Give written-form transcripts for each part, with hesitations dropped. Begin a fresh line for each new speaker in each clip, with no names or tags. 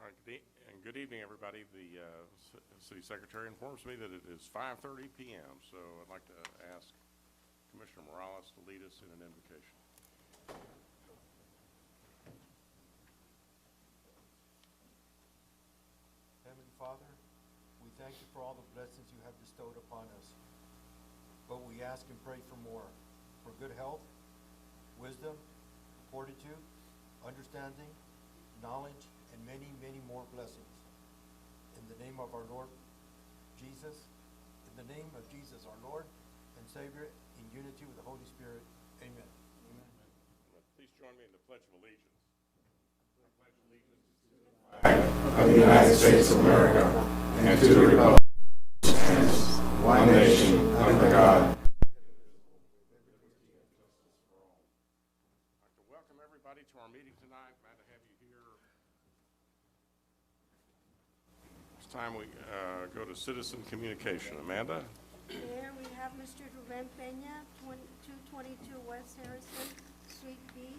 right, good evening, everybody. The City Secretary informs me that it is 5:30 p.m., so I'd like to ask Commissioner Morales to lead us in an invocation.
Heavenly Father, we thank you for all the blessings you have bestowed upon us, but we ask and pray for more, for good health, wisdom, fortitude, understanding, knowledge, and many, many more blessings. In the name of our Lord Jesus, in the name of Jesus, our Lord and Savior, in unity with the Holy Spirit. Amen. Amen.
Please join me in the Pledge of Allegiance. I pledge allegiance
of the United States of America and to the republic and one nation under God.
I'd like to welcome everybody to our meeting tonight. Glad to have you here. It's time we go to citizen communication. Amanda?
There we have Mr. Ruben Peña, 222 West Harrison, Suite B,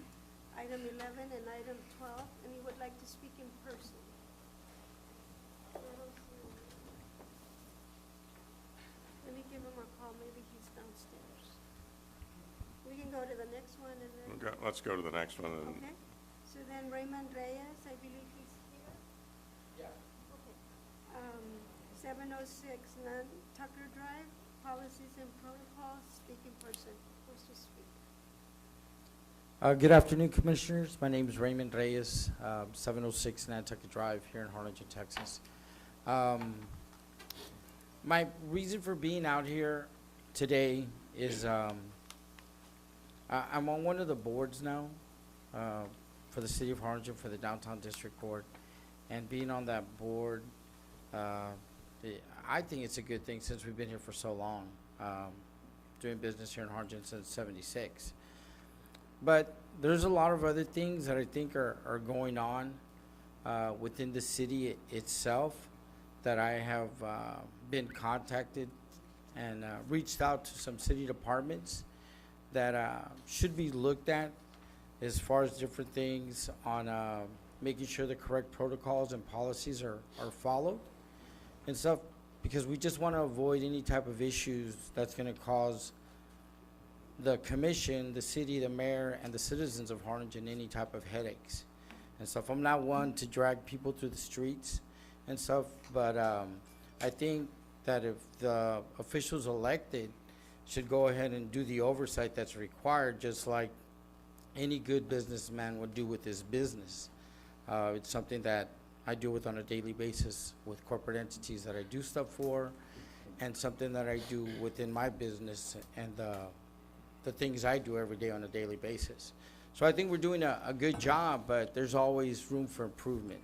item 11 and item 12, and he would like to speak in person. Let me give him a call, maybe he's downstairs. We can go to the next one and then...
Let's go to the next one. And
Okay, so then Raymond Reyes, I believe he's here?
Yeah.
Okay. 706 Tucker Drive, Policies and Protocols, speak in person. Who's to speak?
Good afternoon, Commissioners. My name is Raymond Reyes, 706 Nantucket Drive here in Harlingen, Texas. My reason for being out here today is I'm on one of the boards now for the City of Harlingen for the Downtown District Court, and being on that board, I think it's a good thing since we've been here for so long, doing business here in Harlingen since '76. But there's a lot of other things that I think are going on within the city itself that I have been contacted and reached out to some city departments that should be looked at as far as different things on making sure the correct protocols and policies are followed and stuff, because we just want to avoid any type of issues that's going to cause the commission, the city, the mayor, and the citizens of Harlingen any type of headaches and stuff. I'm not one to drag people through the streets and stuff, but I think that if the officials elected should go ahead and do the oversight that's required, just like any good businessman would do with his business. It's something that I deal with on a daily basis with corporate entities that I do stuff for, and something that I do within my business and the things I do every day on a daily basis. So I think we're doing a good job, but there's always room for improvement.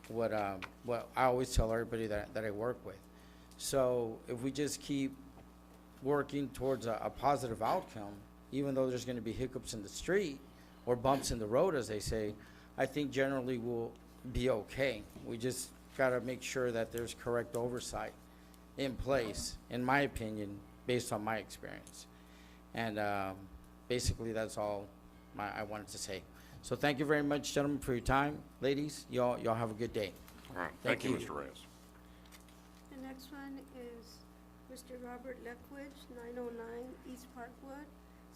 What I always tell everybody that I work with. So if we just keep working towards a positive outcome, even though there's going to be hiccups in the street or bumps in the road, as they say, I think generally we'll be okay. We just got to make sure that there's correct oversight in place, in my opinion, based on my experience. And basically that's all I wanted to say. So thank you very much, gentlemen, for your time. Ladies, y'all have a good day.
all right, thank you, Mr. Reyes.
The next one is Mr. Robert Leckwich, 909 East Parkwood,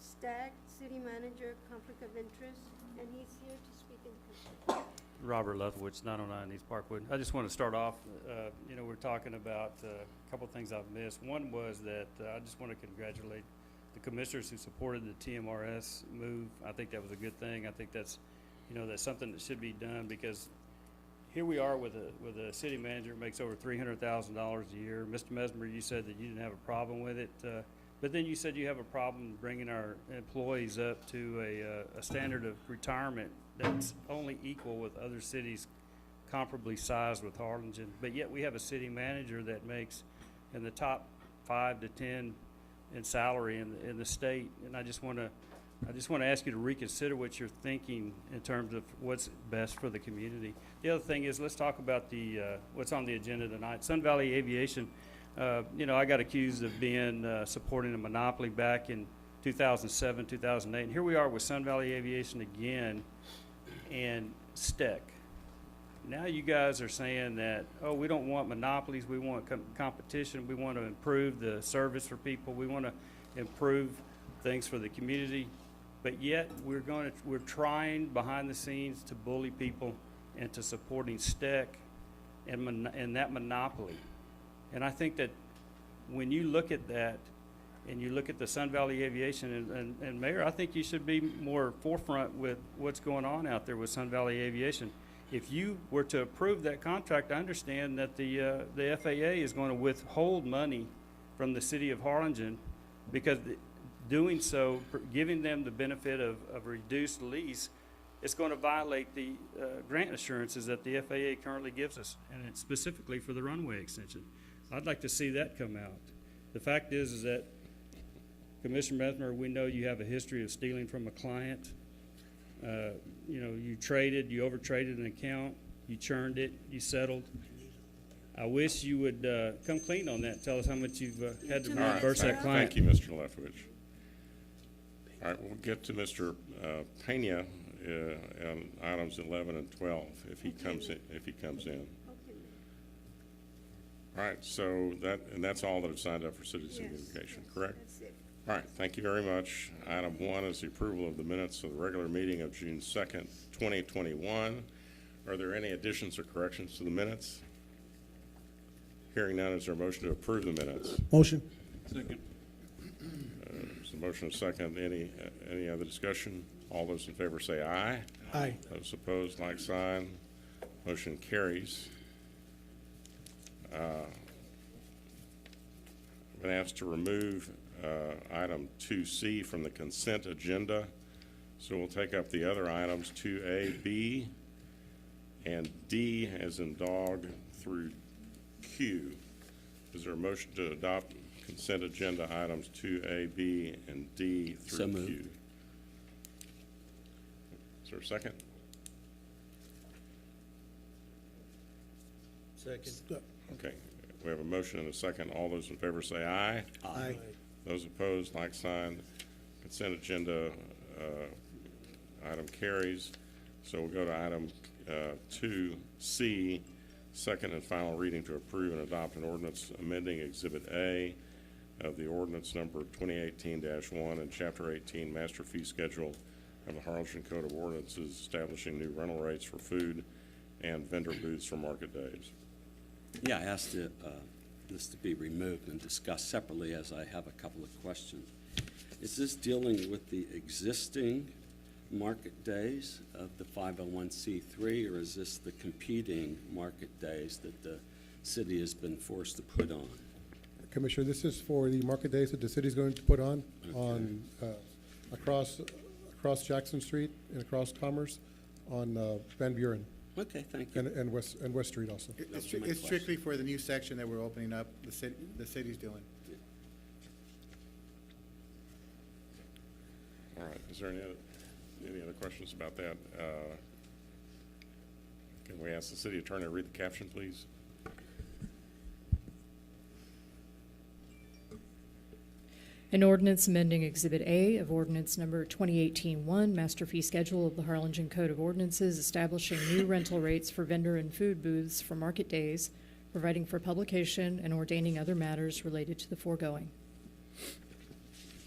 Stag, City Manager, Conflict of Interest, and he's here to speak in person.
Robert Lethwich, 909 East Parkwood. I just want to start off, we're talking about a couple things I've missed. One was that I just want to congratulate the commissioners who supported the TMRS move. I think that was a good thing. I think that's something that should be done, because here we are with a city manager who makes over $300,000 a year. Mr. Mesmer, you said that you didn't have a problem with it, but then you said you have a problem bringing our employees up to a standard of retirement that's only equal with other cities comparably sized with Harlingen. But yet we have a city manager that makes in the top 5 to 10 in salary in the state, and I just want to ask you to reconsider what you're thinking in terms of what's best for the community. The other thing is, let's talk about the what's on the agenda tonight. Sun Valley Aviation. I got accused of being supporting a monopoly back in 2007, 2008, and here we are with Sun Valley Aviation again and STEC. Now you guys are saying that, oh, we don't want monopolies, we want competition, we want to improve the service for people, we want to improve things for the community, but yet we're trying behind the scenes to bully people into supporting STEC and that monopoly. And I think that when you look at that, and you look at the Sun Valley Aviation, and Mayor, I think you should be more forefront with what's going on out there with Sun Valley Aviation. If you were to approve that contract, I understand that the FAA is going to withhold money from the city of Harlingen, because doing so, giving them the benefit of reduced lease, it's going to violate the grant assurances that the FAA currently gives us, and it's specifically for the runway extension. I'd like to see that come out. The fact is that, Commissioner Mesmer, we know you have a history of stealing from a client. You know, you over-traded an account, you churned it, you settled. I wish you would come clean on that and tell us how much you've had to
All right,
reimburse that client.
Thank you, Mr. Leftwich. All right, we'll get to Mr. Pena on items 11 and 12 if he comes in.
Okay.
All right, so that's all that have signed up for citizen communication, correct?
That's it.
All right, thank you very much. Item 1 is the approval of the minutes of the regular meeting of June 2nd, 2021. Are there any additions or corrections to the minutes? Hearing none, is there a motion to approve the minutes?
Motion.
There's a motion and a second. Any other discussion? All those in favor say aye.
Aye.
Those opposed, like sign. Motion carries. I've been asked to remove item 2C from the consent agenda. So we'll take up the other items, 2A, B, and D as in dog through Q. Is there a motion to adopt consent agenda items 2A, B, and D through
So
Q?
moved.
Is there a second?
Second.
Okay, we have a motion and a second. All those in favor say aye.
Aye.
Those opposed, like sign. Consent agenda item carries. So we'll go to item 2C, second and final reading to approve and adopt an ordinance amending Exhibit A of the ordinance number 2018-1 and Chapter 18 Master Fee Schedule of the Harlingen Code of Ordinances establishing new rental rates for food and vendor booths for market days.
Yeah, I asked this to be removed and discussed separately, as I have a couple of questions. Is this dealing with the existing market days of the 501c3, or is this the competing market days that the city has been forced to put on?
Commissioner, this is for the market days that the city's going to put on, across Jackson Street and across Commerce on Van Buren
Okay, thank you.
and West Street also.
Those are my
It's strictly
questions.
for the new section that we're opening up, the city's doing.
All right, is there any other questions about that? Can we ask the city attorney to read the caption, please?
An ordinance amending Exhibit A of Ordinance Number 2018-1, Master Fee Schedule of the Harlingen Code of Ordinances, establishing new rental rates for vendor and food booths for market days, providing for publication, and ordaining other matters related to the foregoing.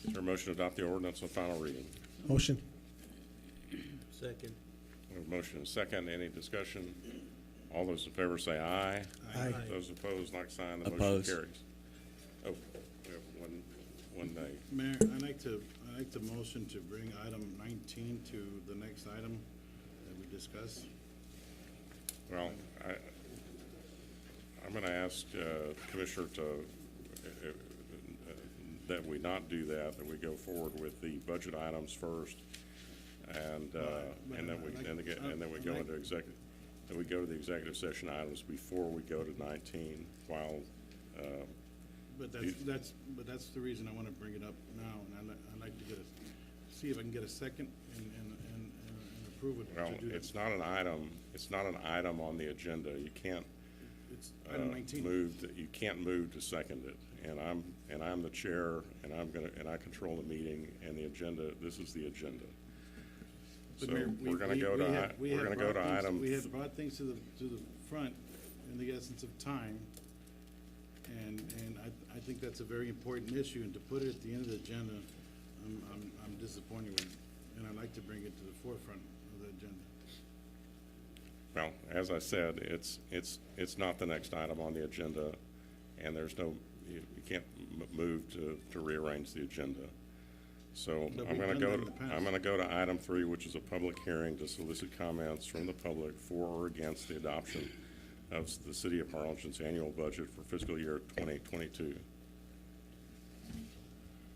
Is there a motion to adopt the ordinance on final reading?
Motion.
Second.
We have a motion and a second. Any discussion? All those in favor say aye.
Aye.
Those opposed, like sign. The motion
Opposed.
carries. Oh, we have one nay.
Mayor, I'd like to motion to bring item 19 to the next item that we discussed.
Well, I'm going to ask Commissioner that we not do that we go forward with the budget items first, and then we go into executive. That we go to the executive session items before we go to 19. While
But that's the reason I want to bring it up now, and I'd like to see if I can get a second and approve it.
well,
to do that.
it's not an item. It's not an item on the agenda. You can't
It's item 19.
you can't move to second it. And I'm the chair, and I control the meeting and the agenda. This is the agenda.
But
So
Mayor,
we're gonna go to,
we
we're
have
gonna go to
brought things-
item.
We have brought things to the front in the essence of time. And I think that's a very important issue, and to put it at the end of the agenda, I'm disappointed with, and I'd like to bring it to the forefront of the agenda.
Well, as I said, it's not the next item on the agenda, and there's no, you can't move to rearrange the agenda. So
But
I'm
we've
gonna
done
go,
that in the past.
I'm gonna go to item 3, which is a public hearing to solicit comments from the public for or against the adoption of the City of Harlingen's annual budget for fiscal year 2022.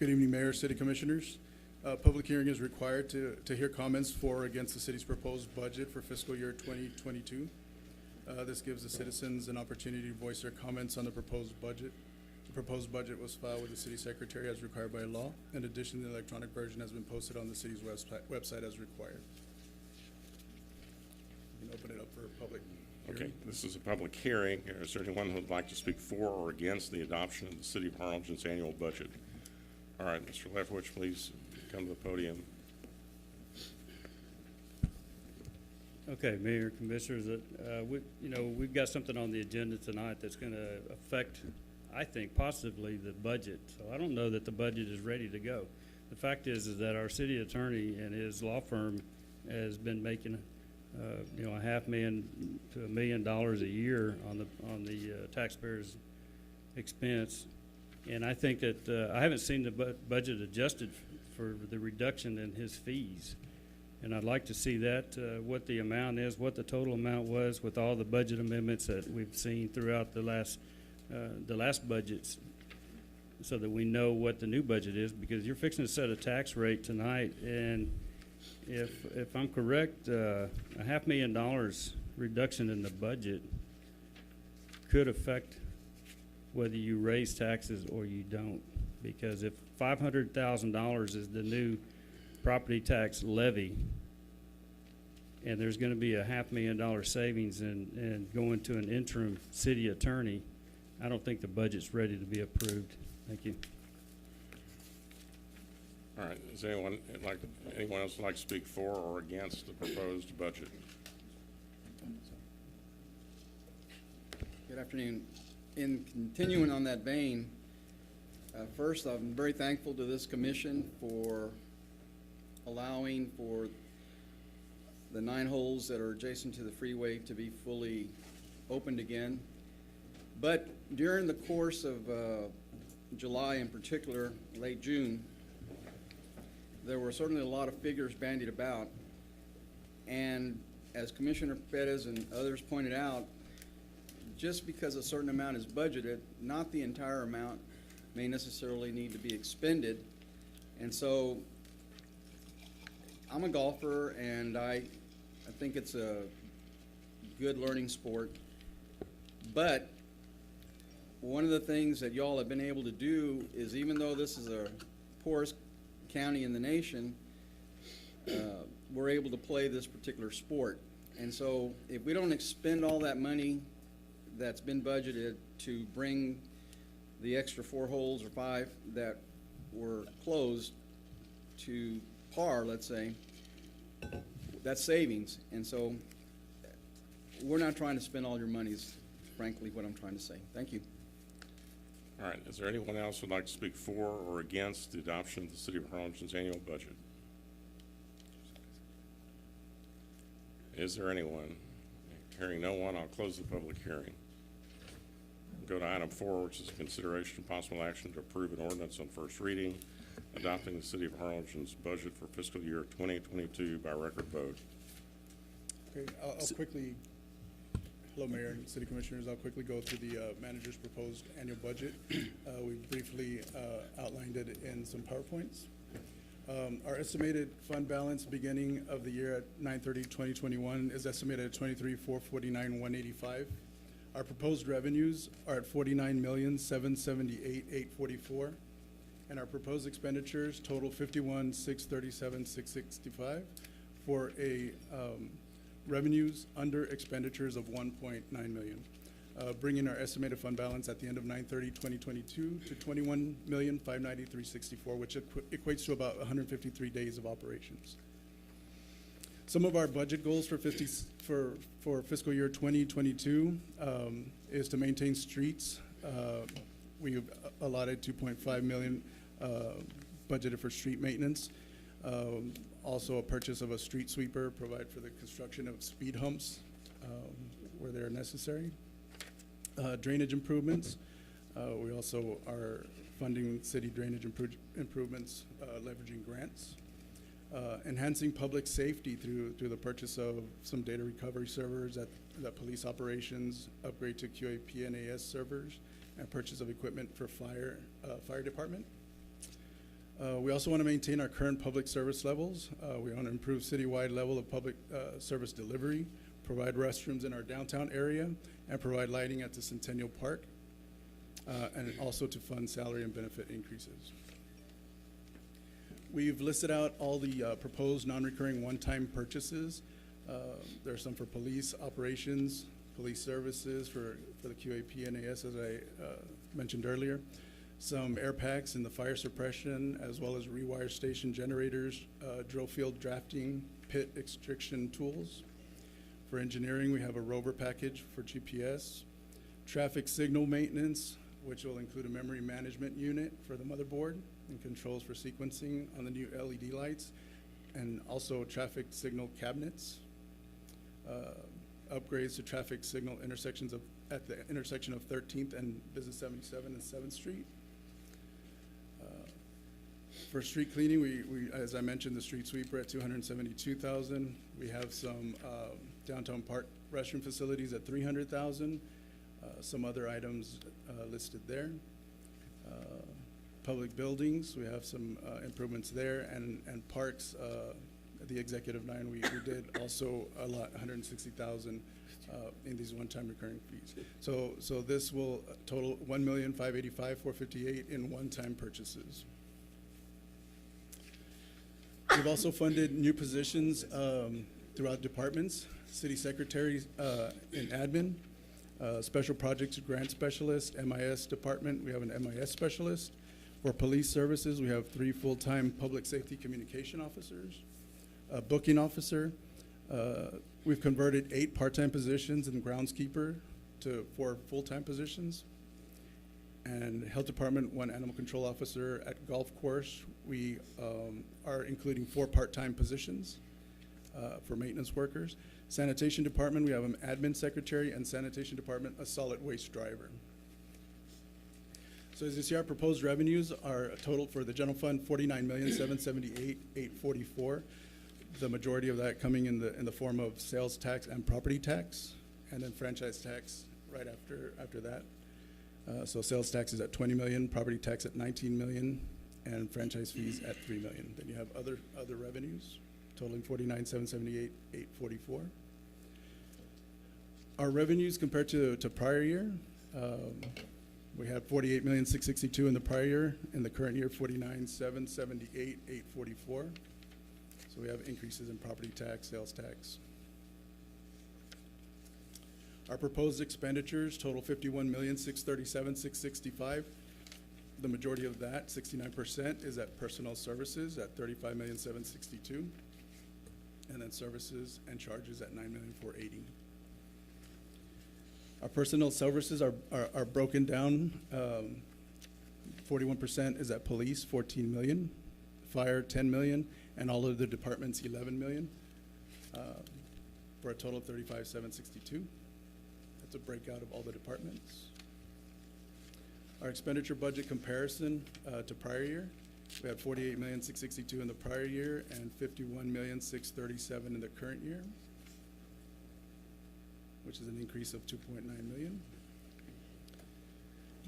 Good evening, Mayor, City Commissioners. Public hearing is required to hear comments for or against the city's proposed budget for fiscal year 2022. This gives the citizens an opportunity to voice their comments on the proposed budget. The proposed budget was filed with the city secretary as required by law. In addition, the electronic version has been posted on the city's website as required. You can open it up for public hearing.
Okay, this is a public hearing. Is there anyone who would like to speak for or against the adoption of the City of Harlingen's annual budget? All right, Mr. Leftwich, please come to the podium.
Okay, Mayor, Commissioners, we've got something on the agenda tonight that's going to affect, I think, possibly the budget. So I don't know that the budget is ready to go. The fact is that our city attorney and his law firm has been making, $500,000 to $1 million a year on the taxpayers' expense. And I think that I haven't seen the budget adjusted for the reduction in his fees. And I'd like to see that, what the amount is, what the total amount was with all the budget amendments that we've seen throughout the last budgets, so that we know what the new budget is, because you're fixing to set a tax rate tonight, and if I'm correct, a $500,000 reduction in the budget could affect whether you raise taxes or you don't. Because if $500,000 is the new property tax levy, and there's going to be a $500,000 savings and going to an interim city attorney, I don't think the budget's ready to be approved. Thank you.
All right, is anyone else like to speak for or against the proposed budget?
Good afternoon. In continuing on that vein, first, I'm very thankful to this commission for allowing for the 9 holes that are adjacent to the freeway to be fully opened again. But during the course of July, in particular, late June, there were certainly a lot of figures bandied about. And as Commissioner Perez and others pointed out, just because a certain amount is budgeted, not the entire amount may necessarily need to be expended. And so I'm a golfer, and I think it's a good learning sport. But one of the things that y'all have been able to do is, even though this is a poorest county in the nation, we're able to play this particular sport. And so if we don't expend all that money that's been budgeted to bring the extra 4 holes or 5 that were closed to par, let's say, that's savings. And so we're not trying to spend all your money is frankly what I'm trying to say. Thank you.
All right, is there anyone else who would like to speak for or against the adoption of the City of Harlingen's annual budget? Is there anyone? Hearing no one, I'll close the public hearing. Go to item 4, which is consideration of possible action to approve an ordinance on first reading, adopting the City of Harlingen's budget for fiscal year 2022 by record vote.
Okay, I'll quickly, hello, Mayor and City Commissioners, I'll quickly go through the manager's proposed annual budget. We briefly outlined it in some PowerPoints. Our estimated fund balance beginning of the year at 9/30/2021 is estimated at $23,449,185. Our proposed revenues are at $49,778,844, and our proposed expenditures total $51,637,665 for a revenues under expenditures of $1.9 million, bringing our estimated fund balance at the end of 9/30/2022 to $21,593,664, which equates to about 153 days of operations. Some of our budget goals for fiscal year 2022 is to maintain streets. We've allotted 2.5 million budgeted for street maintenance. Also a purchase of a street sweeper, provide for the construction of speed humps where they're necessary. Drainage improvements. We also are funding city drainage improvements, leveraging grants. Enhancing public safety through the purchase of some data recovery servers at police operations, upgrade to QAPNAS servers, and purchase of equipment for fire department. We also want to maintain our current public service levels. We want to improve citywide level of public service delivery, provide restrooms in our downtown area, and provide lighting at the Centennial Park, and also to fund salary and benefit increases. We've listed out all the proposed non-recurring one-time purchases. There are some for police operations, police services for the QAPNAS, as I mentioned earlier. Some air packs in the fire suppression, as well as rewire station generators, drill field drafting, pit extraction tools. For engineering, we have a rover package for GPS. Traffic signal maintenance, which will include a memory management unit for the motherboard and controls for sequencing on the new LED lights, and also traffic signal cabinets. Upgrades to traffic signal intersections at the intersection of 13th and Business 77 and 7th Street. For street cleaning, we, as I mentioned, the street sweeper at $272,000. We have some downtown park restroom facilities at $300,000. Some other items listed there. Public buildings, we have some improvements there, and parks, the Executive 9, we did also allot $160,000 in these one-time recurring fees. So this will total $1,585,458 in one-time purchases. We've also funded new positions throughout departments, city secretary in admin, special projects grant specialist, MIS department, we have an MIS specialist. For police services, we have 3 full-time public safety communication officers, a booking officer. We've converted 8 part-time positions in groundskeeper to 4 full-time positions. And health department, 1 animal control officer. At golf course, we are including 4 part-time positions for maintenance workers. Sanitation department, we have an admin secretary, and sanitation department, a solid waste driver. So as you see, our proposed revenues are a total for the general fund, $49,778,844. The majority of that coming in the form of sales tax and property tax, and then franchise tax right after that. So sales tax is at $20 million, property tax at $19 million, and franchise fees at $3 million. Then you have other revenues totaling $49,778,844. Our revenues compared to prior year, we had $48,662,000 in the prior year. In the current year, $49,778,844. So we have increases in property tax, sales tax. Our proposed expenditures total $51,637,665. The majority of that, 69%, is at personnel services at $35,762,000, and then services and charges at $9,480,000. Our personnel services are broken down. 41% is at police, $14 million, fire, $10 million, and all of the departments, $11 million, for a total of $35,762,000. That's a breakout of all the departments. Our expenditure budget comparison to prior year, we had $48,662,000 in the prior year and $51,637,000 in the current year, which is an increase of $2.9 million.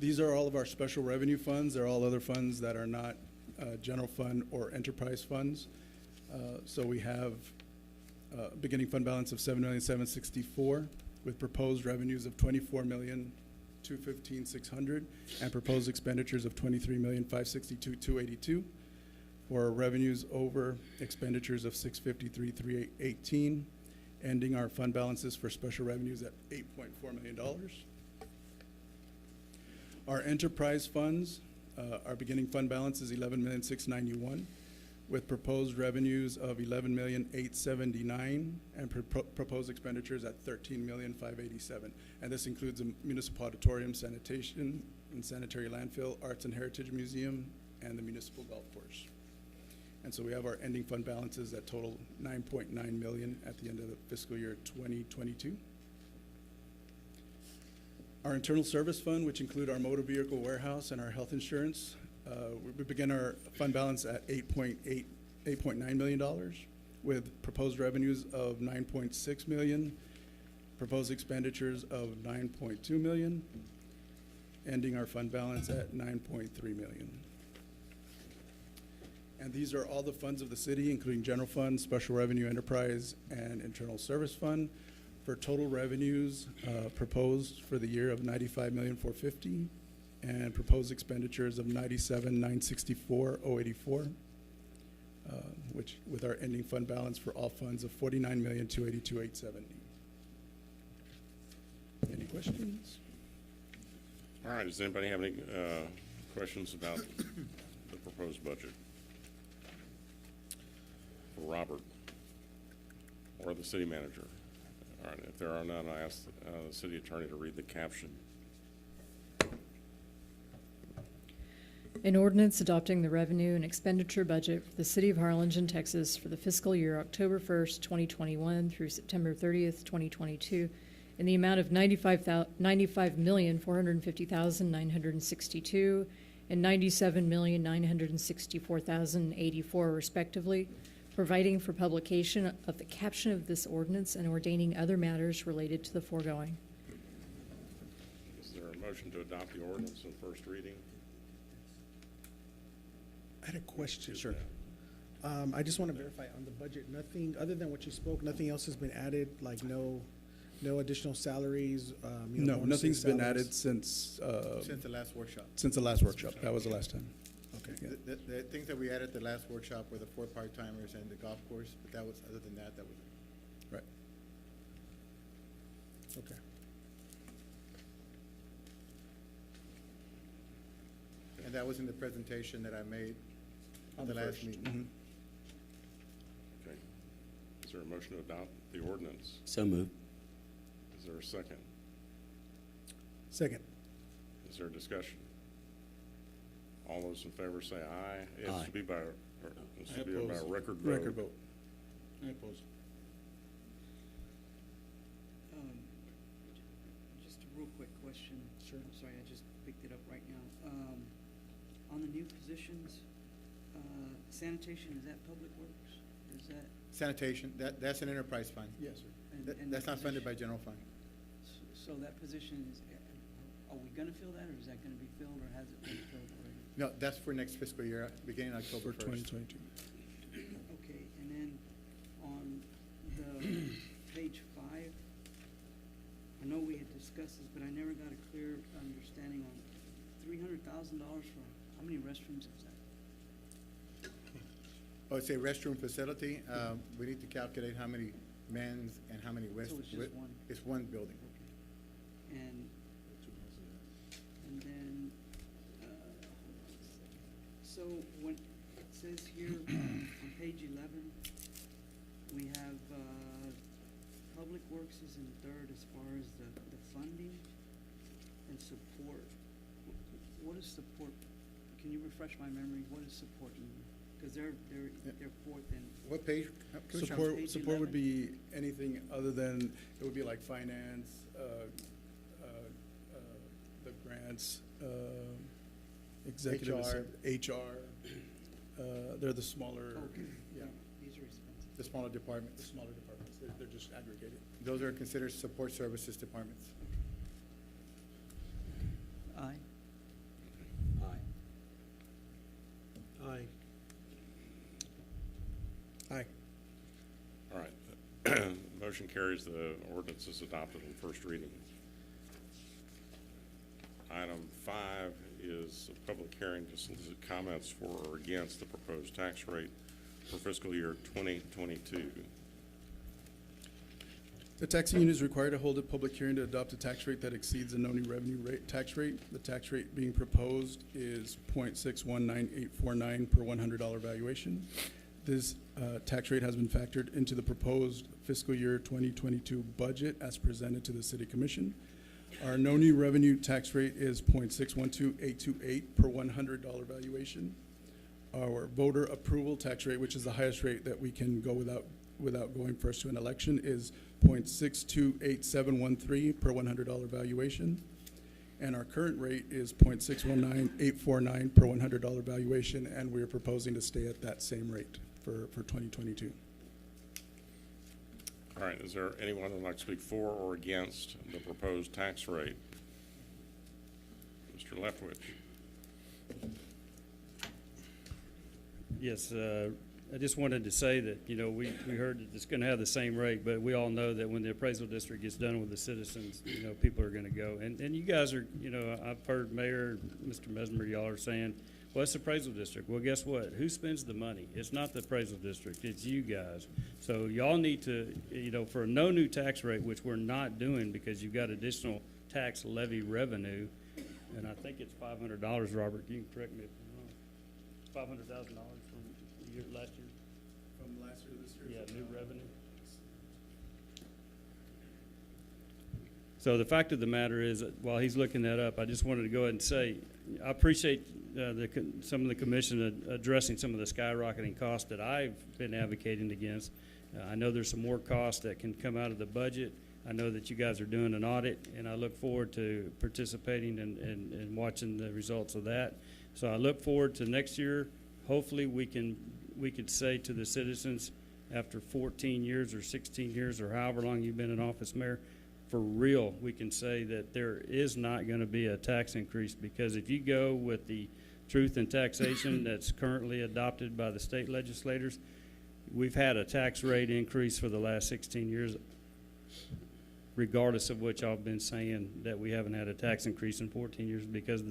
These are all of our special revenue funds. They're all other funds that are not general fund or enterprise funds. So we have beginning fund balance of $7,764,000 with proposed revenues of $24,215,600 and proposed expenditures of $23,562,282 for revenues over expenditures of $653,318, ending our fund balances for special revenues at $8.4 million. Our enterprise funds, our beginning fund balance is $11,691,000. with proposed revenues of 11,879,000 and proposed expenditures at 13,587,000. And this includes a municipal auditorium, sanitation and sanitary landfill, arts and heritage museum, and the municipal golf course. And so we have our ending fund balances that total 9.9 million at the end of the fiscal year 2022. Our internal service fund, which include our motor vehicle warehouse and our health insurance, we begin our fund balance at $8.9 million with proposed revenues of 9.6 million, proposed expenditures of 9.2 million, ending our fund balance at 9.3 million. And these are all the funds of the city, including general fund, special revenue enterprise, and internal service fund, for total revenues proposed for the year of 95,450,000 and proposed expenditures of 97,964,084, which with our ending fund balance for all funds of 49,282,870. Any questions?
All right, does anybody have any questions about the proposed budget? For Robert or the city manager? All right, if there are none, I ask the city attorney to read the caption.
An ordinance adopting the revenue and expenditure budget for the city of Harlingen, Texas for the fiscal year October 1st, 2021 through September 30th, 2022 in the amount of $95,450,962 and $97,964,084 respectively, providing for publication of the caption of this ordinance and ordaining other matters related to the foregoing.
Is there a motion to adopt the ordinance in first reading?
I had a question. Sure. I just want to verify on the budget, nothing, other than what you spoke, nothing else has been added, like no additional salaries?
No,
bonuses,
nothing's been
salaries?
added since
Since the last workshop.
the last workshop. That was the last time.
Okay.
The things that we added at the last workshop were the 4 part-timers and the golf course, but that was, other than that, that was.
Right.
Okay.
And that was in the presentation that I made at the last meeting.
Mhm.
Okay. Is there a motion to adopt the ordinance?
So moved.
Is there a second?
Second.
Is there a discussion? All those in favor say aye. It
Aye.
should be by, it should be by
oppose.
record vote.
Record vote.
I oppose.
Just a real quick question.
Sure.
I'm sorry, I just picked it up right now. On the new positions, sanitation, is that public works? Is that?
Sanitation, that's an enterprise fund.
Yes, sir.
and
That's
that
not funded by
position-
general fund.
So that position is, are we gonna fill that, or is that gonna be filled, or has it been filled already?
No, that's for next fiscal year, beginning October
For
1st.
2022.
Okay, and then on the page 5, I know we had discussed this, but I never got a clear understanding on $300,000 for, how many restrooms is that?
Oh, it's a restroom facility. We need to calculate how many men's and how many
So it's just one?
It's one building.
And then, so when it says here on page 11, we have, Public Works is in third as far as the funding and support. What is support? Can you refresh my memory? What does support mean? Because they're fourth in.
What page? Commissioner?
Support would
11?
be anything other than, it would be like finance, the grants, executive, HR. They're the smaller,
Okay,
yeah,
these are expensive.
The smaller departments.
the smaller departments. They're just aggregated.
Those are considered support services departments.
Aye.
Aye.
Aye.
Aye.
All right. Motion carries. The ordinance is adopted on first reading. Item 5 is a public hearing to solicit comments for or against the proposed tax rate for fiscal year 2022.
The taxing unit is required to hold a public hearing to adopt a tax rate that exceeds the NONI revenue rate, tax rate. The tax rate being proposed is .619849 per $100 valuation. This tax rate has been factored into the proposed fiscal year 2022 budget as presented to the City Commission. Our NONI revenue tax rate is .612828 per $100 valuation. Our voter approval tax rate, which is the highest rate that we can go without going first to an election, is .628713 per $100 valuation. And our current rate is .619849 per $100 valuation, and we're proposing to stay at that same rate for 2022.
All right, is there anyone that would like to speak for or against the proposed tax rate? Mr. Leftwich.
Yes, I just wanted to say that, you know, we heard that it's going to have the same rate, but we all know that when the appraisal district gets done with the citizens, you know, people are going to go. And you guys are, you know, I've heard Mayor, Mr. Mesmer, y'all are saying, well, it's the appraisal district. Well, guess what? Who spends the money? It's not the appraisal district. It's you guys. So y'all need to, you know, for no new tax rate, which we're not doing because you've got additional tax levy revenue, and I think it's $500, Robert. You can correct me if I'm wrong. $500,000 from last year?
From last year to this year?
Yeah, new revenue. So the fact of the matter is, while he's looking that up, I just wanted to go ahead and say, I appreciate some of the commission addressing some of the skyrocketing costs that I've been advocating against. I know there's some more costs that can come out of the budget. I know that you guys are doing an audit, and I look forward to participating and watching the results of that. So I look forward to next year. Hopefully we could say to the citizens after 14 years or 16 years or however long you've been in office, Mayor, for real, we can say that there is not going to be a tax increase, because if you go with the truth in taxation that's currently adopted by the state legislators, we've had a tax rate increase for the last 16 years, regardless of what y'all have been saying that we haven't had a tax increase in 14 years, because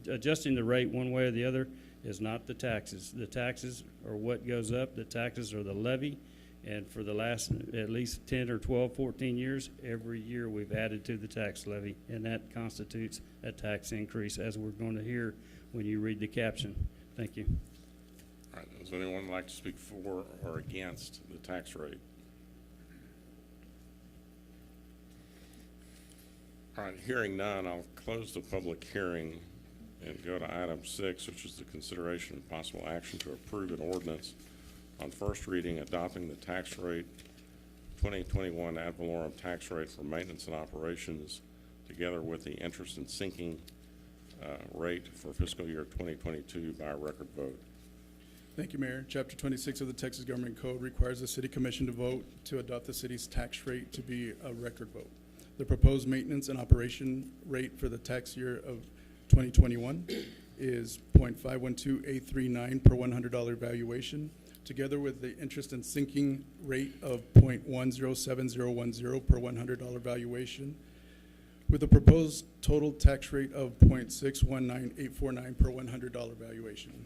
adjusting the rate one way or the other is not the taxes. The taxes are what goes up. The taxes are the levy. And for the last at least 10 or 12, 14 years, every year we've added to the tax levy, and that constitutes a tax increase, as we're going to hear when you read the caption. Thank you.
All right, does anyone like to speak for or against the tax rate? All right, hearing none, I'll close the public hearing and go to item 6, which is the consideration of possible action to approve an ordinance on first reading adopting the tax rate 2021 ad valorem tax rate for maintenance and operations, together with the interest and sinking rate for fiscal year 2022 by a record vote.
Thank you, Mayor. Chapter 26 of the Texas Government Code requires the City Commission to vote to adopt the city's tax rate to be a record vote. The proposed maintenance and operation rate for the tax year of 2021 is .512839 per $100 valuation, together with the interest and sinking rate of .107010 per $100 valuation, with a proposed total tax rate of .619849 per $100 valuation.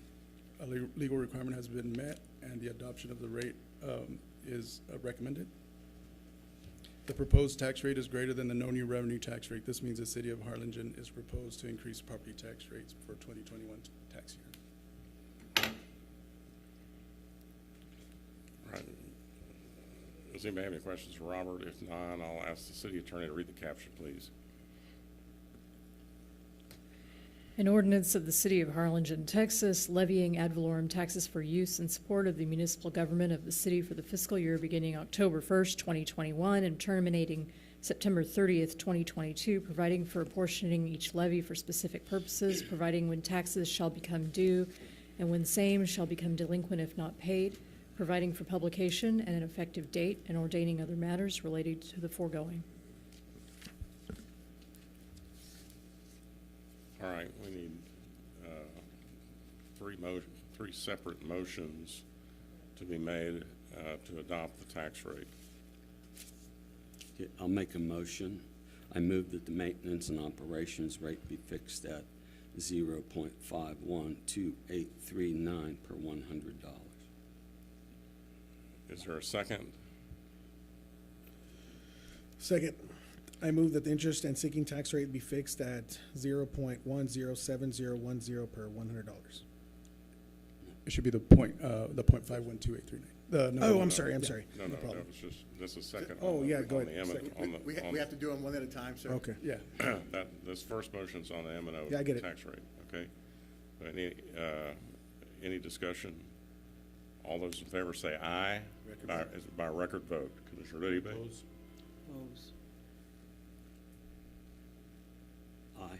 A legal requirement has been met, and the adoption of the rate is recommended. The proposed tax rate is greater than the no new revenue tax rate. This means the City of Harlingen is proposed to increase property tax rates for 2021 tax year.
All right. Does anybody have any questions for Robert? If not, I'll ask the city attorney to read the caption, please.
An ordinance of the City of Harlingen, Texas, levying ad valorem taxes for use in support of the municipal government of the city for the fiscal year beginning October 1st, 2021, and terminating September 30th, 2022, providing for apportioning each levy for specific purposes, providing when taxes shall become due and when same shall become delinquent if not paid, providing for publication and an effective date, and ordaining other matters related to the foregoing.
All right, we need three separate motions to be made to adopt the tax rate.
Okay, I'll make a motion. I move that the maintenance and operations rate be fixed at 0.512839 per $100.
Is there a second?
Second, I move that the interest and sinking tax rate be fixed at 0.107010 per $100.
It should be the point 0.512839.
Oh, I'm sorry.
No,
No
that
problem.
was just, this is second.
Oh,
on
yeah,
the-
go
on
ahead.
the M and-
Second.
on the- on
We
the-
have to do them one at a time, sir.
Okay.
Yeah.
This first motion's on the M and O
Yeah, I get it.
tax rate, okay? Any discussion? All those in favor say aye. By record vote. Commissioner Liddy?
Oppose.
Aye.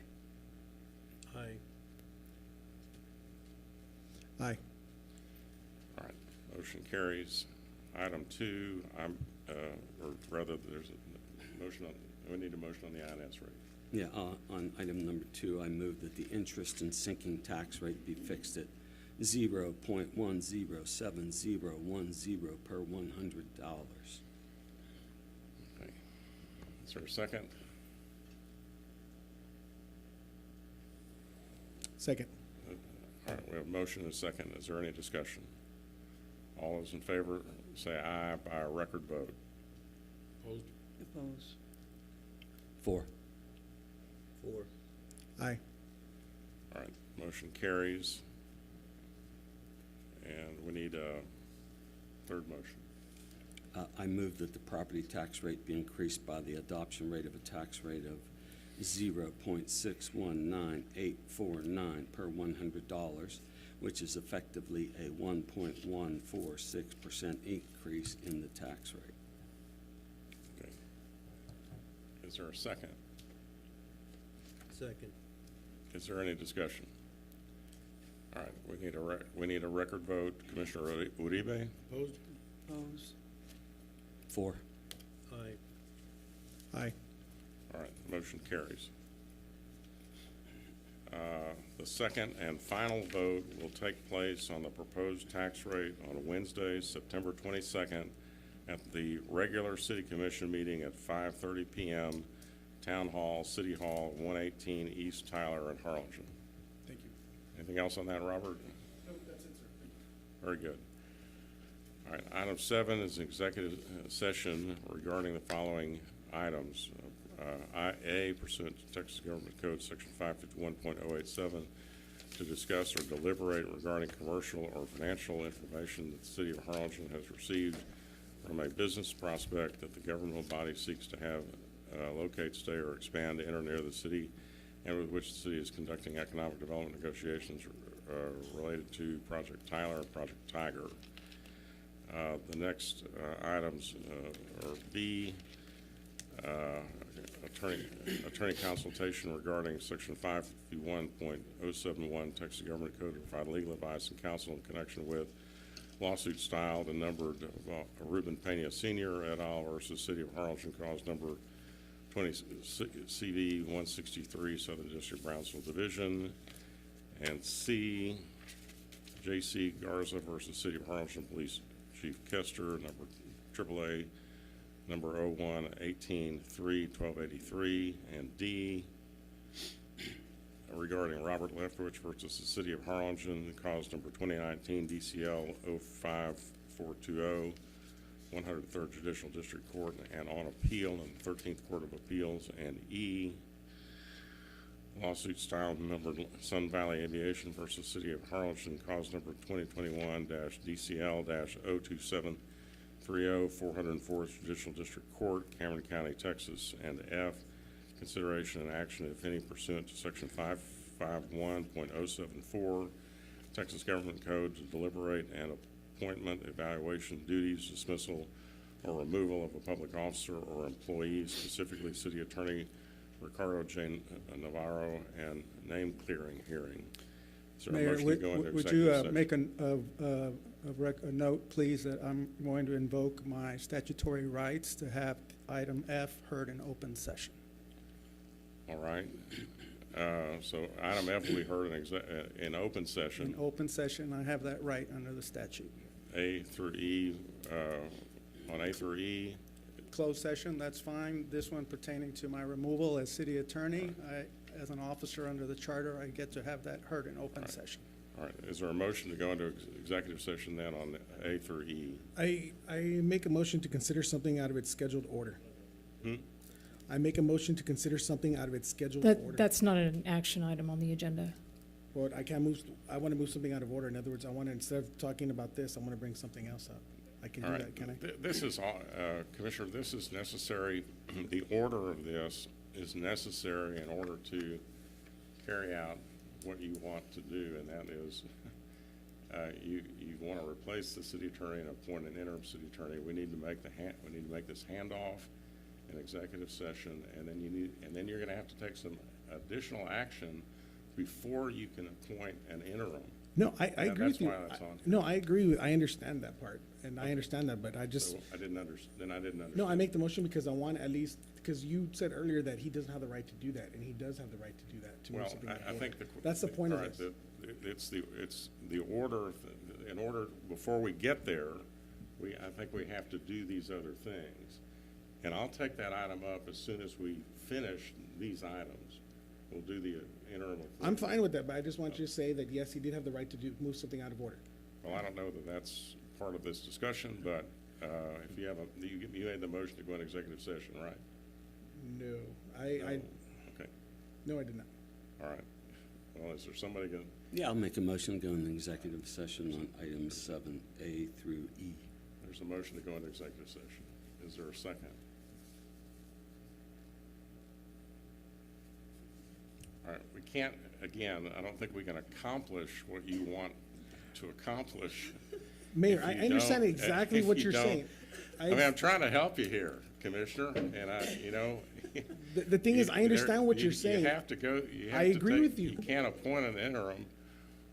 Aye.
All right, motion carries. Item 2, or rather, there's a motion on, we need a motion on the INS rate.
Yeah, on item number 2, I move that the interest and sinking tax rate be fixed at 0.107010 per $100.
Okay. Is there a second?
Second.
All right, we have a motion and a second. Is there any discussion? All those in favor say aye by a record vote.
Oppose.
4.
Aye.
All right, motion carries. And we need a third motion.
I move that the property tax rate be increased by the adoption rate of a tax rate of 0.619849 per $100, which is effectively a 1.146% increase in the tax rate.
Okay. Is there a second?
Second.
Is there any discussion? All right, we need a record vote. Commissioner Uribe?
Opposed?
Oppose.
4.
Aye.
All right, motion carries. The second and final vote will take place on the proposed tax rate on Wednesday, September 22nd, at the regular City Commission meeting at 5:30 p.m., Town Hall, City Hall, 118 East Tyler in Harlingen.
Thank you.
Anything else on that, Robert?
No, that's it, sir.
Very good. All right, item 7 is executive session regarding the following items. A, pursuant to Texas Government Code Section 551.087, to discuss or deliberate regarding commercial or financial information that the City of Harlingen has received from a business prospect that the governmental body seeks to have locate, stay, or expand, enter near the city, and with which the city is conducting economic development negotiations related to Project Tyler and Project Tiger. The next items are B, attorney consultation regarding Section 551.071 Texas Government Code to provide legal advice and counsel in connection with lawsuit styled and numbered Ruben Pena Sr. et al. Versus City of Harlingen, cause number 20 CV 163, Southern District, Brownsville Division. And C, J.C. Garza versus City of Harlingen Police Chief Kester, number AAA, number 01-18-3-1283. And D, regarding Robert Leftwich versus the City of Harlingen, cause number 2019 DCL 05420, 103rd Judicial District Court, and on appeal in the 13th Court of Appeals. And E, lawsuit styled numbered Sun Valley Aviation versus City of Harlingen, cause number 2021-DCL-02730, 404th Judicial District Court, Cameron County, Texas. And F, consideration and action, if any, pursuant to Section 551.074 Texas Government Code, to deliberate an appointment, evaluation, duties, dismissal, or removal of a public officer or employee, specifically City Attorney Ricardo J. Navarro, and name clearing hearing. Is there a
Mayor,
motion to go into
would
executive
you
session?
make a note, please, that I'm going to invoke my statutory rights to have item F heard in open session.
All right. So item F will be heard in open session.
In open session, I have that right under the statute.
A through E, on A through E,
Closed session, that's fine. This one pertaining to my removal as city attorney, as an officer under the charter, I get to have that heard in open session.
all right. Is there a motion to go into executive session then on A through E?
I make a motion to consider something out of its scheduled order.
Hmm?
I make a motion to consider something out of its scheduled order.
That's not an action item on the agenda.
Well, I can't move, I want to move something out of order. In other words, I want to, instead of talking about this, I want to bring something else up. I can
All
do
right.
that, can I?
This is, Commissioner, this is necessary, the order of this is necessary in order to carry out what you want to do, and that is, you want to replace the city attorney and appoint an interim city attorney. We need to make we need to make this handoff in executive session, and then you're going to have to take some additional action before you can appoint an interim.
No, I agree with you.
That's why that's on.
No, I agree with, I understand that part, and I understand that, but I just,
So I didn't understand.
no, I make the motion because I want at least, because you said earlier that he doesn't have the right to do that, and he does have the right to do that, to move
Well,
something out of
I
order.
think
That's the point of
all right,
this.
It's the order, in order, before we get there, I think we have to do these other things. And I'll take that item up as soon as we finish these items. We'll do the interim.
I'm fine with that, but I just want you to say that, yes, he did have the right to move something out of order.
Well, I don't know that that's part of this discussion, but if you have you made the motion to go into executive session, right?
No,
No? Okay,
no, I did not.
all right. Well, is there somebody going,
Yeah, I'll make a motion to go into executive session on items 7A through E.
there's a motion to go into executive session. Is there a second? All right, we can't, again, I don't think we can accomplish what you want to accomplish.
Mayor,
if
I
you
understand
don't-
exactly
if
what
you
you're
don't-
saying.
I mean, I'm trying to help you here, Commissioner, and
The thing is, I understand what you're saying.
You have to go, you have
I
to
agree
take-
with you.
You can't appoint an interim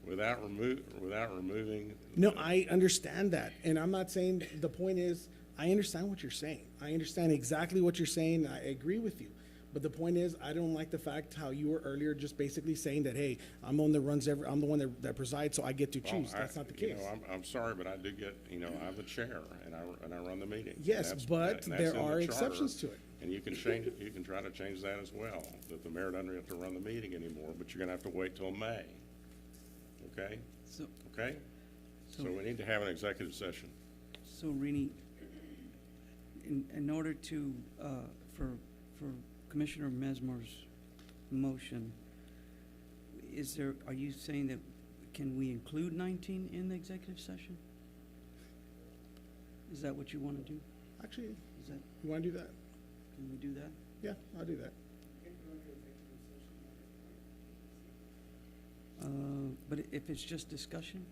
without removing.
No, I understand that, and I'm not saying, the point is, I understand what you're saying. I understand exactly what you're saying, I agree with you. But the point is, I don't like the fact how you were earlier just basically saying that, hey, I'm the one that runs I'm the one that presides, so I get to
Well,
choose. That's not the case.
I'm sorry, but I do get, I'm the chair, and I run the meeting.
Yes,
And that's-
but
and that's
there
in the
are
charter,
exceptions to it.
And you can change it, you can try to change that as well, that the mayor doesn't have to run the meeting anymore, but you're gonna have to wait till May. Okay?
So,
Okay? So we need to have an executive session.
so Rini, in order to, for Commissioner Mesmer's motion, are you saying that, can we include 19 in the executive session? Is that what you want to do?
Actually,
Is that,
you wanna do that?
can we do that?
Yeah, I'll do that.
But if it's just discussion,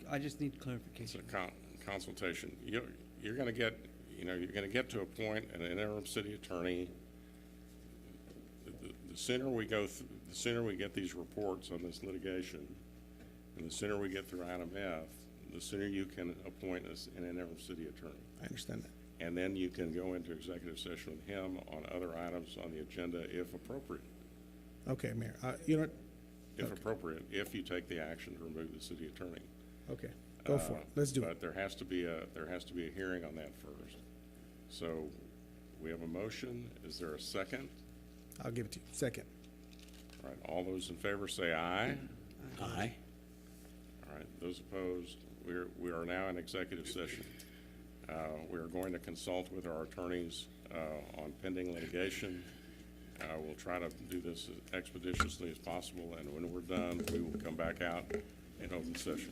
I just need
It's
clarification.
a consultation. You're gonna get, you're gonna get to a point, an interim city attorney. The sooner we the sooner we get these reports on this litigation, and the sooner we get through item F, the sooner you can appoint an interim city attorney.
I understand that.
And then you can go into executive session with him on other items on the agenda if appropriate.
Okay, Mayor, you know what?
If
Okay.
appropriate, if you take the action to remove the city attorney.
Okay, go for it. Let's do it.
But there has to be a hearing on that first. So we have a motion. Is there a second?
I'll give it to you. Second.
All right, all those in favor say aye.
Aye.
All right, those opposed, we are now in executive session. We are going to consult with our attorneys on pending litigation. We'll try to do this as expeditiously as possible, and when we're done, we will come back out in open session.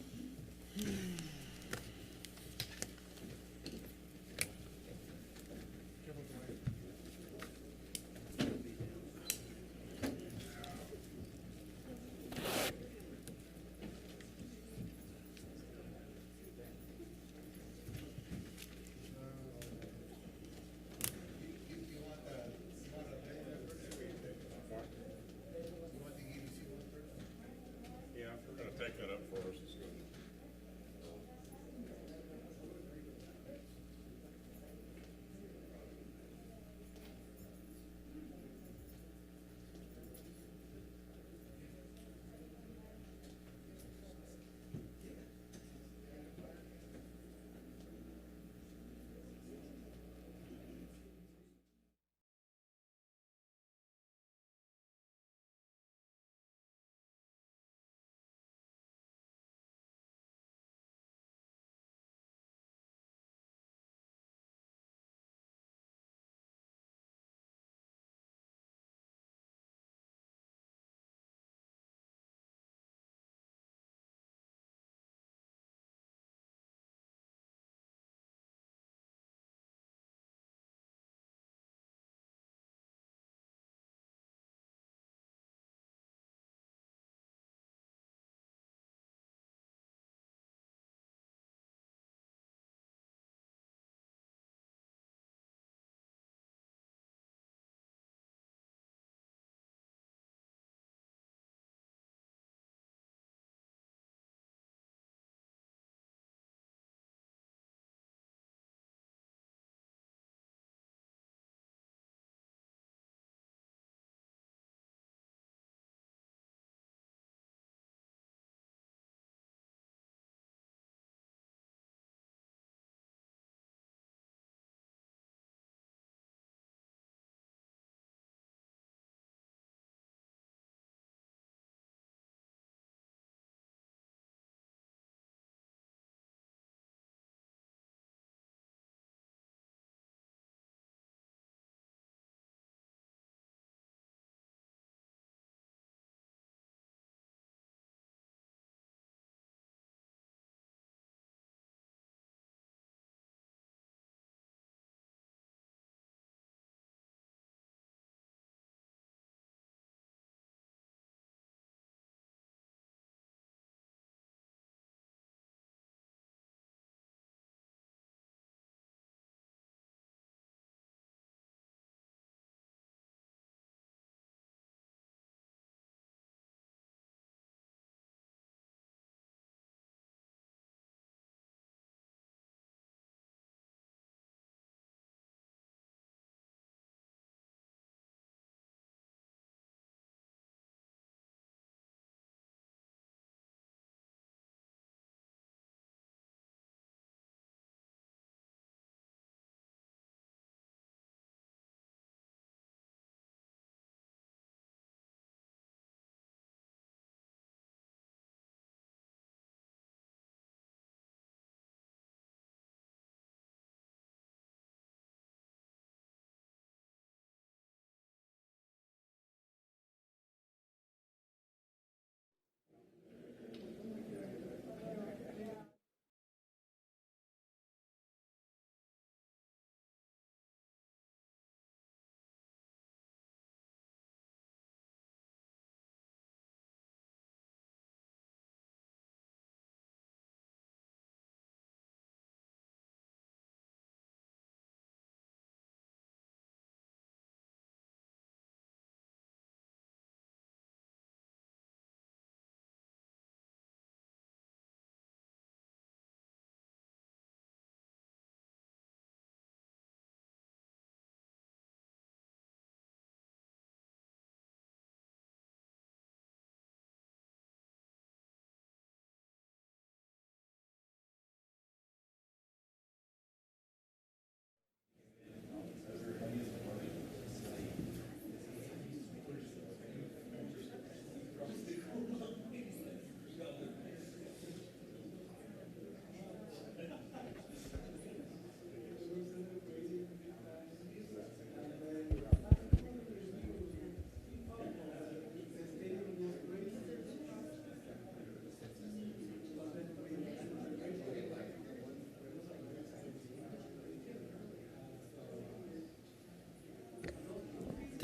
Yeah, if we're gonna take that up for us, it's good.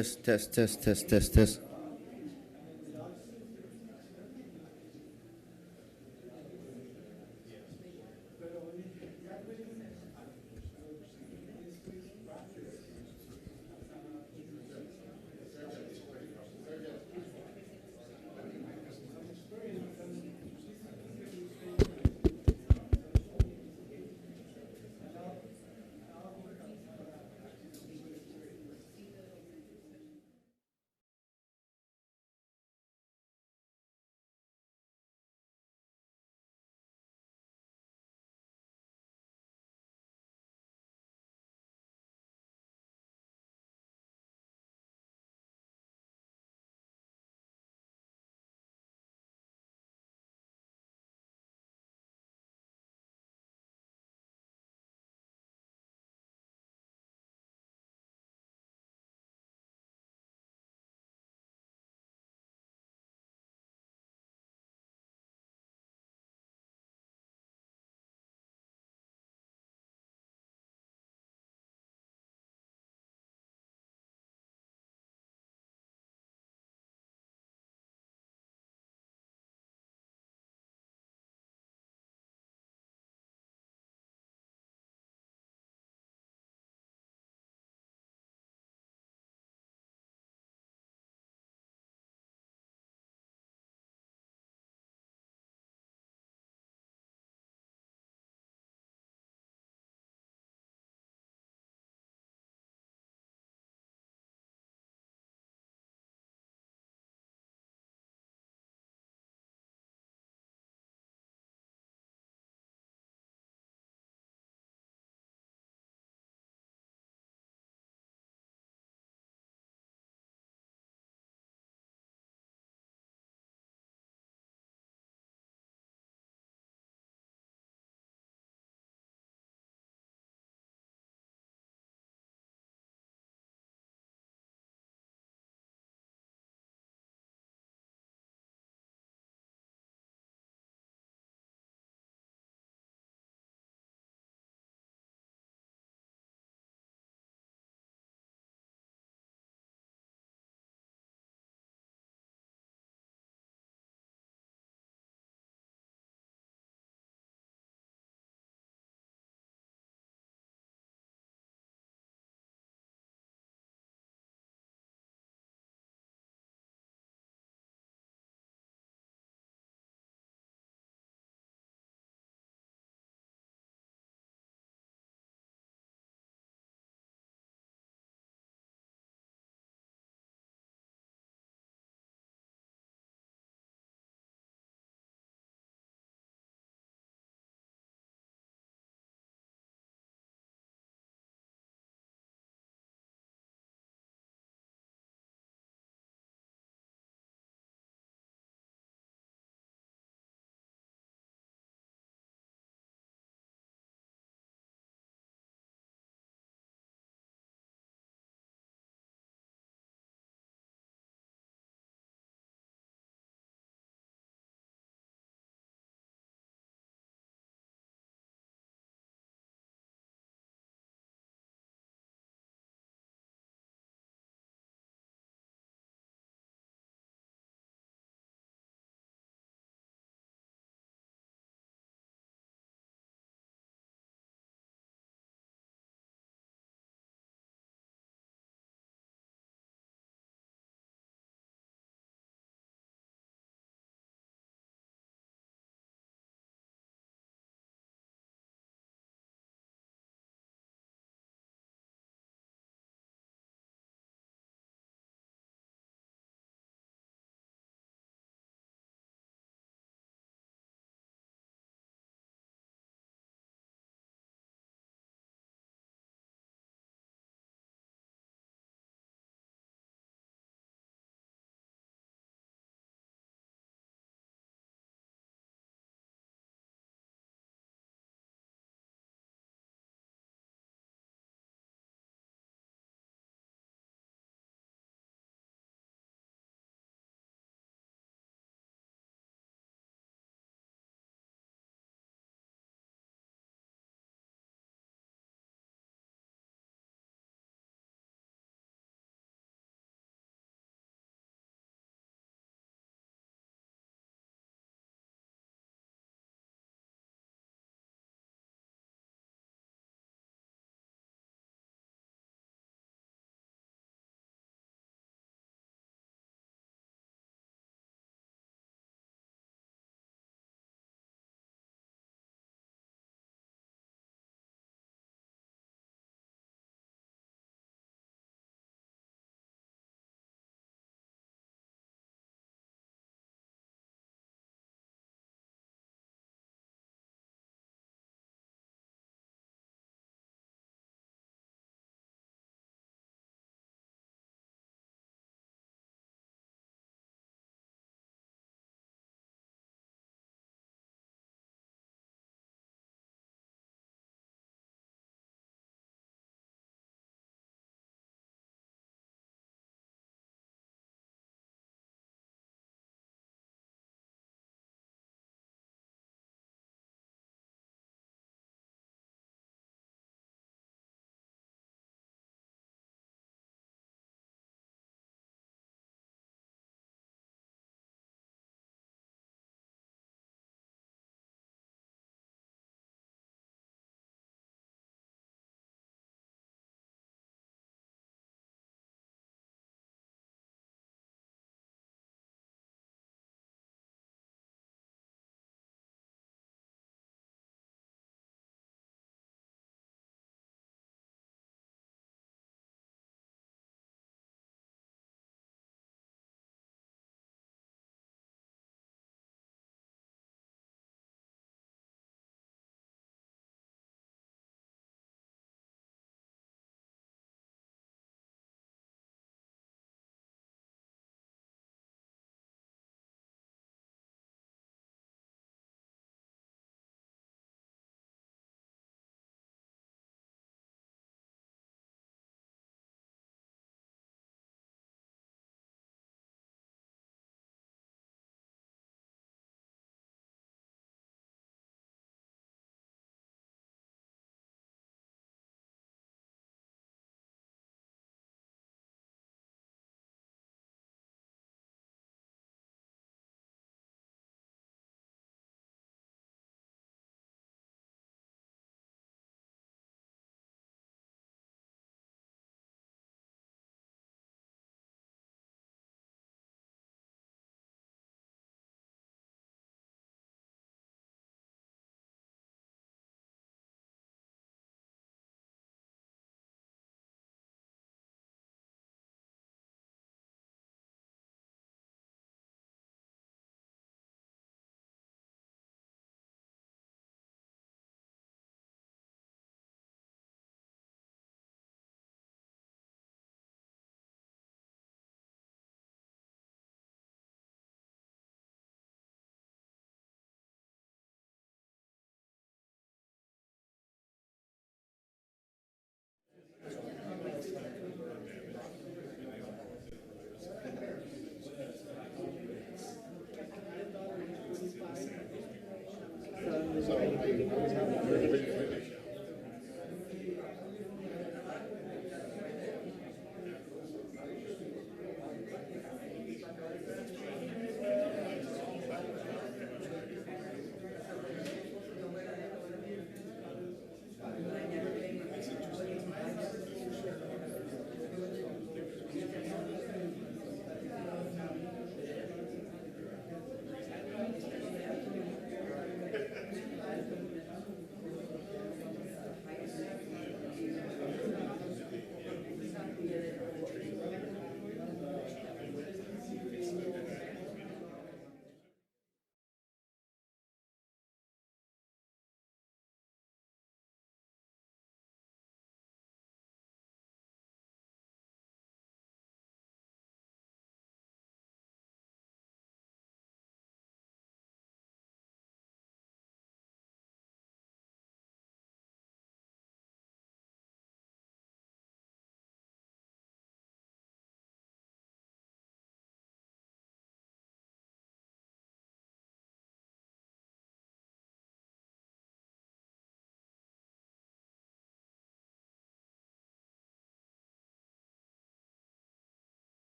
Test, test, test, test, test, test.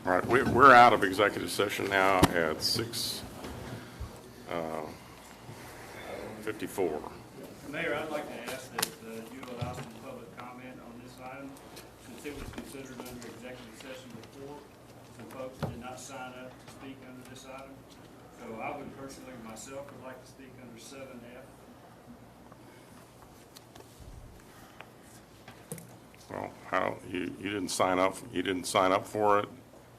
All right, we're out of executive session now at 6:54.
Mayor, I'd like to ask that you allow some public comment on this item, since it was considered under executive session before. Some folks did not sign up to speak under this item. So I would personally, myself, would like to speak under 7F.
Well, you didn't sign up for it,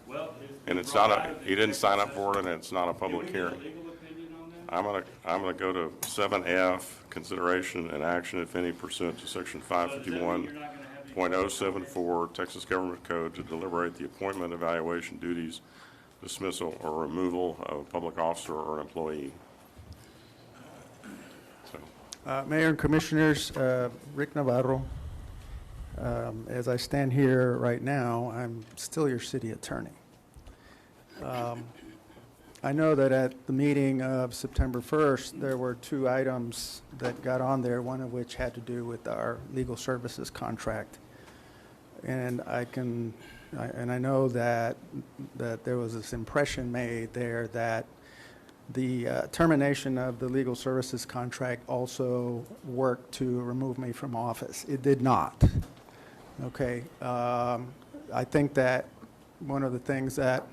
Well,
and it's not you didn't sign up for it, and it's not a public hearing.
Legal opinion on that?
I'm gonna go to 7F, consideration and action, if any, pursuant to section 551.074 Texas Government Code to deliberate the appointment, evaluation, duties, dismissal, or removal of a public officer or employee. So,
Mayor and Commissioners, Rick Navarro. As I stand here right now, I'm still your city attorney. I know that at the meeting of September 1st, there were 2 items that got on there, one of which had to do with our legal services contract. And I know that there was this impression made there that the termination of the legal services contract also worked to remove me from office. It did not. Okay. I think that one of the things that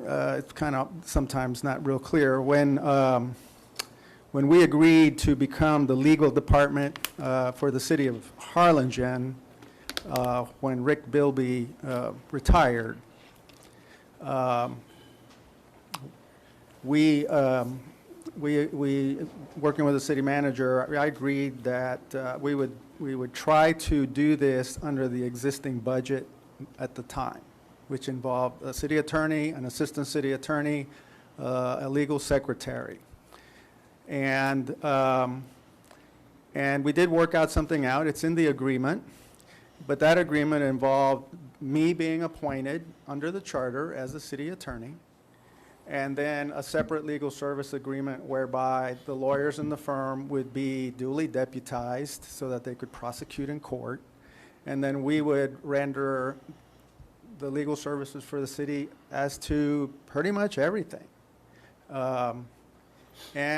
it's kind of sometimes not real clear, when we agreed to become the legal department for the city of Harlingen, when Rick Bilby retired, we working with the city manager, I agreed that we would try to do this under the existing budget at the time, which involved a city attorney, an assistant city attorney, a legal secretary. And we did work out something out. It's in the agreement. But that agreement involved me being appointed under the charter as a city attorney, and then a separate legal service agreement whereby the lawyers in the firm would be duly deputized so that they could prosecute in court. And then we would render the legal services for the city as to pretty much everything. And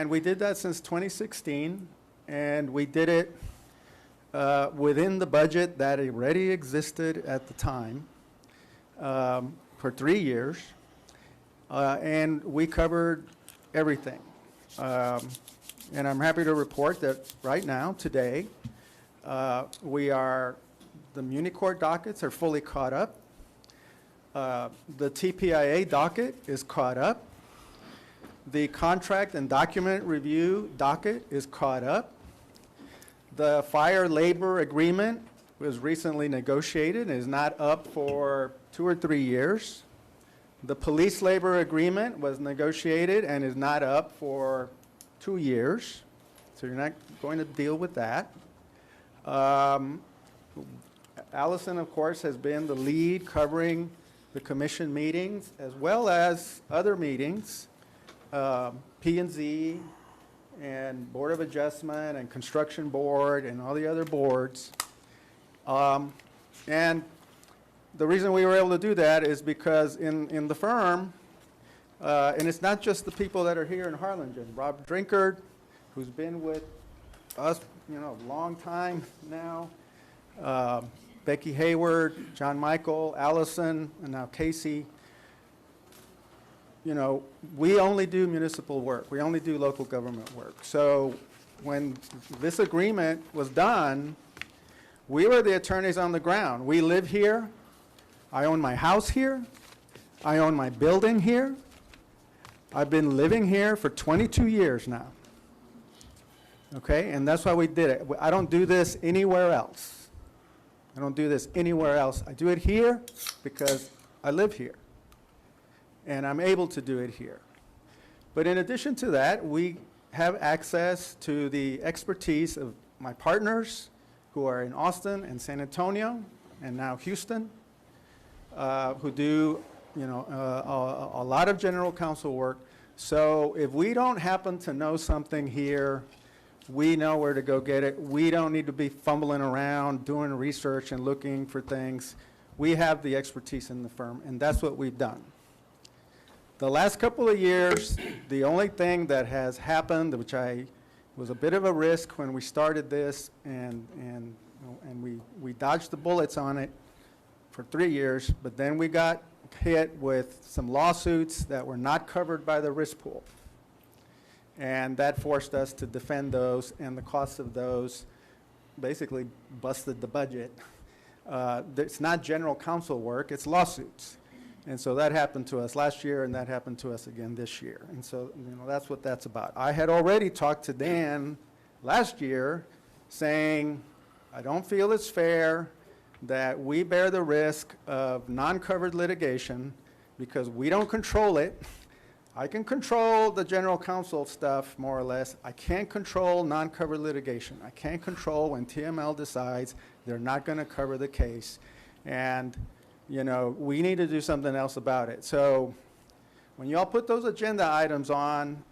we did that since 2016, and we did it within the budget that already existed at the time for 3 years. And we covered everything. And I'm happy to report that right now, today, the Muni Court dockets are fully caught up. The TPIA docket is caught up. The contract and document review docket is caught up. The fire labor agreement was recently negotiated and is not up for 2 or 3 years. The police labor agreement was negotiated and is not up for 2 years, so you're not going to deal with that. Allison, of course, has been the lead covering the commission meetings as well as other meetings, P&Z and Board of Adjustment and Construction Board and all the other boards. And the reason we were able to do that is because in the firm, and it's not just the people that are here in Harlingen. Rob Drinkard, who's been with us, a long time now. Becky Hayward, John Michael, Allison, and now Casey. We only do municipal work. We only do local government work. So when this agreement was done, we were the attorneys on the ground. We live here. I own my house here. I own my building here. I've been living here for 22 years now. Okay, and that's why we did it. I don't do this anywhere else. I don't do this anywhere else. I do it here because I live here. And I'm able to do it here. But in addition to that, we have access to the expertise of my partners who are in Austin and San Antonio and now Houston, who do a lot of general counsel work. So if we don't happen to know something here, we know where to go get it. We don't need to be fumbling around doing research and looking for things. We have the expertise in the firm, and that's what we've done. The last couple of years, the only thing that has happened, which was a bit of a risk when we started this, and we dodged the bullets on it for 3 years, but then we got hit with some lawsuits that were not covered by the risk pool. And that forced us to defend those, and the cost of those basically busted the budget. It's not general counsel work, it's lawsuits. And so that happened to us last year, and that happened to us again this year. And so, that's what that's about. I had already talked to Dan last year saying, I don't feel it's fair that we bear the risk of non-covered litigation because we don't control it. I can control the general counsel stuff, more or less. I can't control non-covered litigation. I can't control when TML decides they're not going to cover the case. And, we need to do something else about it. So when you all put those agenda items on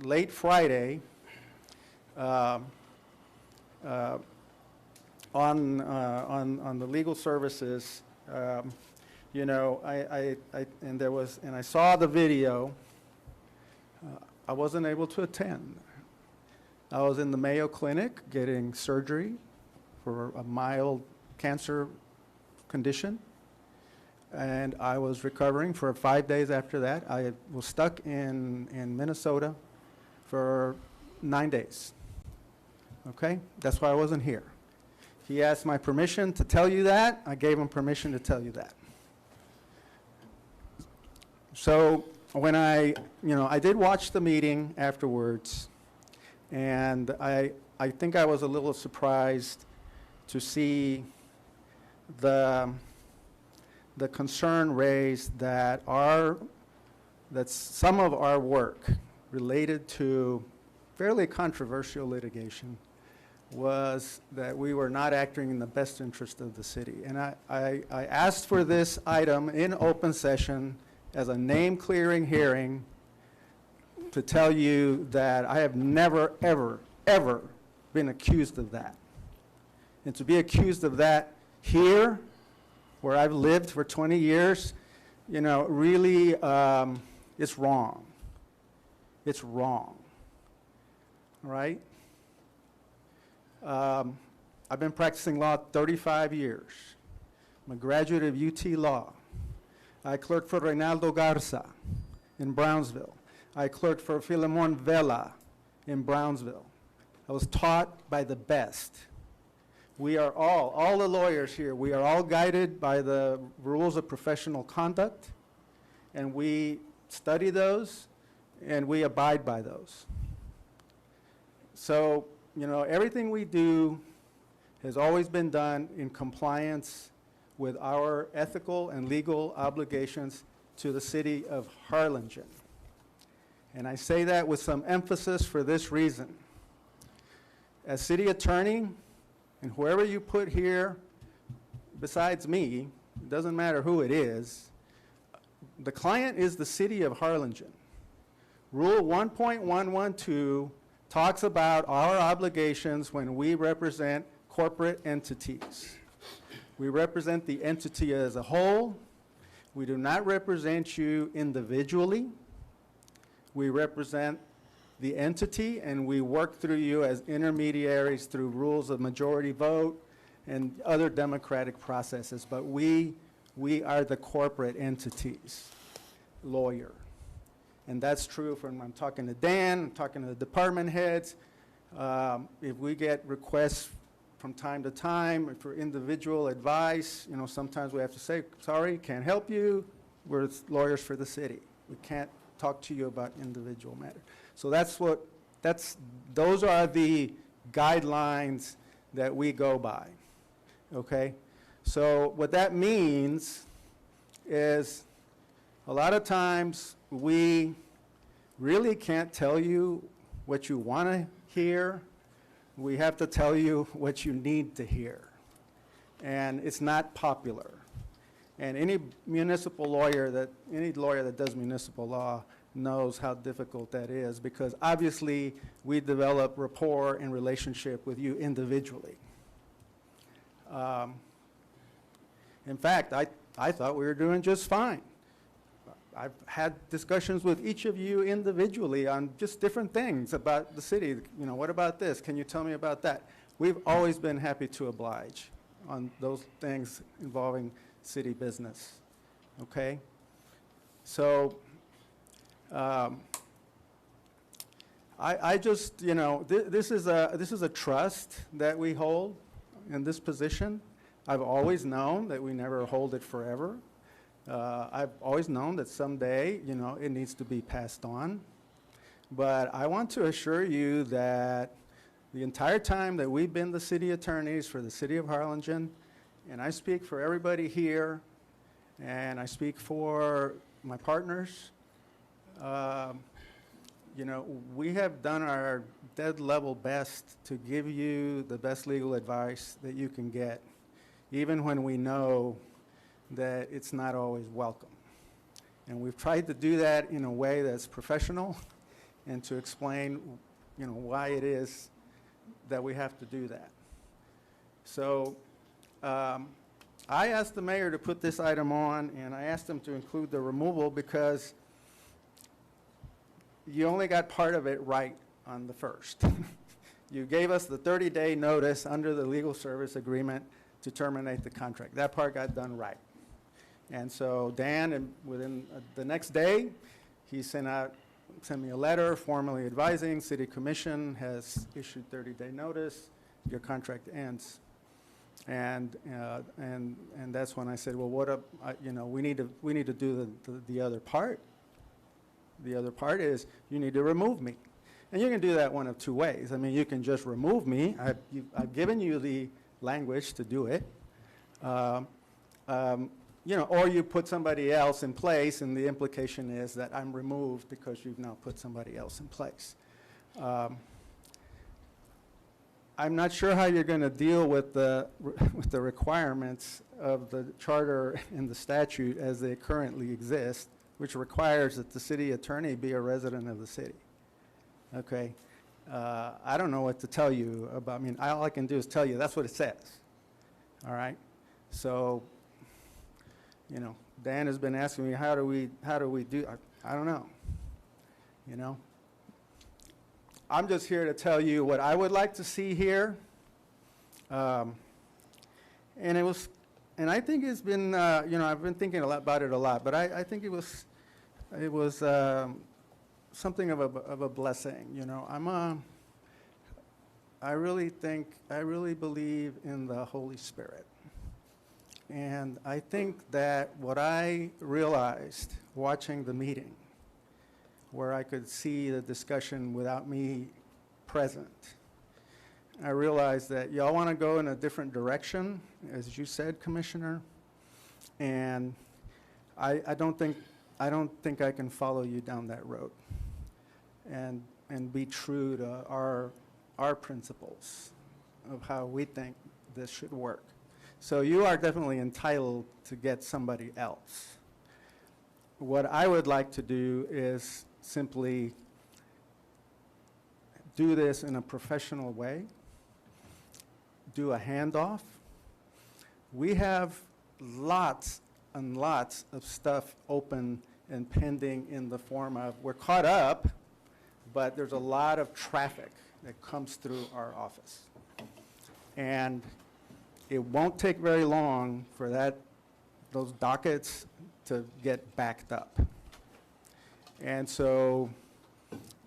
late Friday, on the legal services, and I saw the video. I wasn't able to attend. I was in the Mayo Clinic getting surgery for a mild cancer condition, and I was recovering for 5 days after that. I was stuck in Minnesota for 9 days. Okay? That's why I wasn't here. He asked my permission to tell you that. I gave him permission to tell you that. So when I did watch the meeting afterwards, and I think I was a little surprised to see the concern raised that some of our work related to fairly controversial litigation was that we were not acting in the best interest of the city. And I asked for this item in open session as a name-clearing hearing to tell you that I have never, ever, ever been accused of that. And to be accused of that here, where I've lived for 20 years, really, it's wrong. It's wrong. All right? I've been practicing law 35 years. I'm a graduate of UT Law. I clerked for Reynaldo Garza in Brownsville. I clerked for Filemon Vela in Brownsville. I was taught by the best. We are all the lawyers here, we are all guided by the rules of professional conduct, and we study those, and we abide by those. So, everything we do has always been done in compliance with our ethical and legal obligations to the city of Harlingen. And I say that with some emphasis for this reason. As city attorney, and whoever you put here besides me, it doesn't matter who it is, the client is the city of Harlingen. Rule 1.112 talks about our obligations when we represent corporate entities. We represent the entity as a whole. We do not represent you individually. We represent the entity, and we work through you as intermediaries through rules of majority vote and other democratic processes. But we are the corporate entity's lawyer. And that's true when I'm talking to Dan, I'm talking to the department heads. If we get requests from time to time for individual advice, sometimes we have to say, sorry, can't help you. We're lawyers for the city. We can't talk to you about individual matters. So those are the guidelines that we go by, okay? So what that means is a lot of times we really can't tell you what you want to hear. We have to tell you what you need to hear. And it's not popular. And any lawyer that does municipal law knows how difficult that is, because obviously we develop rapport and relationship with you individually. And In fact, I thought we were doing just fine. I've had discussions with each of you individually on just different things about the city. You know, what about this? Can you tell me about that? We've always been happy to oblige on those things involving city business, okay? So, I just, you know, this is a trust that we hold in this position. I've always known that we never hold it forever. I've always known that someday, you know, it needs to be passed on. But I want to assure you that the entire time that we've been the city attorneys for the city of Harlingen, and I speak for everybody here, and I speak for my partners, you know, we have done our dead level best to give you the best legal advice that you can get, even when we know that it's not always welcome. And we've tried to do that in a way that's professional and to explain, you know, why it is that we have to do that. So I asked the mayor to put this item on, and I asked him to include the removal because you only got part of it right on the first. You gave us the 30-day notice under the legal service agreement to terminate the contract. That part got done right. And so Dan, and within the next day, he sent me a letter formally advising City Commission has issued 30-day notice, your contract ends. And that's when I said, well, what up, you know, we need to do the other part. The other part is you need to remove me. And you can do that one of two ways. I mean, you can just remove me. I've given you the language to do it. You know, or you put somebody else in place, and the implication is that I'm removed because you've now put somebody else in place. I'm not sure how you're going to deal with the requirements of the charter and the statute as they currently exist, which requires that the city attorney be a resident of the city. Okay, I don't know what to tell you about. I mean, all I can do is tell you that's what it says. All right, so. You know, Dan has been asking me, how do we do, I don't know, you know. I'm just here to tell you what I would like to see here. And I think it's been, you know, I've been thinking about it a lot, but I think it was something of a blessing, you know. I really believe in the Holy Spirit. And I think that what I realized watching the meeting, where I could see the discussion without me present, I realized that y'all want to go in a different direction, as you said, Commissioner, and I don't think I can follow you down that road and be true to our principles of how we think this should work. So you are definitely entitled to get somebody else. What I would like to do is simply do this in a professional way, do a handoff. We have lots and lots of stuff open and pending in the form of, we're caught up, but there's a lot of traffic that comes through our office. And it won't take very long for those dockets to get backed up. And so,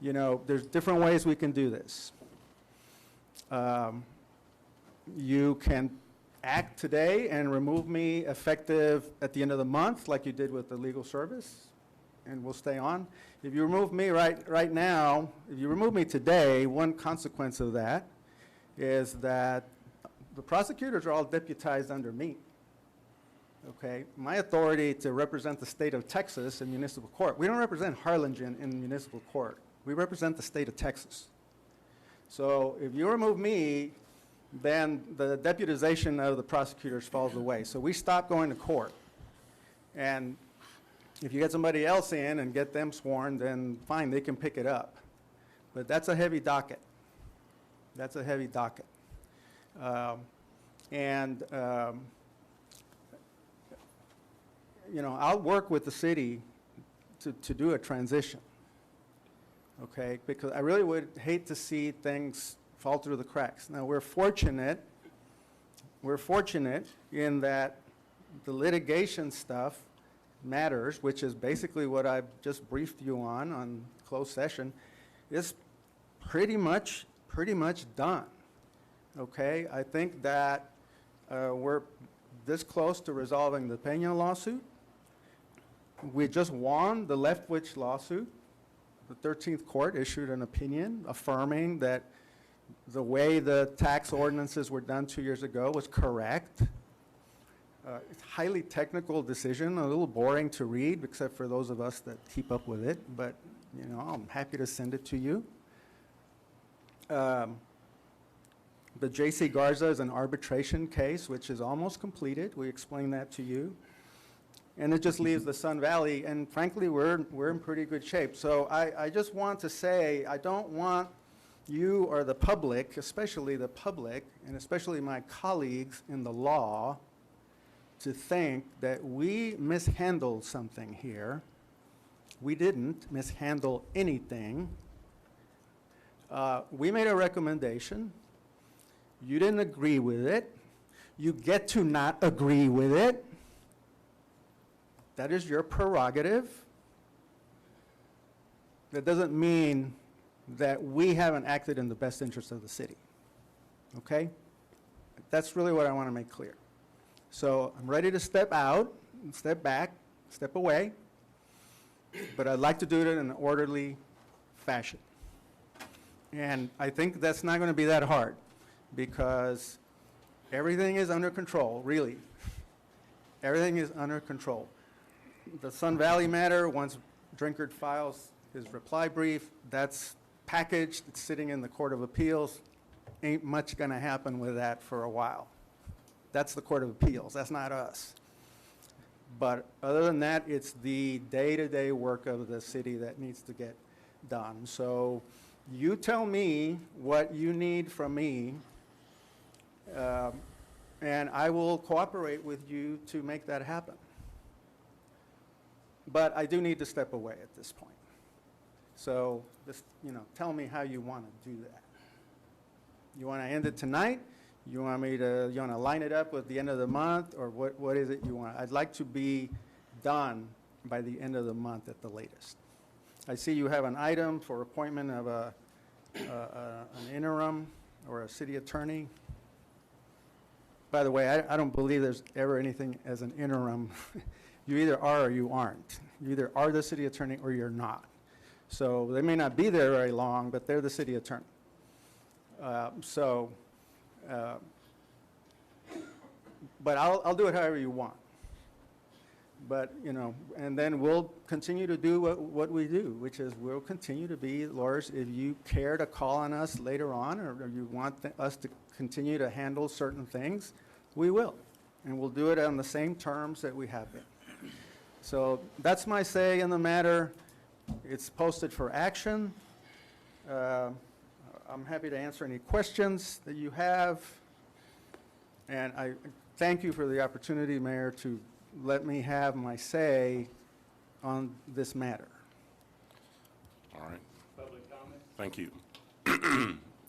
you know, there's different ways we can do this. You can act today and remove me effective at the end of the month, like you did with the legal service, and we'll stay on. If you remove me right now, if you remove me today, one consequence of that is that the prosecutors are all deputized under me, okay? My authority to represent the state of Texas in municipal court. We don't represent Harlingen in municipal court. We represent the state of Texas. So if you remove me, then the deputization of the prosecutors falls away. So we stop going to court. And if you get somebody else in and get them sworn, then fine, they can pick it up. But that's a heavy docket. That's a heavy docket. I'll work with the city to do a transition, okay? Because I really would hate to see things fall through the cracks. Now, we're fortunate in that the litigation stuff matters, which is basically what I've just briefed you on closed session, is pretty much done, okay? I think that we're this close to resolving the Peña lawsuit. We just won the Leftwich lawsuit. The 13th Court issued an opinion affirming that the way the tax ordinances were done 2 years ago was correct. It's a highly technical decision, a little boring to read, except for those of us that keep up with it, but I'm happy to send it to you. The J.C. Garza is an arbitration case, which is almost completed. We explained that to you. And it just leaves the Sun Valley, and frankly, we're in pretty good shape. So I just want to say, I don't want you or the public, especially the public, and especially my colleagues in the law, to think that we mishandled something here. We didn't mishandle anything. We made a recommendation. You didn't agree with it. You get to not agree with it. That is your prerogative. That doesn't mean that we haven't acted in the best interest of the city. Okay? That's really what I want to make clear. So I'm ready to step out, step back, step away, but I'd like to do it in an orderly fashion. And I think that's not going to be that hard, because everything is under control, really. Everything is under control. The Sun Valley matter, once Drinkard files his reply brief, that's packaged, it's sitting in the Court of Appeals. Ain't much going to happen with that for a while. That's the Court of Appeals, that's not us. But other than that, it's the day-to-day work of the city that needs to get done. So you tell me what you need from me, and I will cooperate with you to make that happen. But I do need to step away at this point. So just, tell me how you want to do that. You want to end it tonight? You want to line it up with the end of the month, or what is it you want? I'd like to be done by the end of the month at the latest. I see you have an item for appointment of an interim or a city attorney. By the way, I don't believe there's ever anything as an interim. You either are or you aren't. You either are the city attorney or you're not. So they may not be there very long, but they're the city attorney. But I'll do it however you want. But, and then we'll continue to do what we do, which is we'll continue to be lawyers. If you care to call on us later on, or you want us to continue to handle certain things, we will. And we'll do it on the same terms that we have been. So that's my say in the matter. It's posted for action. I'm happy to answer any questions that you have. And I thank you for the opportunity, Mayor, to let me have my say on this matter.
All right.
Public comment?
Thank you.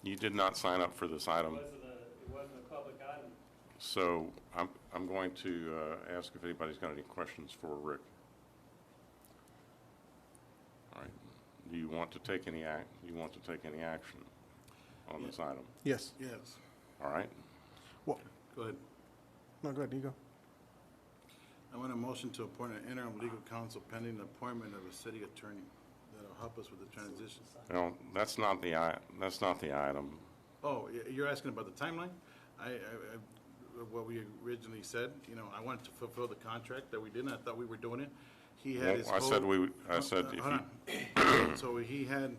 You did not sign up for this item.
It wasn't a public item.
So I'm going to ask if anybody's got any questions for Rick. All right. Do you want to take any action on this item?
Yes.
Yes.
All right.
Well,
Go ahead.
no, go ahead, you go.
I want a motion to appoint an interim legal counsel pending the appointment of a city attorney that'll help us with the transition.
Well, that's not the item.
Oh, you're asking about the timeline? What we originally said, I wanted to fulfill the contract that we did, and I thought we were doing it. He had his
I said if
hold on. So he had,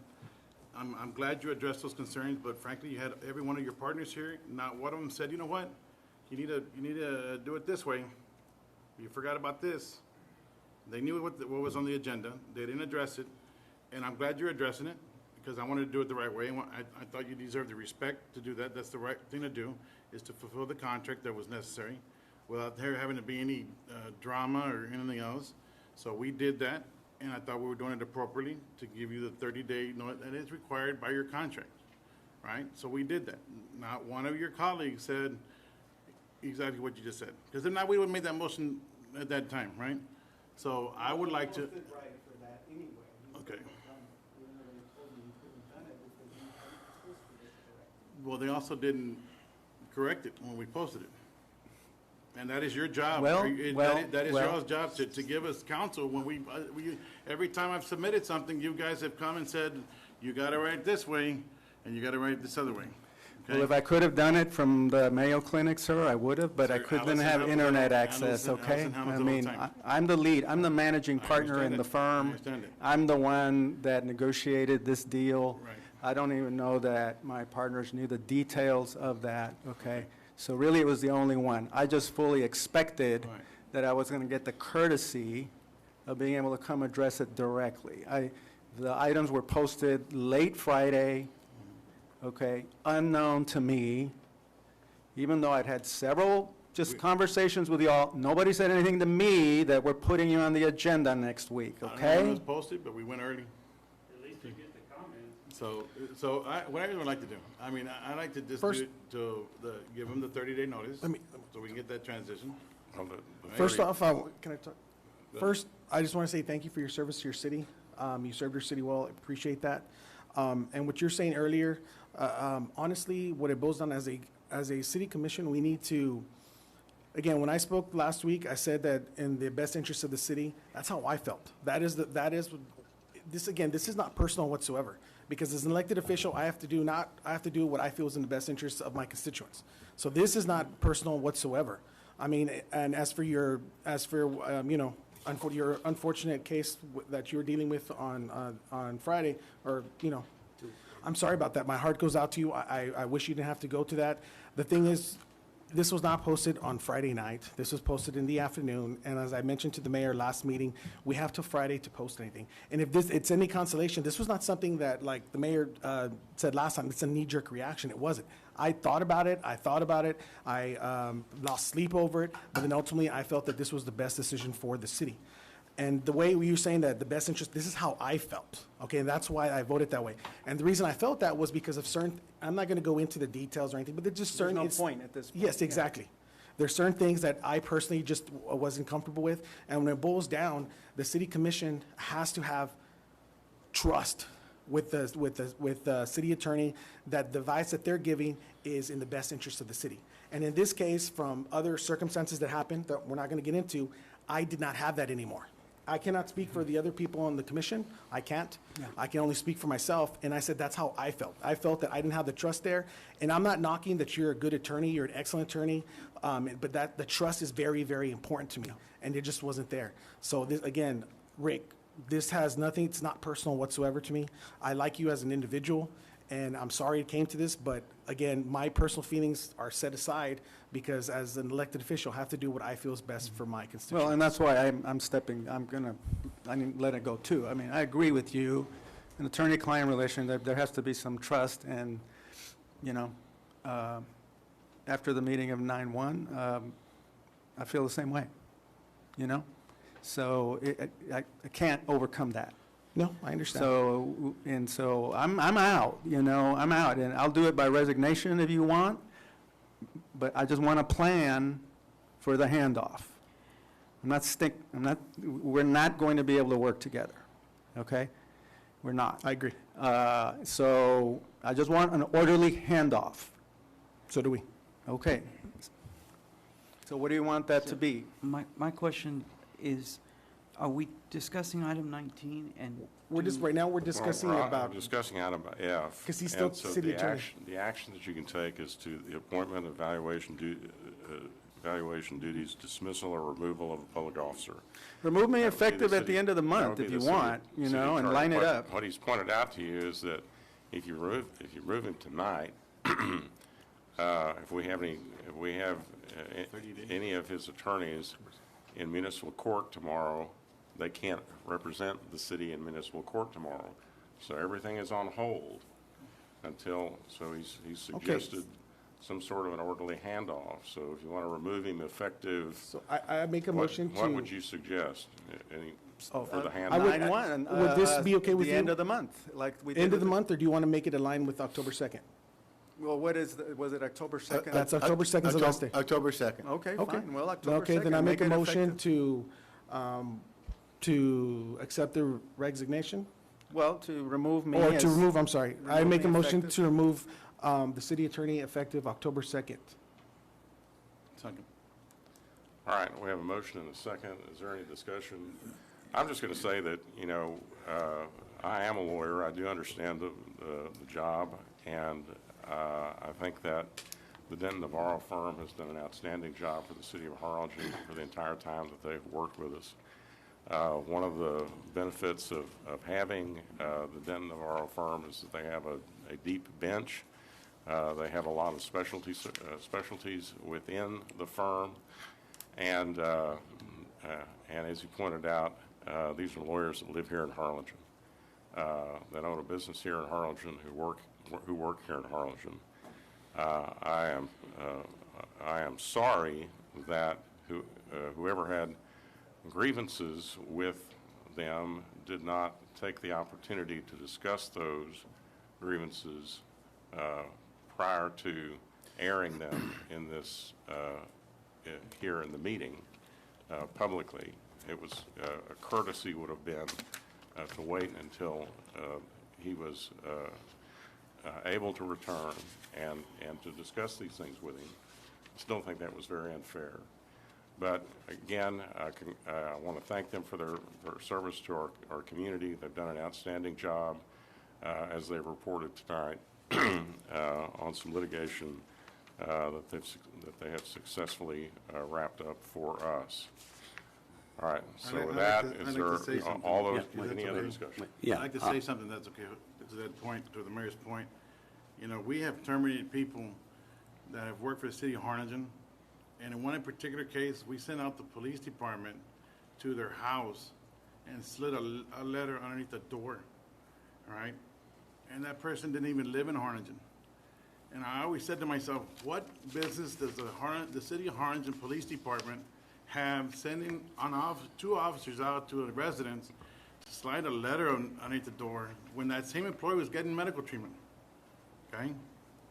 I'm glad you addressed those concerns, but frankly, you had every one of your partners here. Not one of them said, you know what? You need to do it this way. You forgot about this. They knew what was on the agenda. They didn't address it, and I'm glad you're addressing it, because I wanted to do it the right way. I thought you deserved the respect to do that. That's the right thing to do, is to fulfill the contract that was necessary. without there having to be any drama or anything else. So we did that, and I thought we were doing it appropriately to give you the 30-day notice that is required by your contract, right? So we did that. Not one of your colleagues said exactly what you just said, because if not, we would have made that motion at that time, right? So I would like to. Okay. Well, they also didn't correct it when we posted it. And that is your job.
Well,
That is
well.
your job to give us counsel when we, every time I've submitted something, you guys have come and said, you gotta write it this way, and you gotta write it this other way.
Well, if I could have done it from the Mayo Clinic, sir, I would have, but I
Sir,
couldn't
Allison
have
Hamilton-
internet access,
Allison
okay?
Hamilton
I
all the
mean,
time.
I'm the lead, I'm the managing
I
partner in
understand
the
it. I
firm.
understand it.
I'm the one that negotiated this deal.
Right.
I don't even know that my partners knew the details of that, okay? So really, it was the only one. I just fully expected
Right.
that I was going to get the courtesy of being able to come address it directly. The items were posted late Friday, okay, unknown to me, even though I'd had several just conversations with y'all. Nobody said anything to me that we're putting you on the agenda next week,
I don't know when it
okay?
was posted, but we went early.
At least you get the comments.
So what I would like to do, I mean, I like to just do
First-
it give them the 30-day notice,
Let me-
so we can get that transition.
Well, the
First
30
off, can I talk? First, I just want to say thank you for your service to your city. You served your city well, appreciate that. And what you're saying earlier, honestly, what it boils down as a city commission, we need to, again, when I spoke last week, I said that in the best interest of the city, that's how I felt. This is not personal whatsoever. Because as an elected official, I have to do what I feel is in the best interest of my constituents. So this is not personal whatsoever. I mean, and as for your unfortunate case that you were dealing with on Friday, or, I'm sorry about that. My heart goes out to you. I wish you didn't have to go to that. The thing is, this was not posted on Friday night. This was posted in the afternoon. And as I mentioned to the mayor last meeting, we have till Friday to post anything. And if it's any consolation, this was not something that, like the mayor said last time, it's a knee-jerk reaction. It wasn't. I thought about it. I lost sleep over it. But then ultimately, I felt that this was the best decision for the city. And the way you were saying that the best interest, this is how I felt, okay? And that's why I voted that way. And the reason I felt that was because of certain, I'm not gonna go into the details or anything, but there's just certain.
There's no point at this point.
Yes, exactly. There's certain things that I personally just wasn't comfortable with. And when it boils down, the city commission has to have trust with the city attorney that the advice that they're giving is in the best interest of the city. And in this case, from other circumstances that happened that we're not gonna get into, I did not have that anymore. I cannot speak for the other people on the commission. I can't. I can only speak for myself. And I said, that's how I felt. I felt that I didn't have the trust there. And I'm not knocking that you're a good attorney, you're an excellent attorney, but that the trust is very, very important to me. And it just wasn't there. So this, again, Rick, this has nothing, it's not personal whatsoever to me. I like you as an individual, and I'm sorry it came to this, but again, my personal feelings are set aside because as an elected official, I have to do what I feel is best for my constituents.
Well, and that's why I didn't let it go too. I mean, I agree with you, an attorney-client relation, there has to be some trust, and, after the meeting of 9/1, I feel the same way, So I can't overcome that.
No, I understand.
So I'm out, I'm out, and I'll do it by resignation if you want, but I just want a plan for the handoff. We're not going to be able to work together, okay? We're not.
I agree.
So I just want an orderly handoff.
So do we.
Okay. So what do you want that to be?
My question is, are we discussing item 19 and?
Right now, we're discussing
Well,
about.
we're discussing item F.
'Cause he's still
and so
city
the
attorney.
The action that you can take is to the appointment, evaluation duties, dismissal or removal of a public officer.
Remove me
That would be
effective
the
at the
city-
end of the
that
month
would be
if
the
you
city-
want,
city
and
attorney.
line it up.
What he's pointed out to you is that if you remove him tonight, if we have any of his attorneys in municipal court tomorrow, they can't represent the city in municipal court tomorrow. So everything is on hold until, so he's suggested some sort of an orderly handoff. So if you want to remove him effective,
So I make a motion to.
what would you suggest? Any, for the
I
handoff?
would-
9/1.
would this be okay with
The
you?
end of the month, like we did.
End of the
with
month, or do you want to make it align with October 2nd?
Well, what is, was it October 2nd?
That's October 2nd is the last day.
October 2nd.
Okay,
Okay.
fine, well, October 2nd.
Okay, then I make a
it
motion
effective.
to accept the resignation?
Well, to remove me
Or
as.
to remove, I'm sorry. I
remove
make a
me
motion
effective.
to remove the city attorney effective October 2nd.
Second.
All right, we have a motion and a second. Is there any discussion? I'm just going to say that, you know, I am a lawyer. I do understand the job, and I think that the Denton Navarro firm has done an outstanding job for the city of Harlingen for the entire time that they've worked with us. One of the benefits of having the Denton Navarro firm is that they have a deep bench. They have a lot of specialties within the firm, and as you pointed out, these are lawyers that live here in Harlingen, that own a business here in Harlingen, who work here in Harlingen. I am sorry that whoever had grievances with them did not take the opportunity to discuss those grievances prior to airing them in this here in the meeting publicly. It was a courtesy would have been to wait until he was able to return and to discuss these things with him. I still think that was very unfair. But again, I want to thank them for their service to our community. They've done an outstanding job, as they reported tonight, on some litigation that they have successfully wrapped up for us. All right, so with that, is there all those, any other discussion?
Yeah.
I'd like to say something that's okay, to that point, to the mayor's point. You know, we have terminated people that have worked for the city of Harlingen, and in one particular case, we sent out the police department to their house and slid a letter underneath the door, all right? And that person didn't even live in Harlingen. And I always said to myself, what business does the city of Harlingen Police Department have sending two officers out to a residence to slide a letter underneath the door when that same employee was getting medical treatment, okay?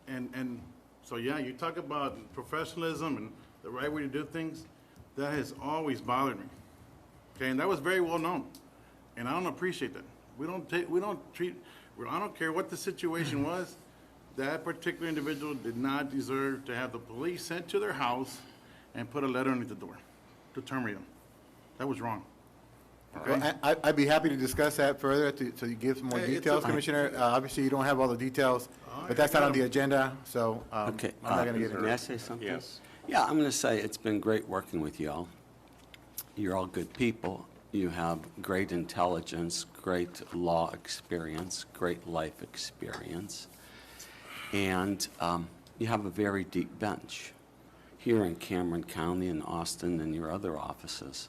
And so, yeah, you talk about professionalism and the right way to do things, that has always bothered me, okay? And that was very well known, and I don't appreciate that. I don't care what the situation was, that particular individual did not deserve to have the police sent to their house and put a letter underneath the door to terminate them. That was wrong. Okay?
Well, I'd be happy to discuss that further, so you give some more
Hey, it's
details,
okay.
Commissioner. Obviously, you don't have all the details, but that's not on the agenda, so
Okay.
I'm not going to get into
May I
it.
say something?
Yes.
Yeah, I'm going to say it's been great working with y'all. You're all good people. You have great intelligence, great law experience, great life experience, and you have a very deep bench here in Cameron County and Austin and your other offices.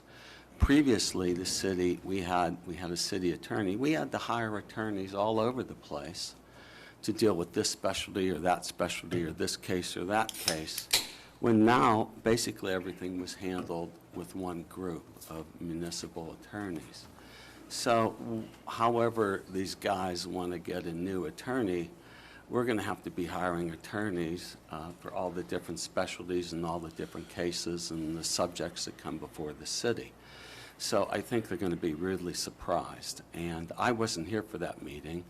Previously, the city, we had a city attorney. We had to hire attorneys all over the place to deal with this specialty or that specialty or this case or that case, when now basically everything was handled with one group of municipal attorneys. So however these guys want to get a new attorney, we're going to have to be hiring attorneys for all the different specialties and all the different cases and the subjects that come before the city. So I think they're going to be really surprised. And I wasn't here for that meeting,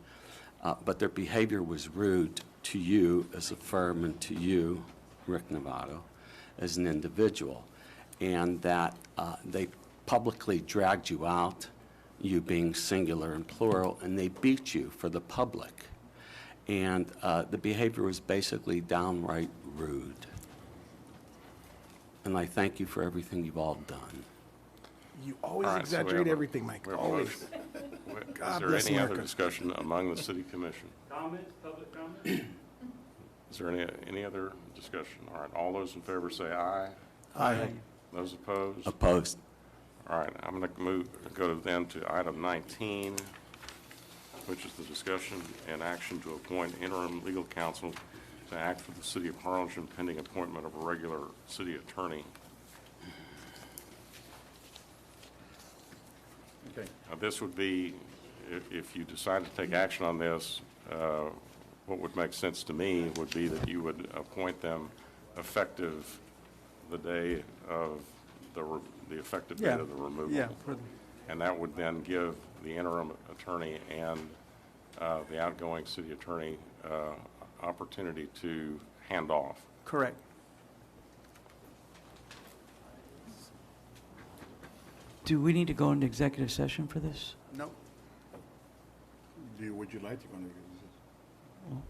but their behavior was rude to you as a firm and to you, Rick Novato, as an individual. And that they publicly dragged you out, you being singular and plural, and they beat you for the public. And the behavior was basically downright rude. And I thank you for everything you've all done.
You always
All right, so we
exaggerate
have a-
everything, Mike,
we have a
always.
motion. Is
God
there
bless
any other
America.
discussion among the city commission?
Comments, public comments?
Is there any other discussion? All right, all those in favor say aye.
Aye.
Those opposed?
Opposed?
All right, I'm going to go then to item 19, which is the discussion and action to appoint interim legal counsel to act for the city of Harlingen pending appointment of a regular city attorney.
Okay.
This would be, if you decide to take action on this, what would make sense to me would be that you would appoint them effective the day of the effective date of the removal.
Yeah.
And that would then give the interim attorney and the outgoing city attorney opportunity to hand off.
Correct.
Do we need to go into executive session for this?
No.
Would you like to go into executive session?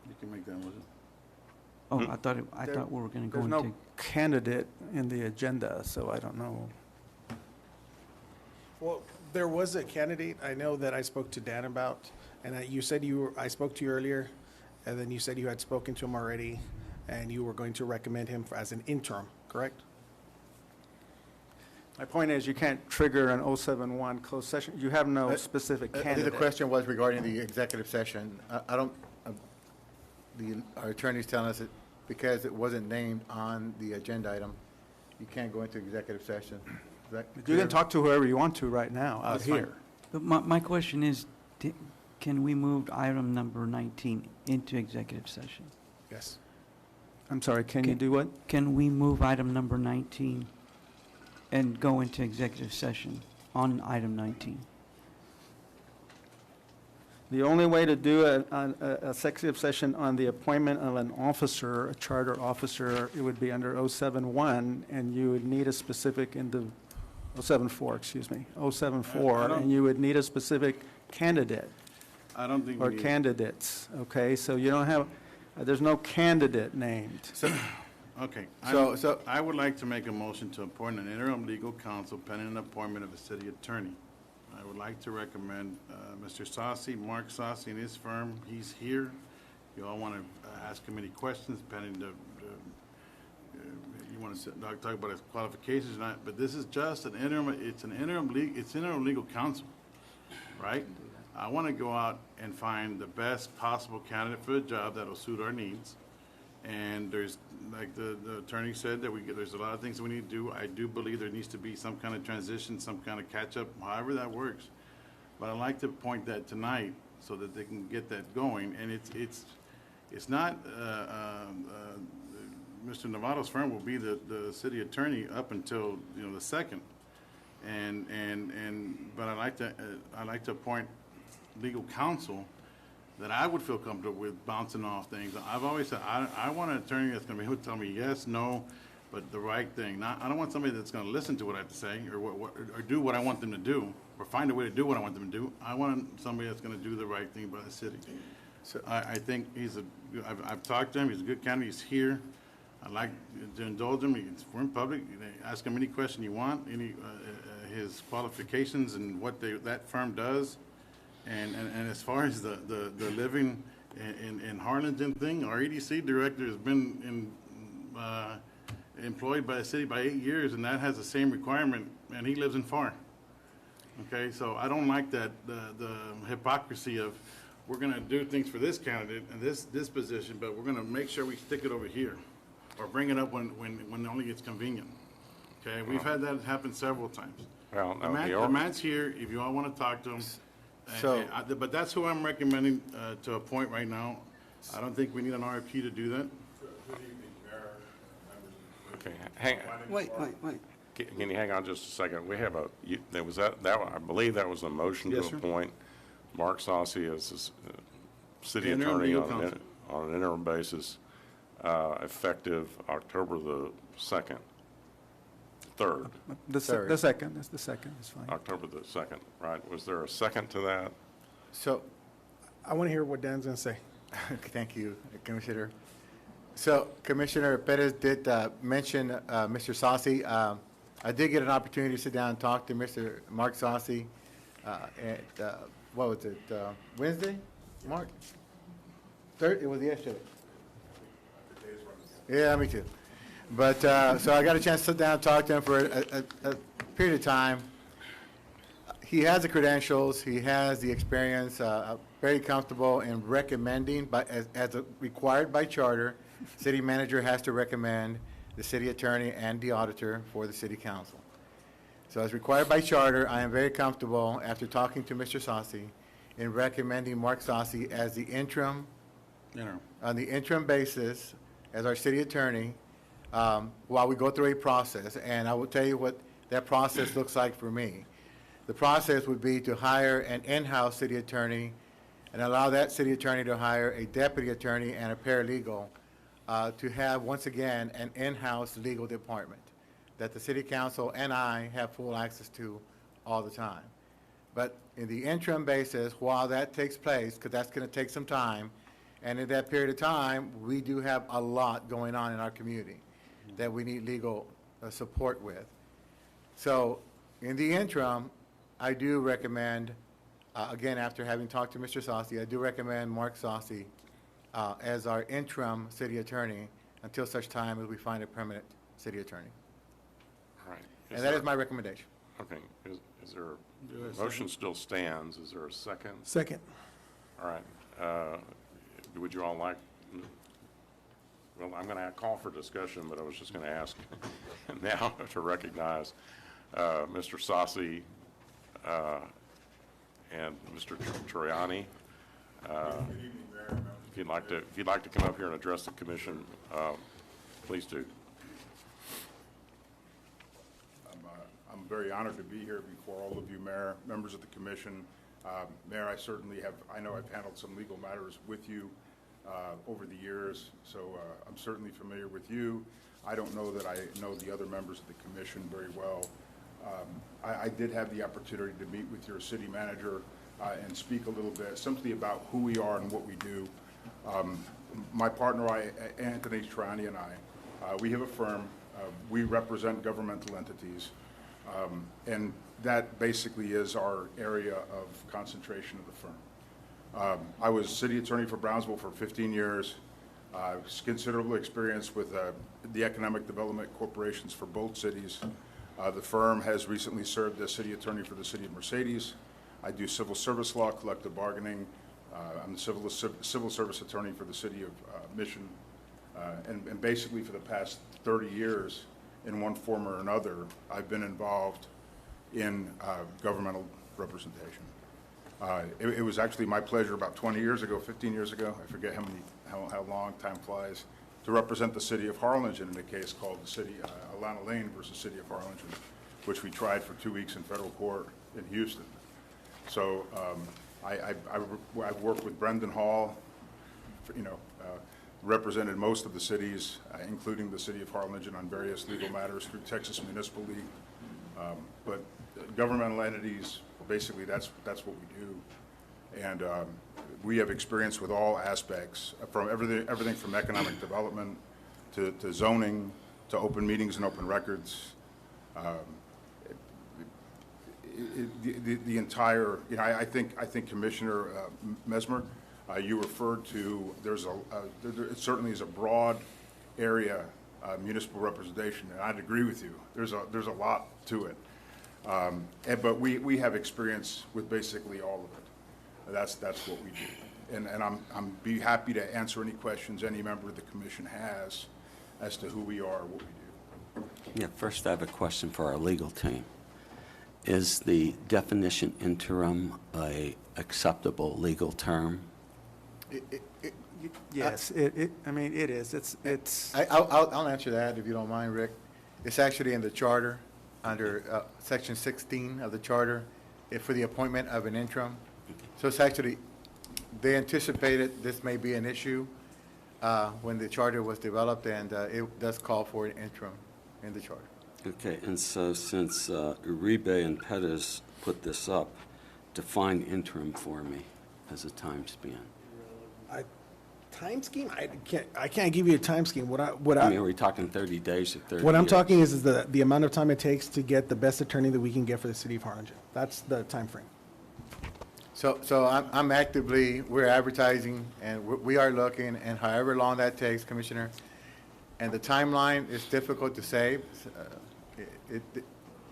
You can make that motion.
Oh, I thought we were gonna go
There's
into.
no candidate in the agenda, so I don't know.
Well, there was a candidate I know that I spoke to Dan about, and you said I spoke to you earlier, and then you said you had spoken to him already, and you were going to recommend him as an interim, correct?
My point is, you can't trigger an 071 closed session. You have no specific candidate.
The question was regarding the executive session. I don't, our attorney's telling us that because it wasn't named on the agenda item, you can't go into executive session. Is that
You
clear?
can talk to whoever you want to right now out
That's fine.
here.
But my question is, can we move item number 19 into executive session?
Yes.
I'm sorry, can you do what?
Can we move item number 19 and go into executive session on item 19?
The only way to do a executive session on the appointment of an officer, a charter officer, it would be under 071, and you would need a specific 074, excuse me, 074, and you would need a specific candidate
I don't think
or
we need.
candidates, okay? So you don't have, there's no candidate named.
Okay.
So-
I would like to make a motion to appoint an interim legal counsel pending an appointment of a city attorney. I would like to recommend Mr. Saucy, Mark Saucy and his firm. He's here. You all want to ask him any questions pending you want to talk about his qualifications or not, but this is just an interim, it's interim legal counsel, right? I want to go out and find the best possible candidate for the job that'll suit our needs. And there's, like the attorney said, that there's a lot of things that we need to do. I do believe there needs to be some kind of transition, some kind of catch-up, however that works. But I'd like to point that tonight so that they can get that going. And it's not, Mr. Novato's firm will be the city attorney up until, the 2nd. But I'd like to appoint legal counsel that I would feel comfortable with bouncing off things. I've always said, I want an attorney that's going to be able to tell me yes, no, but the right thing. I don't want somebody that's going to listen to what I have to say or do what I want them to do or find a way to do what I want them to do. I want somebody that's going to do the right thing by the city. So I think I've talked to him. He's a good candidate. He's here. I'd like to indulge him. We're in public. Ask him any question you want, his qualifications and what that firm does. And as far as the living in Harlingen thing, our EDC director has been employed by the city by 8 years, and that has the same requirement, and he lives in FAR. Okay, so I don't like that, the hypocrisy of, we're gonna do things for this candidate and this position, but we're gonna make sure we stick it over here, or bring it up when only it's convenient. Okay, we've had that happen several times.
Well, no,
The man's here, if you all wanna talk to him.
So-
But that's who I'm recommending to appoint right now. I don't think we need an RFP to do that.
Okay, hang,
Wait.
can you hang on just a second? We have there was that, I believe that was a motion to
Yes, sir.
appoint Mark Saucy as city
Interim
attorney
legal counsel.
on an interim basis, effective October the 2nd, 3rd,
The second, that's the second, that's fine.
October the 2nd, right? Was there a second to that?
So,
I want to hear what Dan's going to say.
thank you, Commissioner. So Commissioner Perez did mention Mr. Saucy. I did get an opportunity to sit down and talk to Mr. Mark Saucy at, what was it, Wednesday, Mark? It was yesterday. Yeah, me too. But, so I got a chance to sit down and talk to him for a period of time. He has the credentials, he has the experience, very comfortable in recommending, but as required by charter, city manager has to recommend the city attorney and the auditor for the city council. So as required by charter, I am very comfortable, after talking to Mr. Saucy, in recommending Mark Saucy as the interim, on the interim basis, as our city attorney, while we go through a process. And I will tell you what that process looks like for me. The process would be to hire an in-house city attorney and allow that city attorney to hire a deputy attorney and a paralegal to have, once again, an in-house legal department that the city council and I have full access to all the time. But in the interim basis, while that takes place, because that's going to take some time, and in that period of time, we do have a lot going on in our community that we need legal support with. So in the interim, I do recommend, again, after having talked to Mr. Saucy, I do recommend Mark Saucy as our interim city attorney until such time as we find a permanent city attorney.
All right.
And that is my recommendation.
Okay, is there, the motion still stands, is there a second?
Second.
All right, would you all like, well, I'm gonna call for discussion, but I was just gonna ask now to recognize Mr. Saucy and Mr. Troiani. If you'd like to come up here and address the commission, please do.
I'm very honored to be here before all of you, Mayor, members of the commission. Mayor, I know I've handled some legal matters with you over the years, so I'm certainly familiar with you. I don't know that I know the other members of the commission very well. I did have the opportunity to meet with your city manager and speak a little bit simply about who we are and what we do. My partner, Anthony Trani, and I, we have a firm. We represent governmental entities, and that basically is our area of concentration of the firm. I was city attorney for Brownsville for 15 years. Considerable experience with the economic development corporations for both cities. The firm has recently served as city attorney for the city of Mercedes. I do civil service law, collective bargaining. I'm the civil service attorney for the city of Mission. And basically for the past 30 years, in one form or another, I've been involved in governmental representation. It was actually my pleasure about 20 years ago, 15 years ago, I forget how long time flies, to represent the city of Harlingen in a case called the city, Alana Lane versus City of Harlingen, which we tried for 2 weeks in federal court in Houston. So I've worked with Brendan Hall, represented most of the cities, including the city of Harlingen, on various legal matters through Texas Municipal League. But governmental entities, basically that's what we do. And we have experience with all aspects, from everything from economic development to zoning to open meetings and open records. The entire, I think Commissioner Mesmer, you referred to, it certainly is a broad area, municipal representation, and I'd agree with you. There's a lot to it. But we have experience with basically all of it. That's what we do. And I'm be happy to answer any questions any member of the commission has as to who we are, what we do.
Yeah, first I have a question for our legal team. Is the definition interim a acceptable legal term?
Yes, I mean, it is. It's.
I'll answer that if you don't mind, Rick. It's actually in the charter, under section 16 of the charter, for the appointment of an interim. So it's actually, they anticipated this may be an issue when the charter was developed, and it does call for an interim in the charter.
Okay, and so since Uribe and Pettis put this up, define interim for me as a time span.
Time scheme? I can't give you a time scheme.
I mean, are we talking 30 days or 30
What I'm
years?
talking is the amount of time it takes to get the best attorney that we can get for the city of Harlingen. That's the time frame.
So we're advertising, and we are looking, and however long that takes, Commissioner, and the timeline is difficult to say.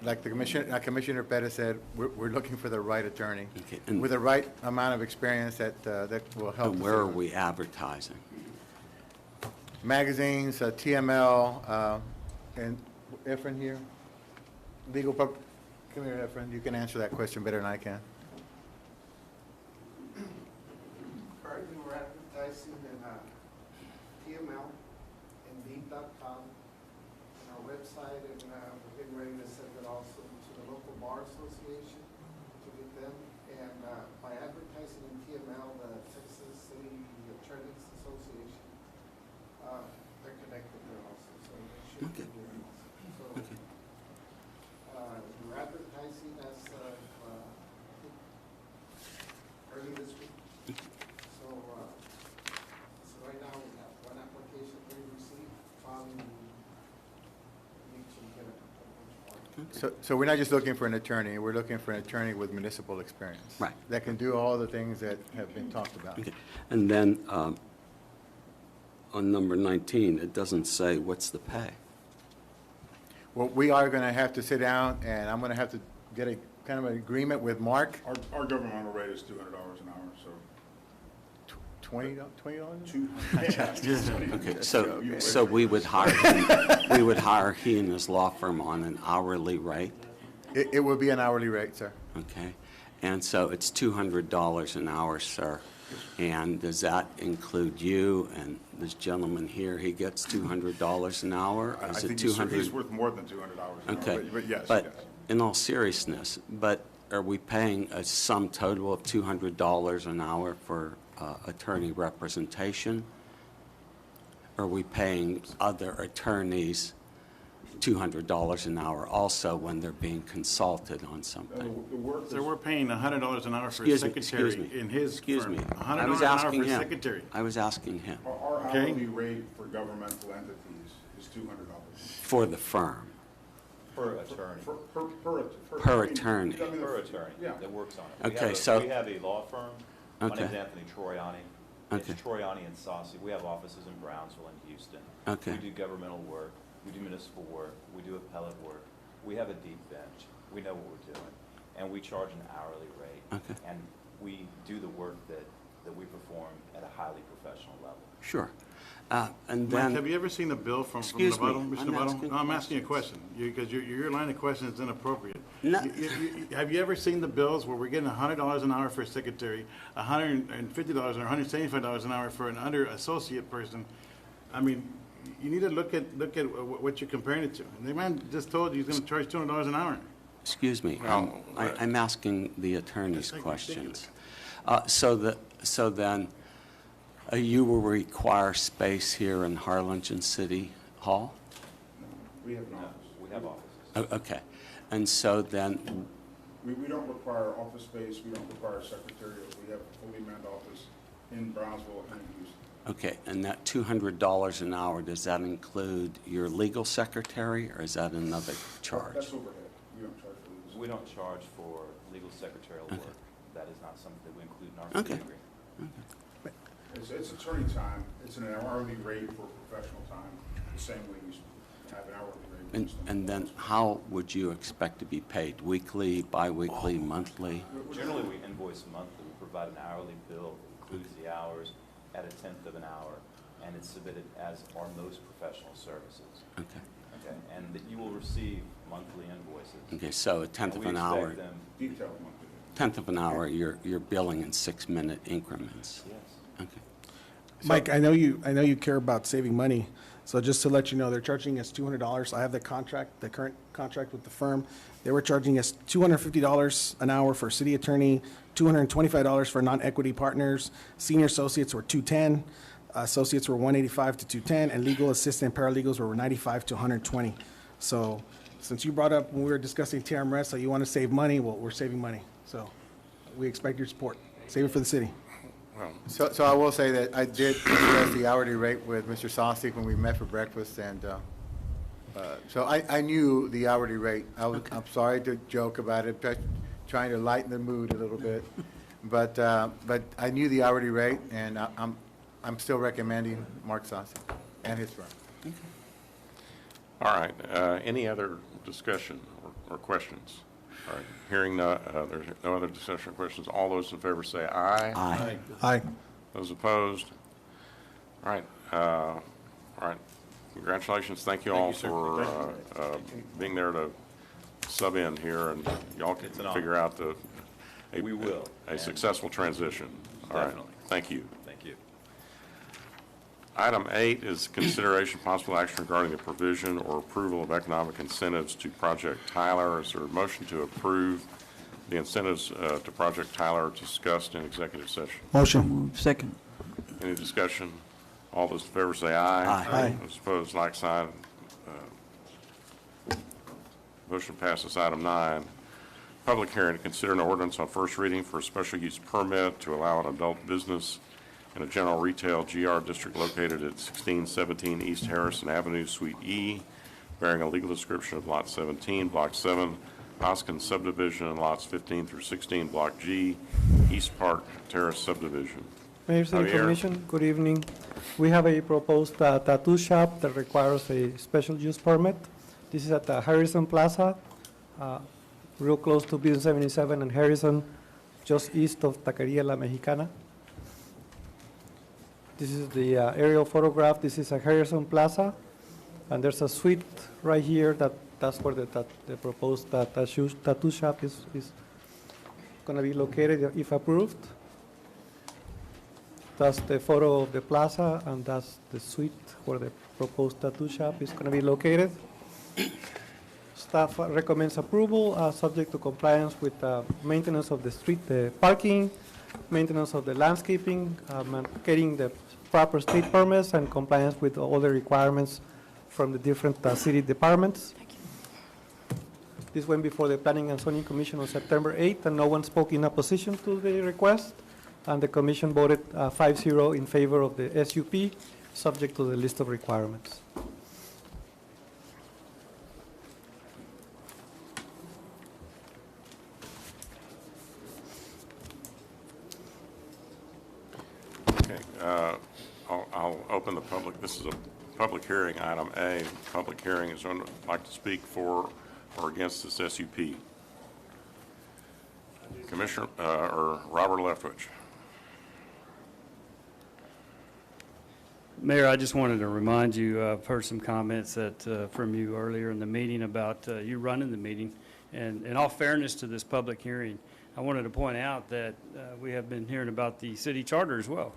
like Commissioner Pettis said, we're looking for the right attorney
Okay, and-
with the right amount of experience that will help.
And
us
where are
out.
we advertising?
Magazines, TML, and Efren here? Come here, Efren, you can answer that question better than I can.
Currently, we're advertising in TML, Indeed.com, and our website, and we're getting ready to send it also to the local bar association to get them. And by advertising in TML, the Texas City Attorneys Association, they're connected there also, so they should be there also. So, we're advertising as early this week. So, so right now we have one application we received, following need to get a bunch more.
So we're not just looking for an attorney, we're looking for an attorney with municipal experience.
Right.
That can do all the things that have been talked about.
Okay. And then on number 19, it doesn't say what's the pay.
Well, we are going to have to sit down, and I'm going to have to get a kind of an agreement with Mark.
Our governmental rate is $200 an hour, so.
$20?
Okay, so we would hire he and his law firm on an hourly rate?
It will be an hourly rate, sir.
Okay, and so it's $200 an hour, sir. And does that include you and this gentleman here? He gets $200 an hour? Or
I
is it
think
200?
he's worth more than $200 an hour.
Okay,
But yes,
but
yes.
in all seriousness, but are we paying a sum total of $200 an hour for attorney representation? Are we paying other attorneys $200 an hour also when they're being consulted on something?
The work
So we're paying $100 an hour for a
Excuse me,
secretary
excuse me.
in his
Excuse
firm.
me.
$100
I was
an hour
asking
for a
him.
secretary.
I was asking him.
Our
Okay.
hourly rate for governmental entities is $200.
For the firm.
Per attorney.
Per attorney.
Per attorney
Yeah.
that works on it.
Okay, so-
We have a law firm. My
Okay.
name's Anthony Troiani.
Okay.
It's Troiani and Saucy. We have offices in Brownsville and Houston.
Okay.
We do governmental work. We do municipal work. We do appellate work. We have a deep bench. We know what we're doing. And we charge an hourly rate.
Okay.
And we do the work that we perform at a highly professional level.
Sure. And
Mike,
then.
have you ever seen a bill from
Excuse me,
Novato, Mr.
I'm
Novato?
asking
No, I'm asking you a
questions.
question, because your line of question is inappropriate.
No.
Have you ever seen the bills where we're getting $100 an hour for a secretary, $150 or $175 an hour for an under associate person? I mean, you need to look at what you're comparing it to. And the man just told you he's gonna charge $200 an hour.
Excuse me, I'm asking the attorneys
That's
questions. So then, you will require space here in Harlingen City Hall?
We have an
No,
office.
we have offices.
Okay, and so then,
We don't require office space, we don't require secretarial. We have a fully manned office in Brownsville and in Houston.
okay, and that $200 an hour, does that include your legal secretary, or is that another charge?
That's overhead. We don't charge for this.
We don't charge for legal secretarial
Okay.
work. That is not something that we include in our fee
Okay.
agreement.
It's attorney time. It's an hourly rate for professional time, the same way you have an hourly rate.
And then how would you expect to be paid? Weekly, bi-weekly, monthly?
Generally, we invoice monthly. We provide an hourly bill that includes the hours at a tenth of an hour, and it's submitted as our most professional services.
Okay.
Okay, and that you will receive monthly invoices.
Okay, so a tenth
And
of
we
an
expect
hour,
them-
Detailed monthly.
tenth of an hour, you're billing in 6-minute increments?
Yes.
Okay.
Mike, I know you care about saving money, so just to let you know, they're charging us $200. I have the contract, the current contract with the firm. They were charging us $250 an hour for city attorney, $225 for non-equity partners. Senior associates were $210, associates were $185 to $210, and legal assistant paralegals were $95 to $120. So since you brought up when we were discussing TRMS, so you want to save money, well, we're saving money. So we expect your support. Save it for the city.
So I will say that I did discuss the hourly rate with Mr. Sosnick when we met for breakfast, and so I knew the hourly rate. I'm sorry to joke about it, trying to lighten the mood a little bit, but I knew the hourly rate, and I'm still recommending Mark Sosnick and his firm.
All right, any other discussion or questions? All right, hearing there's no other discussion or questions. All those in favor say aye.
Aye.
Aye.
Those opposed? All right, congratulations, thank you all for being there to sub in here, and y'all can
It's an honor.
figure out
We will.
a successful transition. All right,
Definitely.
thank you.
Thank you.
Item 8 is consideration possible action regarding the provision or approval of economic incentives to Project Tyler. Is there a motion to approve the incentives to Project Tyler discussed in executive session?
Motion.
Second.
Any discussion? All those in favor say aye.
Aye.
Those opposed, like sign. Motion passes. Item 9, public hearing to consider an ordinance on first reading for a special use permit to allow an adult business in a general retail GR district located at 1617 East Harrison Avenue, Suite E, bearing a legal description of Lot 17, Block 7, Hoskins subdivision, and lots 15 through 16, Block G, East Park Terrace subdivision.
Mayor, City
Javier.
Commission, good evening. We have a proposed tattoo shop that requires a special use permit. This is at Harrison Plaza, real close to Business 77 and Harrison, just east of Taqueria La Mexicana. This is the aerial photograph. This is a Harrison Plaza, and there's a suite right here that's where the proposed tattoo shop is going to be located if approved. That's the photo of the plaza, and that's the suite where the proposed tattoo shop is going to be located. Staff recommends approval, subject to compliance with maintenance of the street, the parking, maintenance of the landscaping, getting the proper state permits, and compliance with all the requirements from the different city departments. This went before the Planning and Zoning Commission on September 8th, and no one spoke in opposition to the request, and the commission voted 5-0 in favor of the SUP, subject to the list of requirements.
Okay, I'll open the public, this is a public hearing, item A. Public hearing, is anyone like to speak for or against this SUP? Commissioner, or Robert Leftwich.
Mayor, I just wanted to remind you, I've heard some comments from you earlier in the meeting about you running the meeting. And in all fairness to this public hearing, I wanted to point out that we have been hearing about the city charter as well.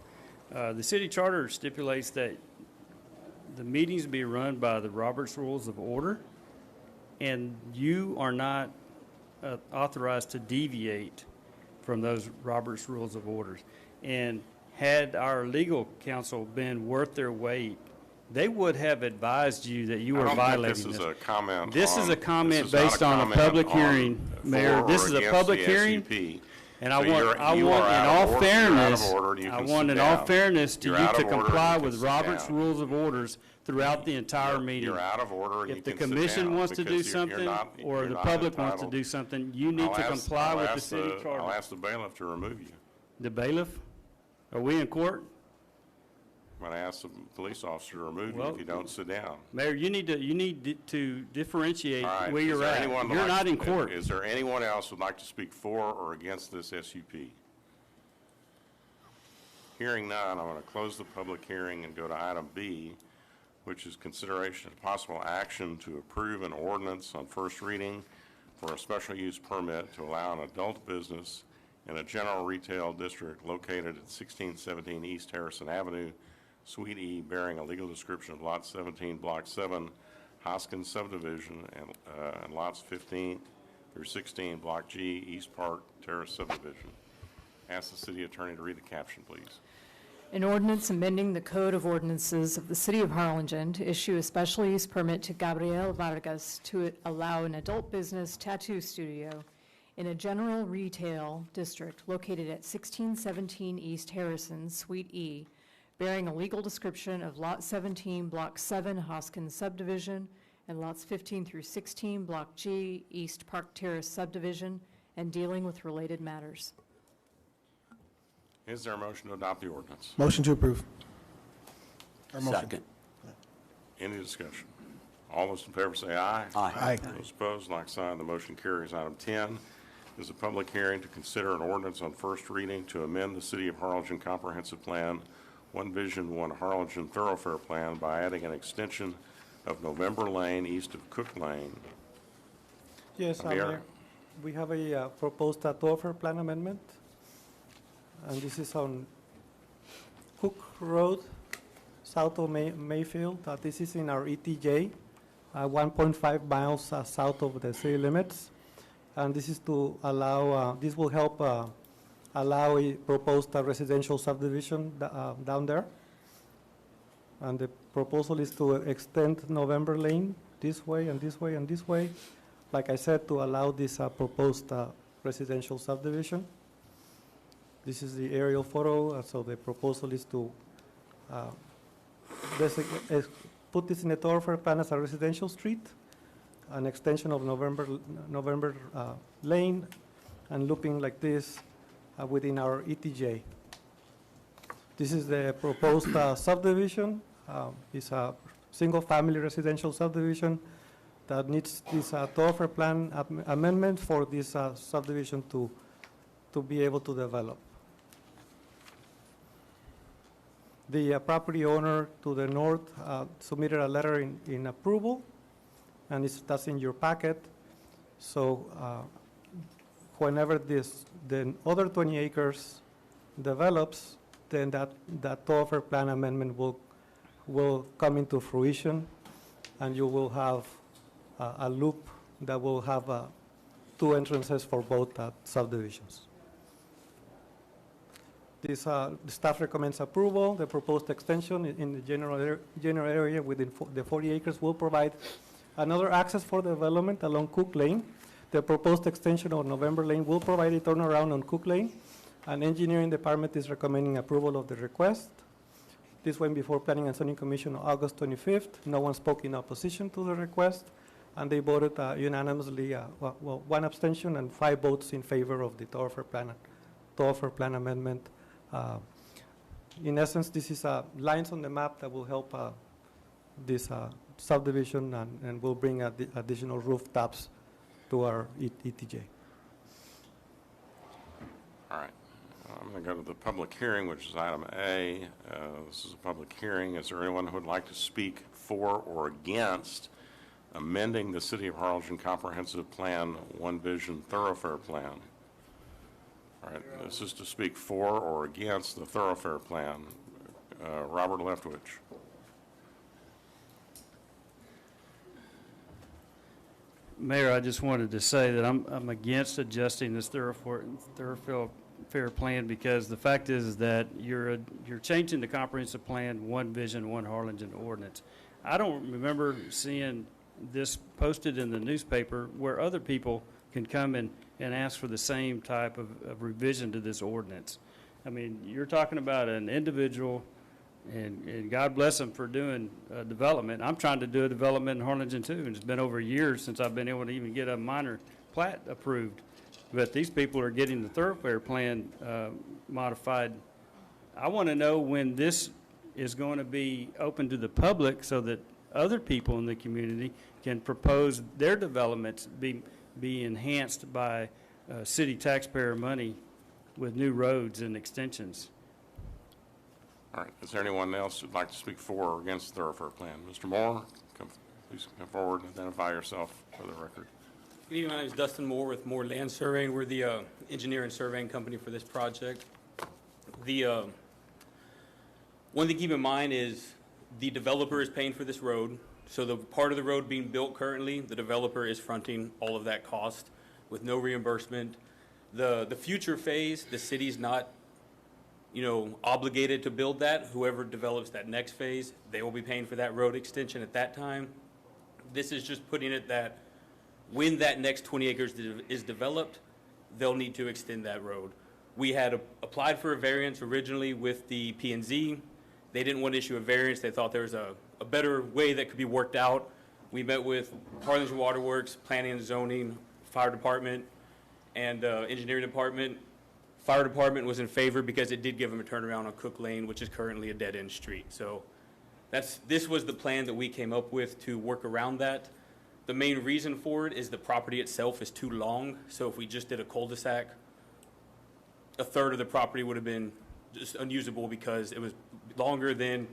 The city charter stipulates that the meetings be run by the Robert's Rules of Order, and you are not authorized to deviate from those Robert's Rules of Orders. And had our legal counsel been worth their weight, they would have advised you that you were violating this.
This is a comment.
This is a comment
this is not
based on a
comment
public
on
hearing,
for
Mayor.
or
This is a
against
public
the
hearing.
SUP.
And
So
I want,
you are
in
out
all
of order.
fairness,
You're out of order. You
I
can
want
sit
in all
down.
fairness to
You're
you
out
to
of order. You
comply
can
with
sit
Robert's
down.
Rules of Orders throughout the entire meeting.
You're out of order, and you
If the
can sit
commission
down
wants to do
because you're
something,
not-
or
you're
the
not
public wants to
entitled.
do something, you need to comply
I'll
with the
ask
city
I'll
charter.
ask the bailiff to remove you.
The bailiff? Are we in court?
I'm going to ask the police officer to remove you
Well,
if you don't sit down.
Mayor, you need to differentiate
All right,
where
is
you're
there
at.
anyone
You're
like-
not in court.
Is there anyone else who'd like to speak for or against this SUP? Hearing none, I'm going to close the public hearing and go to item B, which is consideration of possible action to approve an ordinance on first reading for a special use permit to allow an adult business in a general retail district located at 1617 East Harrison Avenue, Suite E, bearing a legal description of Lot 17, Block 7, Hoskins subdivision, and lots 15 through 16, Block G, East Park Terrace subdivision. Ask the city attorney to read the caption, please.
An ordinance amending the Code of Ordinances of the City of Harlingen to issue a special use permit to Gabriel Vargas to allow an adult business tattoo studio in a general retail district located at 1617 East Harrison, Suite E, bearing a legal description of Lot 17, Block 7, Hoskins subdivision, and lots 15 through 16, Block G, East Park Terrace subdivision, and dealing with related matters.
Is there a motion to adopt the ordinance?
Motion to approve.
Second.
Any discussion? All those in favor say aye.
Aye.
Those opposed, like sign. The motion carries. Item 10 is a public hearing to consider an ordinance on first reading to amend the City of Harlingen Comprehensive Plan, One Vision, One Harlingen Thoroughfare Plan by adding an extension of November Lane east of Cook Lane.
Yes,
Mayor.
Mayor, we have a proposed thoroughfare plan amendment, and this is on Cook Road, south of Mayfield. This is in our ETJ, 1.5 miles south of the city limits. And this is to allow, this will help allow a proposed residential subdivision down there. And the proposal is to extend November Lane this way and this way and this way, like I said, to allow this proposed residential subdivision. This is the aerial photo, so the proposal is to put this in a thoroughfare plan as a residential street, an extension of November Lane, and looping like this within our ETJ. This is the proposed subdivision. It's a single-family residential subdivision that needs this thoroughfare plan amendment for this subdivision to be able to develop. The property owner to the north submitted a letter in approval, and that's in your packet. So whenever the other 20 acres develops, then that thoroughfare plan amendment will come into fruition, and you will have a loop that will have two entrances for both subdivisions. This, the staff recommends approval. The proposed extension in the general area within the 40 acres will provide another access for development along Cook Lane. The proposed extension of November Lane will provide a turnaround on Cook Lane, and engineering department is recommending approval of the request. This went before Planning and Zoning Commission on August 25th. No one spoke in opposition to the request, and they voted unanimously, well, one abstention and 5 votes in favor of the thoroughfare plan amendment. In essence, this is lines on the map that will help this subdivision and will bring additional rooftops to our ETJ.
All right. I'm going to go to the public hearing, which is item A. This is a public hearing. Is there anyone who would like to speak for or against amending the City of Harlingen Comprehensive Plan, One Vision Thoroughfare Plan? All right, this is to speak for or against the Thoroughfare Plan. Robert Leftwich.
Mayor, I just wanted to say that I'm against adjusting this thoroughfare plan, because the fact is that you're changing the comprehensive plan, One Vision, One Harlingen ordinance. I don't remember seeing this posted in the newspaper where other people can come and ask for the same type of revision to this ordinance. I mean, you're talking about an individual, and God bless them for doing development. I'm trying to do a development in Harlingen too, and it's been over years since I've been able to even get a minor plat approved. But these people are getting the thoroughfare plan modified. I want to know when this is going to be open to the public so that other people in the community can propose their developments be enhanced by city taxpayer money with new roads and extensions.
All right. Is there anyone else who'd like to speak for or against the thoroughfare plan? Mr. Moore, please come forward and identify yourself for the record.
Good evening. My name is Dustin Moore with Moore Land Surveying. We're the engineer and surveying company for this project. The one thing to keep in mind is the developer is paying for this road. So the part of the road being built currently, the developer is fronting all of that cost with no reimbursement. The future phase, the city's not, obligated to build that. Whoever develops that next phase, they will be paying for that road extension at that time. This is just putting it that when that next 20 acres is developed, they'll need to extend that road. We had applied for a variance originally with the P&Z. They didn't want to issue a variance. They thought there was a better way that could be worked out. We met with Harlingen Waterworks, Planning and Zoning, Fire Department, and Engineering Department. Fire Department was in favor because it did give them a turnaround on Cook Lane, which is currently a dead-end street. So This was the plan that we came up with to work around that. The main reason for it is the property itself is too long, so if we just did a cul-de-sac, a third of the property would have been just unusable because it was longer than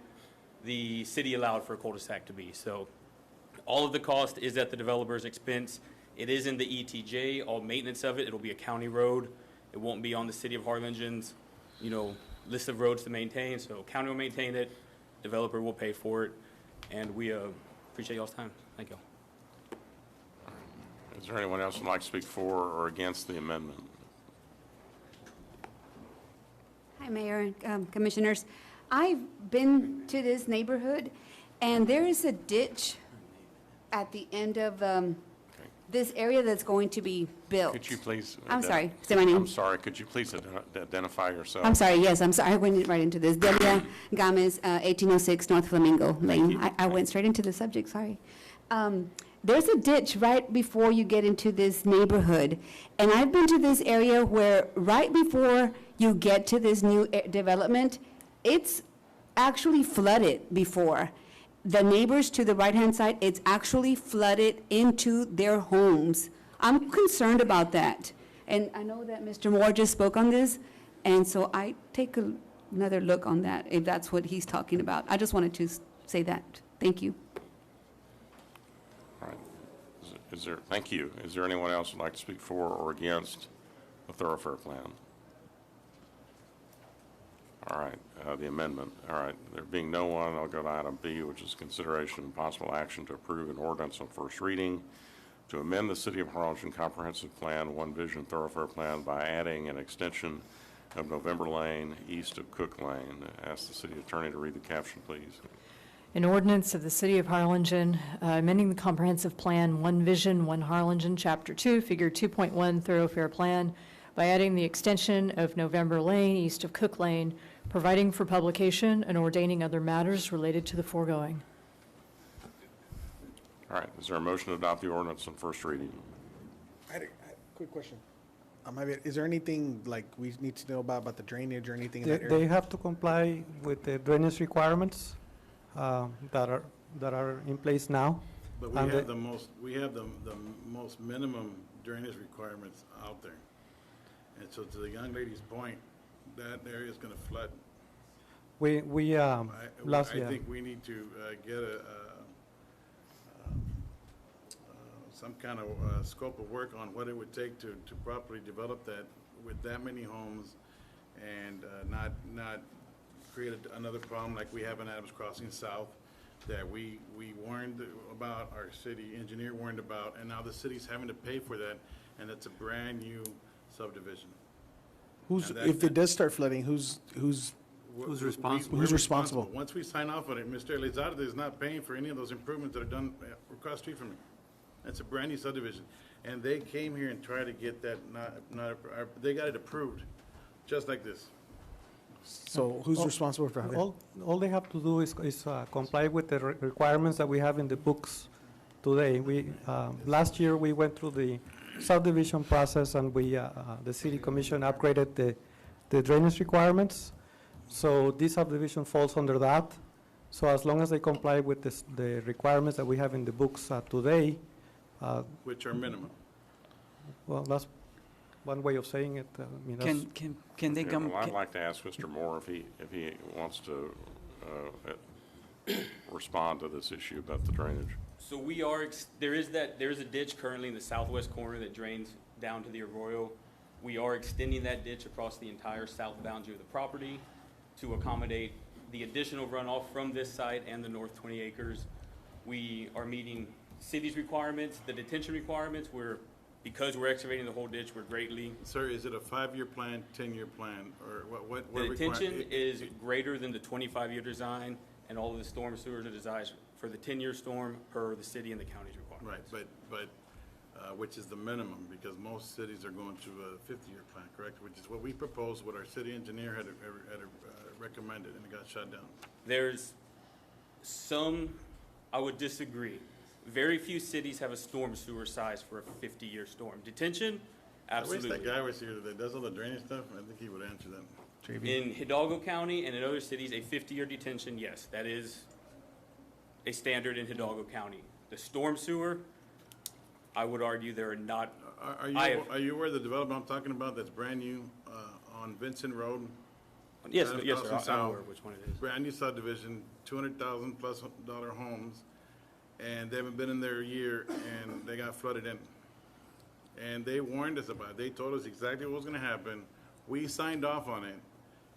the city allowed for a cul-de-sac to be. So all of the cost is at the developer's expense. It is in the ETJ, all maintenance of it. It'll be a county road. It won't be on the city of Harlingen's, list of roads to maintain. So county will maintain it, developer will pay for it, and we appreciate y'all's time. Thank you.
Is there anyone else who'd like to speak for or against the amendment?
Hi, Mayor and Commissioners. I've been to this neighborhood, and there is a ditch at the end of this area that's going to be built.
Could you please?
I'm sorry, say my name.
I'm sorry, could you please identify yourself?
I'm sorry, yes, I'm sorry, I went right into this. Delia Gomez, 1806 North Flamingo Lane. I went straight into the subject, sorry. There's a ditch right before you get into this neighborhood. And I've been to this area where right before you get to this new development, it's actually flooded before. The neighbors to the right-hand side, it's actually flooded into their homes. I'm concerned about that. And I know that Mr. Moore just spoke on this, and so I take another look on that, if that's what he's talking about. I just wanted to say that. Thank you.
All right. Thank you. Is there anyone else who'd like to speak for or against the Thoroughfare plan? All right, the amendment. All right, there being no one, I'll go to item B, which is consideration and possible action to approve an ordinance on first reading to amend the City of Harlingen Comprehensive Plan, One Vision Thoroughfare Plan by adding an extension of November Lane east of Cook Lane. Ask the city attorney to read the caption, please.
An ordinance of the City of Harlingen amending the Comprehensive Plan, One Vision, One Harlingen, Chapter 2, Figure 2.1 Thoroughfare Plan by adding the extension of November Lane east of Cook Lane, providing for publication and ordaining other matters related to the foregoing.
All right, is there a motion to adopt the ordinance on first reading?
I had a quick question. Is there anything like we need to know about the drainage or anything in that area?
They have to comply with the drainage requirements that are in place now.
But we have the most minimum drainage requirements out there. And so to the young lady's point, that area is going to flood.
I
think we need to get some kind of scope of work on what it would take to properly develop that with that many homes and not create another problem like we have in Adams Crossing South that we warned about, our city engineer warned about, and now the city's having to pay for that, and it's a brand new subdivision.
If it does start flooding, who's responsible? Who's responsible?
Once we sign off on it, Mr. Elizalde is not paying for any of those improvements that are done across the street from me. It's a brand new subdivision, and they came here and tried to get that they got it approved, just like this.
So who's responsible for that?
All they have to do is comply with the requirements that we have in the books today. Last year we went through the subdivision process, and the city commission upgraded the drainage requirements. So this subdivision falls under that. So as long as they comply with the requirements that we have in the books today.
Which are minimum.
Well, that's one way of saying it.
Can they come?
Well, I'd like to ask Mr. Moore if he wants to respond to this issue about the drainage.
So there is a ditch currently in the southwest corner that drains down to the arroyo. We are extending that ditch across the entire south boundary of the property to accommodate the additional runoff from this site and the north 20 acres. We are meeting city's requirements, the detention requirements. Because we're excavating the whole ditch, we're greatly.
Sir, is it a 5-year plan, 10-year plan, or what?
The detention is greater than the 25-year design, and all of the storm sewers are designed for the 10-year storm per the city and the county's requirements.
Right, but which is the minimum, because most cities are going to a 50-year plan, correct? Which is what we proposed, what our city engineer had recommended, and it got shut down.
There's some, I would disagree. Very few cities have a storm sewer size for a 50-year storm. Detention, absolutely.
I wish that guy was here that does all the drainage stuff. I think he would answer that.
In Hidalgo County and in other cities, a 50-year detention, yes, that is a standard in Hidalgo County. The storm sewer, I would argue there are not.
Are you aware of the development I'm talking about that's brand new, on Vincent Road?
Yes,
Out of
yes, sir.
Dawson
I'm
South?
aware of which one it is.
Brand new subdivision, $200,000+ homes, and they haven't been in there a year, and they got flooded in. And they warned us about it. They told us exactly what was gonna happen. We signed off on it,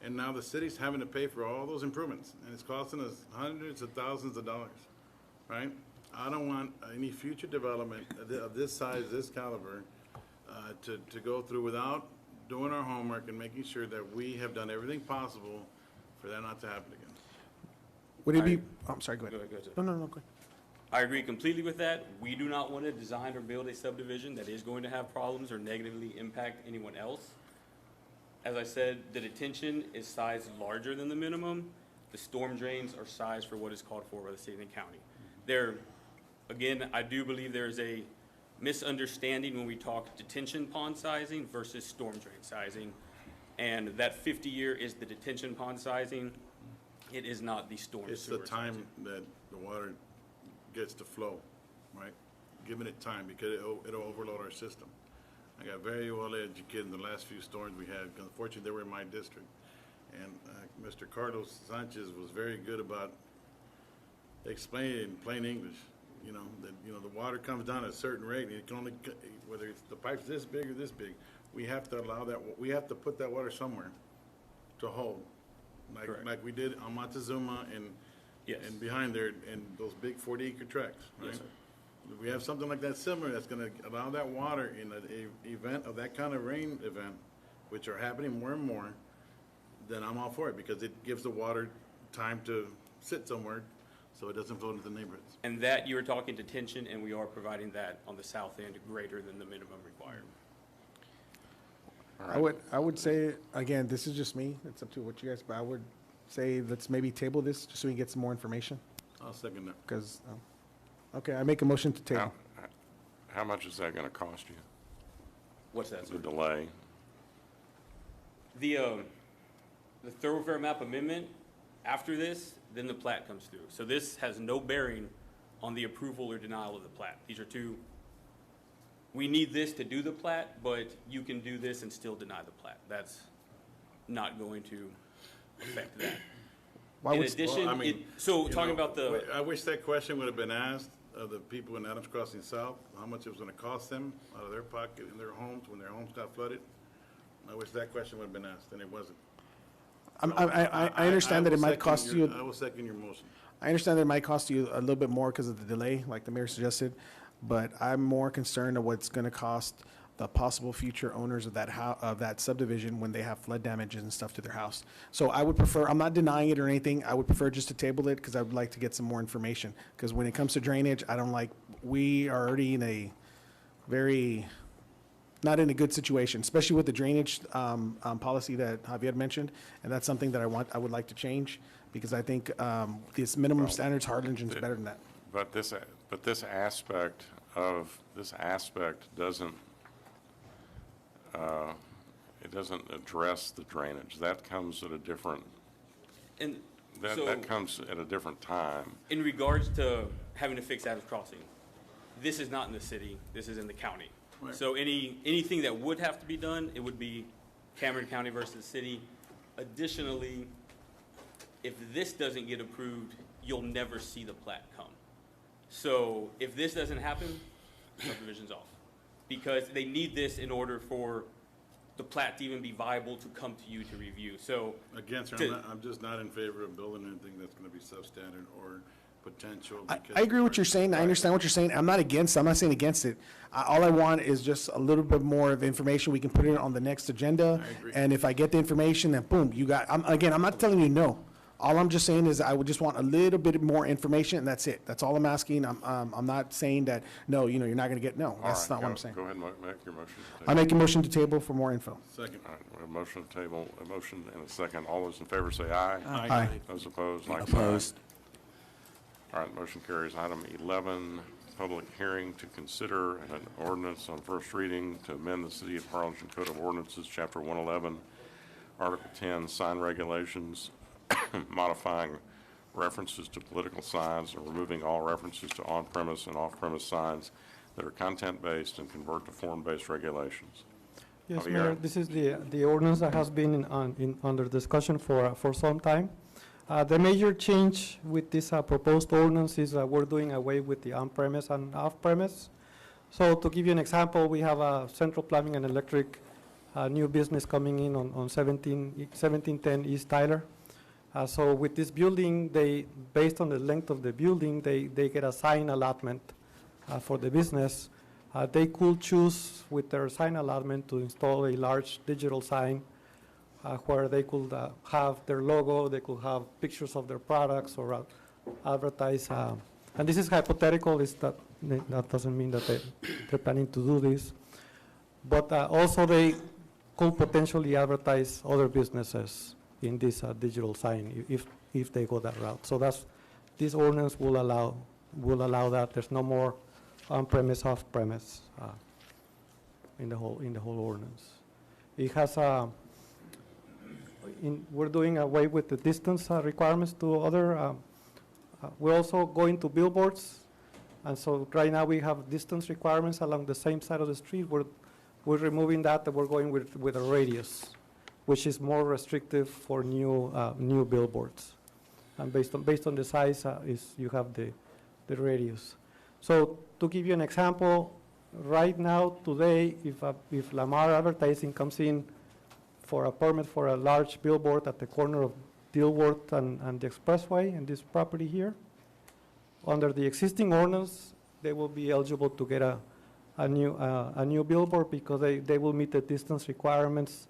and now the city's having to pay for all those improvements, and it's costing us hundreds of thousands of dollars, right? I don't want any future development of this size, this caliber, to go through without doing our homework and making sure that we have done everything possible for that not to happen again.
Would it be, I'm sorry, go ahead.
Go ahead, sir.
No, go ahead.
I agree completely with that. We do not want to design or build a subdivision that is going to have problems or negatively impact anyone else. As I said, the detention is sized larger than the minimum. The storm drains are sized for what is called for by the city and county. There, again, I do believe there is a misunderstanding when we talk detention pond sizing versus storm drain sizing. And that 50-year is the detention pond sizing. It is not the storm sewer.
It's the time that the water gets to flow, right? Giving it time, because it'll overload our system. I got very well educated in the last few storms we had, because unfortunately they were in my district. And Mr. Carlos Sanchez was very good about explaining it in plain English. You know, that, you know, the water comes down at a certain rate, and it can only, whether it's the pipe's this big or this big, we have to allow that, we have to put that water somewhere to hold. Like we did on Montezuma and,
Yes.
and behind there, and those big 40-acre tracts, right?
Yes, sir.
If we have something like that similar, that's gonna allow that water in a event of that kind of rain event, which are happening more and more, then I'm all for it, because it gives the water time to sit somewhere, so it doesn't flow into the neighborhoods.
And that, you were talking detention, and we are providing that on the south end greater than the minimum required.
I would say, again, this is just me, it's up to what you guys, but I would say let's maybe table this, just so we can get some more information,
I'll second that.
because, okay, I make a motion to table.
How much is that gonna cost you,
What's that,
the
sir?
delay?
The thoroughfare map amendment, after this, then the plat comes through. So this has no bearing on the approval or denial of the plat. These are two, we need this to do the plat, but you can do this and still deny the plat. That's not going to affect that.
Why
In
would-
addition,
Well, I mean,
so
you
talking
know,
about the,
I wish that question would have been asked of the people in Adams Crossing South, how much it was gonna cost them out of their pocket in their homes when their homes got flooded. I wish that question would have been asked, and it wasn't.
I understand that it
will
might
second
cost
your-
you.
I will second your motion.
I understand that it might cost you a little bit more because of the delay, like the mayor suggested, but I'm more concerned of what's going to cost the possible future owners of that of that subdivision when they have flood damages and stuff to their house. So I would prefer, I'm not denying it or anything, I would prefer just to table it because I would like to get some more information. Because when it comes to drainage, I don't like, we are already in a very, not in a good situation, especially with the drainage policy that Javier mentioned. And that's something that I would like to change, because I think this minimum standards, Harlingen's better than that.
But this aspect doesn't, it doesn't address the drainage. That comes at a different,
and
that
so
comes at a different time.
in regards to having to fix Adams Crossing, this is not in the city, this is in the county.
Right.
So anything that would have to be done, it would be Cameron County versus the city. Additionally, if this doesn't get approved, you'll never see the plat come. So if this doesn't happen, subdivision's off. Because they need this in order for the plat to even be viable to come to you to review. So
Again, sir, I'm just not in favor of building anything that's gonna be substandard or potential.
I
because-
agree what you're saying. I understand what you're saying. I'm not saying against it. All I want is just a little bit more of information. We can put it on the next agenda.
I agree.
And if I get the information, then boom, you got, I'm not telling you no. All I'm just saying is I would just want a little bit more information, and that's it. That's all I'm asking. I'm not saying that, no, you're not gonna get, no. That's not what I'm saying.
Go ahead and make your motion.
I make a motion to table for more info.
Second.
All right, we have a motion to table, a motion and a second. All those in favor say aye.
Aye.
Those opposed, like sign.
Opposed.
All right, motion carries. Item 11, public hearing to consider an ordinance on first reading to amend the City of Harlingen Code of Ordinances, Chapter 111, Article 10, sign regulations, modifying references to political signs and removing all references to on-premise and off-premise signs that are content-based and convert to form-based regulations.
Yes,
Javier?
Mayor, this is the ordinance that has been under discussion for some time. The major change with this proposed ordinance is that we're doing away with the on-premise and off-premise. So to give you an example, we have a Central Plumbing and Electric new business coming in on 1710 East Tyler. So with this building, based on the length of the building, they get a sign allotment for the business. They could choose with their sign allotment to install a large digital sign where they could have their logo, they could have pictures of their products or advertise. And this is hypothetical, that doesn't mean that they're planning to do this. But also they could potentially advertise other businesses in this digital sign if they go that route. So this ordinance will allow that. There's no more on-premise, off-premise in the whole ordinance. It has we're doing away with the distance requirements to other. We're also going to billboards, and so right now we have distance requirements along the same side of the street. We're removing that, and we're going with a radius, which is more restrictive for new billboards. And based on the size, you have the radius. So to give you an example, right now today, if Lamar Advertising comes in for a permit for a large billboard at the corner of Dilworth and the Expressway and this property here, under the existing ordinance, they will be eligible to get a new billboard because they will meet the distance requirements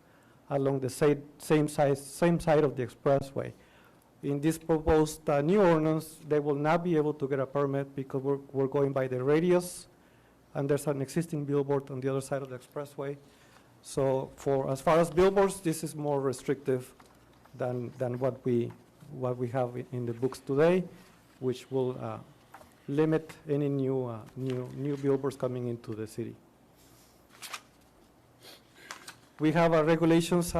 along the same side of the expressway. In this proposed new ordinance, they will not be able to get a permit because we're going by the radius, and there's an existing billboard on the other side of the expressway. So as far as billboards, this is more restrictive than what we have in the books today, which will limit any new billboards coming into the city. We have regulations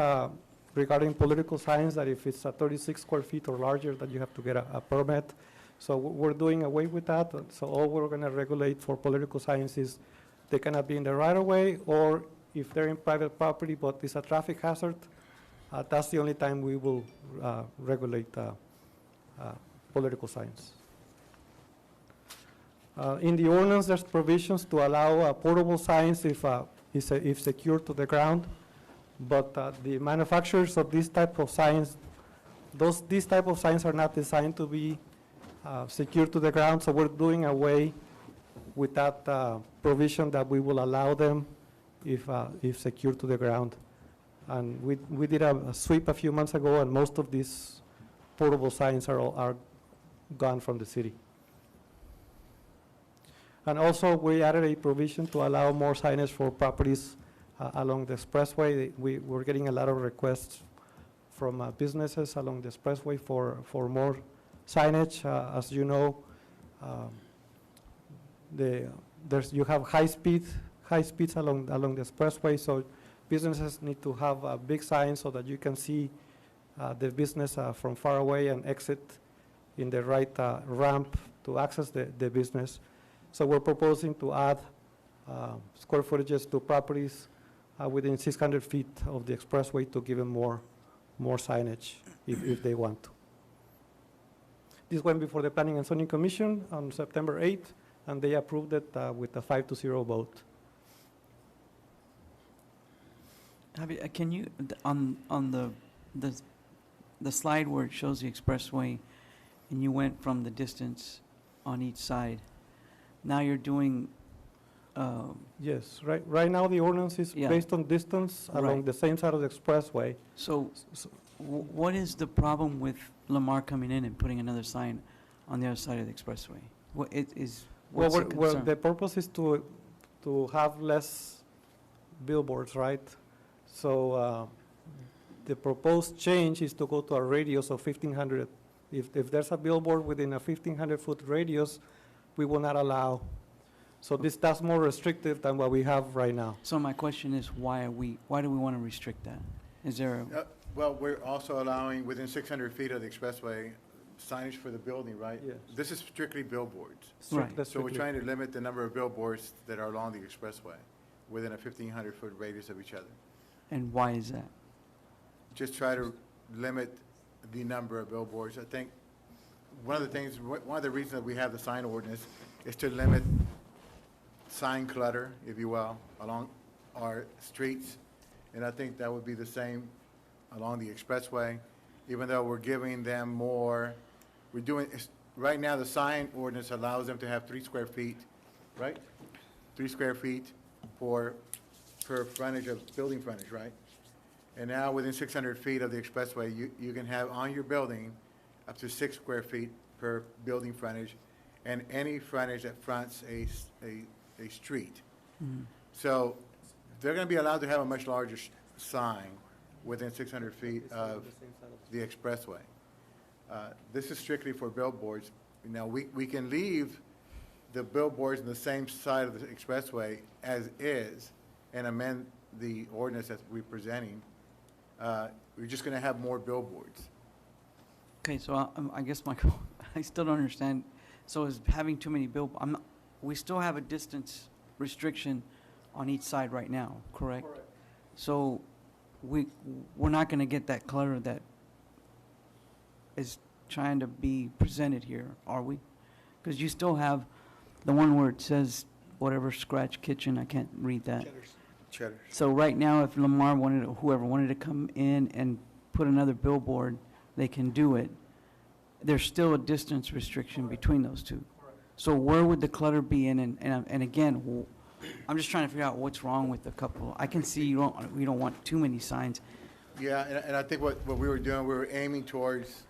regarding political signs that if it's 36 square feet or larger, that you have to get a permit. So we're doing away with that. So all we're going to regulate for political signs is they cannot be in the right of way, or if they're in private property but it's a traffic hazard, that's the only time we will regulate political signs. In the ordinance, there's provisions to allow portable signs if secured to the ground. But the manufacturers of these type of signs, these type of signs are not designed to be secured to the ground, so we're doing away with that provision that we will allow them if secured to the ground. And we did a sweep a few months ago, and most of these portable signs are gone from the city. And also, we added a provision to allow more signage for properties along the expressway. We're getting a lot of requests from businesses along the expressway for more signage. As you know, you have high speeds along the expressway, so businesses need to have big signs so that you can see the business from far away and exit in the right ramp to access the business. So we're proposing to add square footages to properties within 600 feet of the expressway to give them more signage if they want to. This went before the Planning and Zoning Commission on September 8th, and they approved it with a 5-0 vote.
Can you, on the slide where it shows the expressway, and you went from the distance on each side, now you're doing
yes, right now the ordinance is based on distance along the same side of the expressway.
So what is the problem with Lamar coming in and putting another sign on the other side of the expressway? What's the concern?
The purpose is to have less billboards, right? So the proposed change is to go to a radius of 1,500. If there's a billboard within a 1,500-foot radius, we will not allow. So that's more restrictive than what we have right now.
So my question is, why do we want to restrict that? Is there
well, we're also allowing within 600 feet of the expressway signage for the building, right?
Yes.
This is strictly billboards.
Strict- that's
So we're
strictly-
trying to limit the number of billboards that are along the expressway within a 1,500-foot radius of each other.
And why is that?
Just try to limit the number of billboards. I think one of the reasons that we have the sign ordinance is to limit sign clutter, if you will, along our streets. And I think that would be the same along the expressway, even though we're giving them more, right now, the sign ordinance allows them to have 3 square feet, right? 3 square feet per frontage of building frontage, right? And now, within 600 feet of the expressway, you can have on your building up to 6 square feet per building frontage, and any frontage that fronts a street. So they're going to be allowed to have a much larger sign within 600 feet of the expressway. This is strictly for billboards. Now, we can leave the billboards on the same side of the expressway as is and amend the ordinance that we're presenting. We're just going to have more billboards.
Okay, so I guess I still don't understand. So is having too many we still have a distance restriction on each side right now, correct? Correct. So we're not going to get that clutter that is trying to be presented here, are we? Because you still have the one where it says whatever scratch kitchen, I can't read that.
Cheddar.
So right now, if Lamar whoever wanted to come in and put another billboard, they can do it. There's still a distance restriction between those two. So where would the clutter be in? And again, I'm just trying to figure out what's wrong with the couple. I can see we don't want too many signs.
Yeah, and I think what we were doing, we were aiming towards,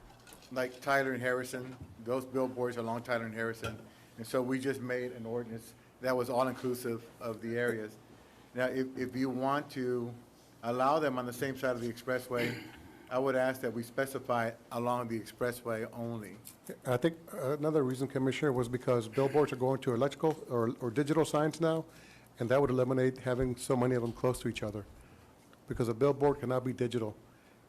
like Tyler and Harrison, those billboards along Tyler and Harrison. And so we just made an ordinance that was all-inclusive of the areas. Now, if you want to allow them on the same side of the expressway, I would ask that we specify along the expressway only.
I think another reason, Commissioner, was because billboards are going to electrical or digital signs now, and that would eliminate having so many of them close to each other, because a billboard cannot be digital.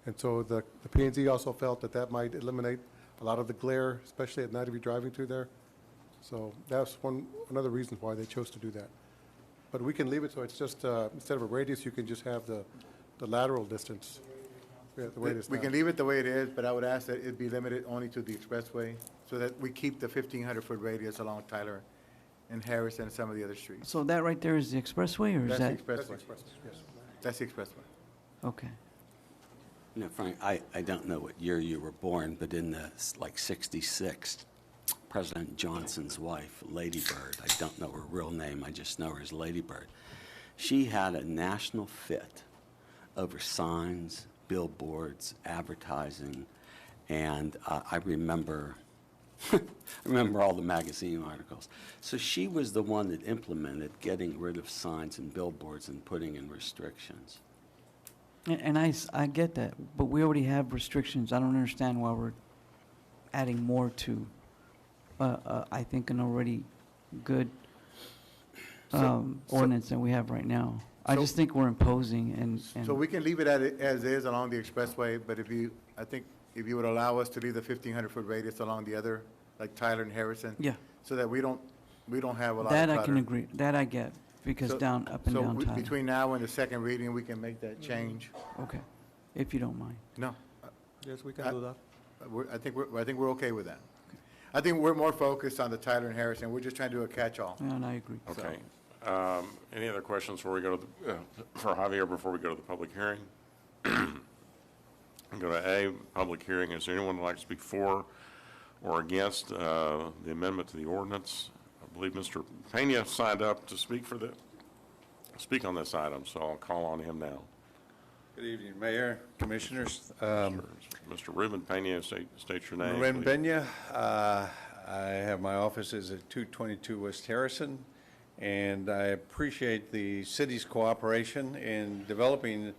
And so the P&Z also felt that might eliminate a lot of the glare, especially at night if you're driving through there. So that's another reason why they chose to do that. But we can leave it so it's just, instead of a radius, you can just have the lateral distance. Yeah, the way it is
We
now.
can leave it the way it is, but I would ask that it be limited only to the expressway so that we keep the 1,500-foot radius along Tyler and Harrison and some of the other streets.
So that right there is the expressway, or is that?
That's the expressway.
Yes.
That's the expressway.
Okay.
You know, Frank, I don't know what year you were born, but in the, 66, President Johnson's wife, Lady Bird, I don't know her real name, I just know her as Lady Bird. She had a national fit over signs, billboards, advertising, and I remember all the magazine articles. So she was the one that implemented getting rid of signs and billboards and putting in restrictions.
And I get that, but we already have restrictions. I don't understand why we're adding more to, I think, an already good ordinance that we have right now. I just think we're imposing and.
So we can leave it as is along the expressway, but if you would allow us to leave the 1,500-foot radius along the other, like Tyler and Harrison.
Yeah.
So that we don't have a lot of
That
clutter.
I can agree, that I get, because up and down
So
Tyler.
between now and the second reading, we can make that change.
Okay, if you don't mind.
No.
Yes, we can do that.
I think we're okay with that. I think we're more focused on the Tyler and Harrison. We're just trying to do a catch-all.
Yeah, and I agree.
Okay. Any other questions before we go to for Javier before we go to the public hearing? Go to A, public hearing. Is there anyone who would like to speak for or against the amendment to the ordinance? I believe Mr. Pena signed up to speak on this item, so I'll call on him now.
Good evening, Mayor, Commissioners.
Mr. Ruben Pena, state your name.
Ruben
please.
Pena. I have my offices at 222 West Harrison, and I appreciate the city's cooperation in developing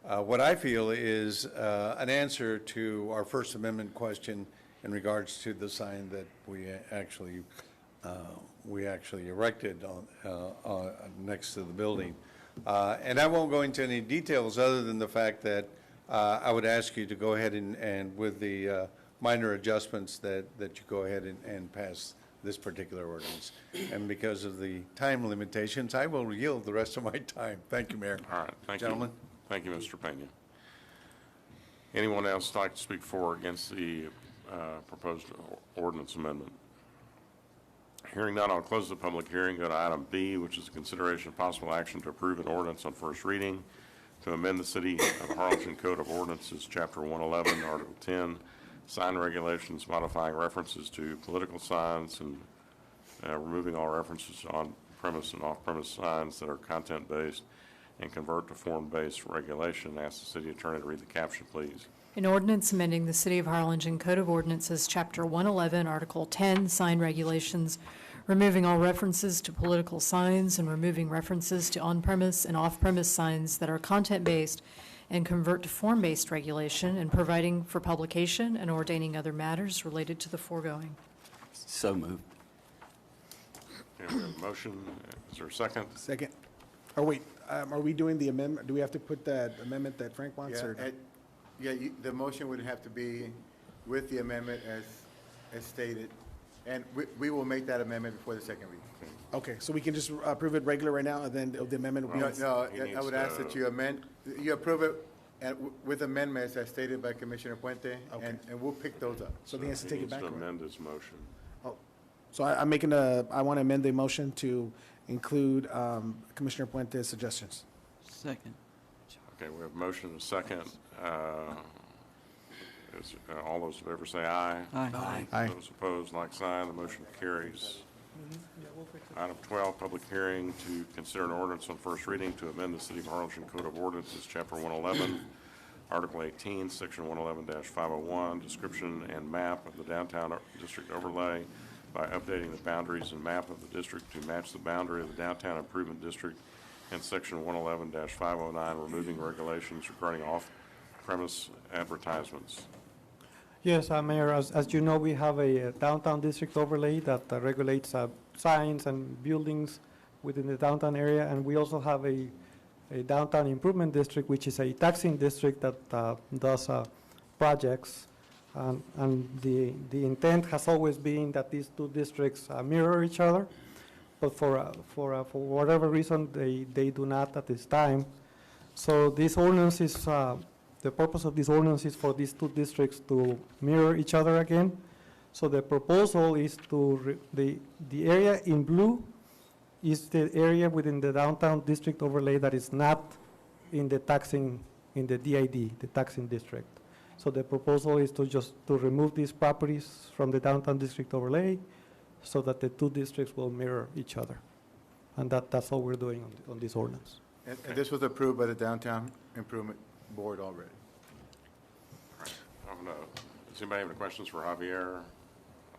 what I feel is an answer to our First Amendment question in regards to the sign that we actually erected on next to the building. And I won't go into any details other than the fact that I would ask you to go ahead and with the minor adjustments that you go ahead and pass this particular ordinance. And because of the time limitations, I will yield the rest of my time. Thank you, Mayor.
All right, thank you.
Gentlemen.
Thank you, Mr. Pena. Anyone else like to speak for or against the proposed ordinance amendment? Hearing none, I'll close the public hearing. Go to item B, which is a consideration of possible action to approve an ordinance on first reading to amend the City of Harlingen Code of Ordinances, Chapter 111, Article 10, sign regulations modifying references to political signs and removing all references to on-premise and off-premise signs that are content-based and convert to form-based regulation. Ask the city attorney to read the caption, please.
An ordinance amending the City of Harlingen Code of Ordinances, Chapter 111, Article 10, sign regulations, removing all references to political signs and removing references to on-premise and off-premise signs that are content-based and convert to form-based regulation, and providing for publication and ordaining other matters related to the foregoing.
So moved.
Okay, we have a motion. Is there a second?
Second. Oh, wait, are we doing the amendment? Do we have to put that amendment that Frank wants, or?
The motion would have to be with the amendment as stated, and we will make that amendment before the second reading.
Okay, so we can just approve it regular right now, and then the amendment will be?
No, I would ask that you approve it with amendments as stated by Commissioner Puente, and we'll pick those up.
So he has to take it back?
He needs to amend his motion.
Oh, so I want to amend the motion to include Commissioner Puente's suggestions.
Second.
Okay, we have a motion and a second. All those in favor say aye.
Aye.
Aye.
Those opposed, like sign. The motion carries. Item 12, public hearing to consider an ordinance on first reading to amend the City of Harlingen Code of Ordinances, Chapter 111, Article 18, Section 111-501, description and map of the downtown district overlay by updating the boundaries and map of the district to match the boundary of the downtown improvement district, and Section 111-509, removing regulations regarding off-premise advertisements.
Yes, Mayor, as you know, we have a downtown district overlay that regulates signs and buildings within the downtown area, and we also have a downtown improvement district, which is a taxing district that does projects. And the intent has always been that these two districts mirror each other, but for whatever reason, they do not at this time. So this ordinance is, the purpose of this ordinance is for these two districts to mirror each other again. So the proposal is to, the area in blue is the area within the downtown district overlay that is not in the taxing, in the DID, the taxing district. So the proposal is to remove these properties from the downtown district overlay so that the two districts will mirror each other. And that's all we're doing on this ordinance.
And this was approved by the Downtown Improvement Board already.
All right. Does anybody have any questions for Javier?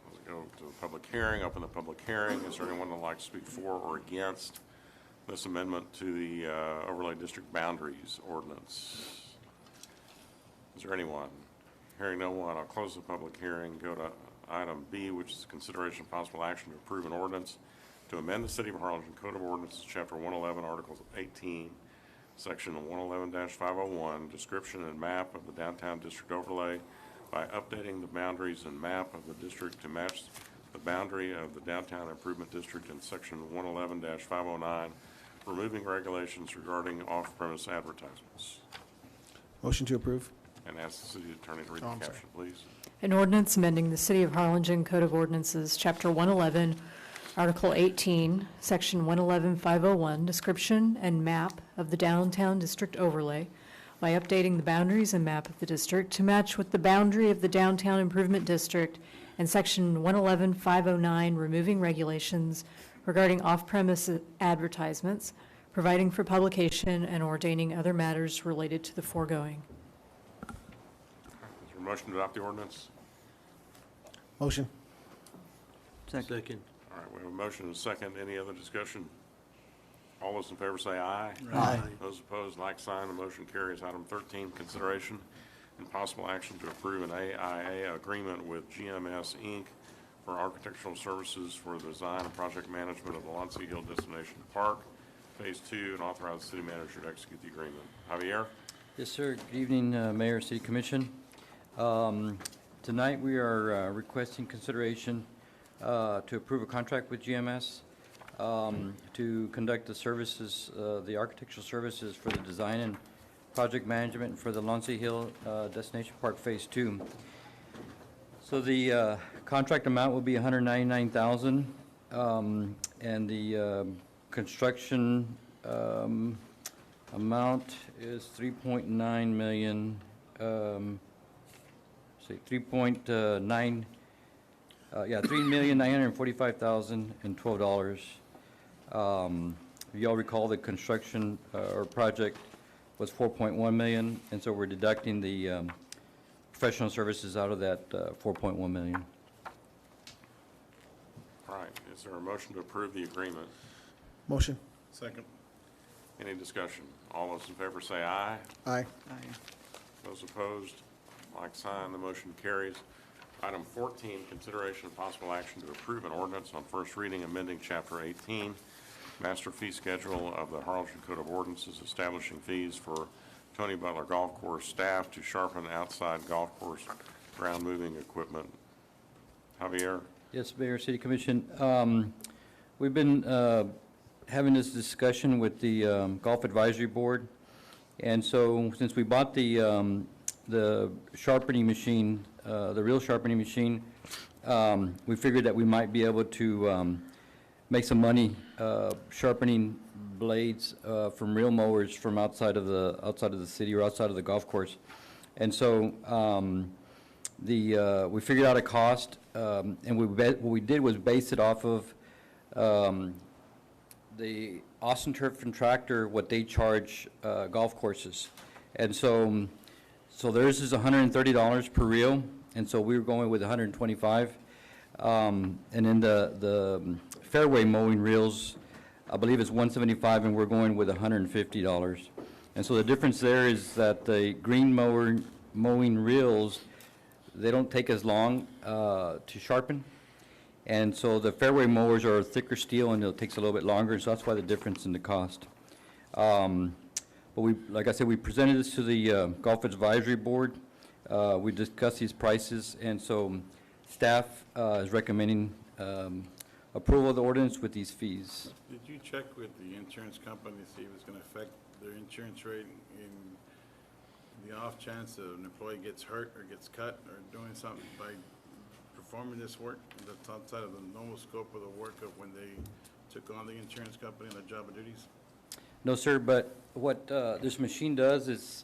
Let's go to the public hearing. Open the public hearing. Is there anyone that would like to speak for or against this amendment to the overlay district boundaries ordinance? Is there anyone? Hearing no one, I'll close the public hearing. Go to item B, which is consideration of possible action to approve an ordinance to amend the City of Harlingen Code of Ordinances, Chapter 111, Article 18, Section 111-501, description and map of the downtown district overlay by updating the boundaries and map of the district to match the boundary of the downtown improvement district in Section 111-509, removing regulations regarding off-premise advertisements.
Motion to approve.
And ask the city attorney to read the caption, please.
An ordinance amending the City of Harlingen Code of Ordinances, Chapter 111, Article 18, Section 111-501, description and map of the downtown district overlay by updating the boundaries and map of the district to match with the boundary of the downtown improvement district, and Section 111-509, removing regulations regarding off-premise advertisements, providing for publication and ordaining other matters related to the foregoing.
Is there a motion to adopt the ordinance?
Motion.
Second.
All right, we have a motion and a second. Any other discussion? All those in favor say aye.
Aye.
Those opposed, like sign. The motion carries. Item 13, consideration and possible action to approve an AIA agreement with GMS Inc. for architectural services for the design and project management of the Lansing Hill Destination Park, Phase 2, and authorize the city manager to execute the agreement. Javier?
Yes, sir. Good evening, Mayor, City Commission. Tonight, we are requesting consideration to approve a contract with GMS to conduct the services, the architectural services for the design and project management for the Lonsey Hill Destination Park Phase 2. So the contract amount will be $199,000, and the construction amount is 3.9 million. Say 3.9. Yeah, $3,945,012. If y'all recall, the construction or project was 4.1 million, and so we're deducting the professional services out of that 4.1 million.
All right, is there a motion to approve the agreement?
Motion.
Second.
Any discussion? All those in favor say aye.
Aye.
Those opposed, like sign. The motion carries. Item 14, consideration of possible action to approve an ordinance on first reading amending Chapter 18, Master Fee Schedule of the Harlingen Code of Ordinances, establishing fees for Tony Butler Golf Course staff to sharpen outside golf course ground moving equipment. Javier?
Yes, Mayor, City Commission. We've been having this discussion with the Golf Advisory Board, and so since we bought the sharpening machine, the reel sharpening machine, we figured that we might be able to make some money sharpening blades from reel mowers from outside of the city or outside of the golf course. And so we figured out a cost, and what we did was base it off of the Austin Turf and Tractor, what they charge golf courses. And so theirs is $130 per reel, and so we were going with $125. And then the fairway mowing reels, I believe it's $175, and we're going with $150. And so the difference there is that the green mowing reels, they don't take as long to sharpen. And so the fairway mowers are thicker steel, and it takes a little bit longer, so that's why the difference in the cost. But like I said, we presented this to the Golf Advisory Board. We discussed these prices, and so staff is recommending approval of the ordinance with these fees.
Did you check with the insurance company to see if it's going to affect their insurance rate in the off chance that an employee gets hurt or gets cut or doing something by performing this work that's outside of the normal scope of the work of when they took on the insurance company and their job and duties?
No, sir, but what this machine does is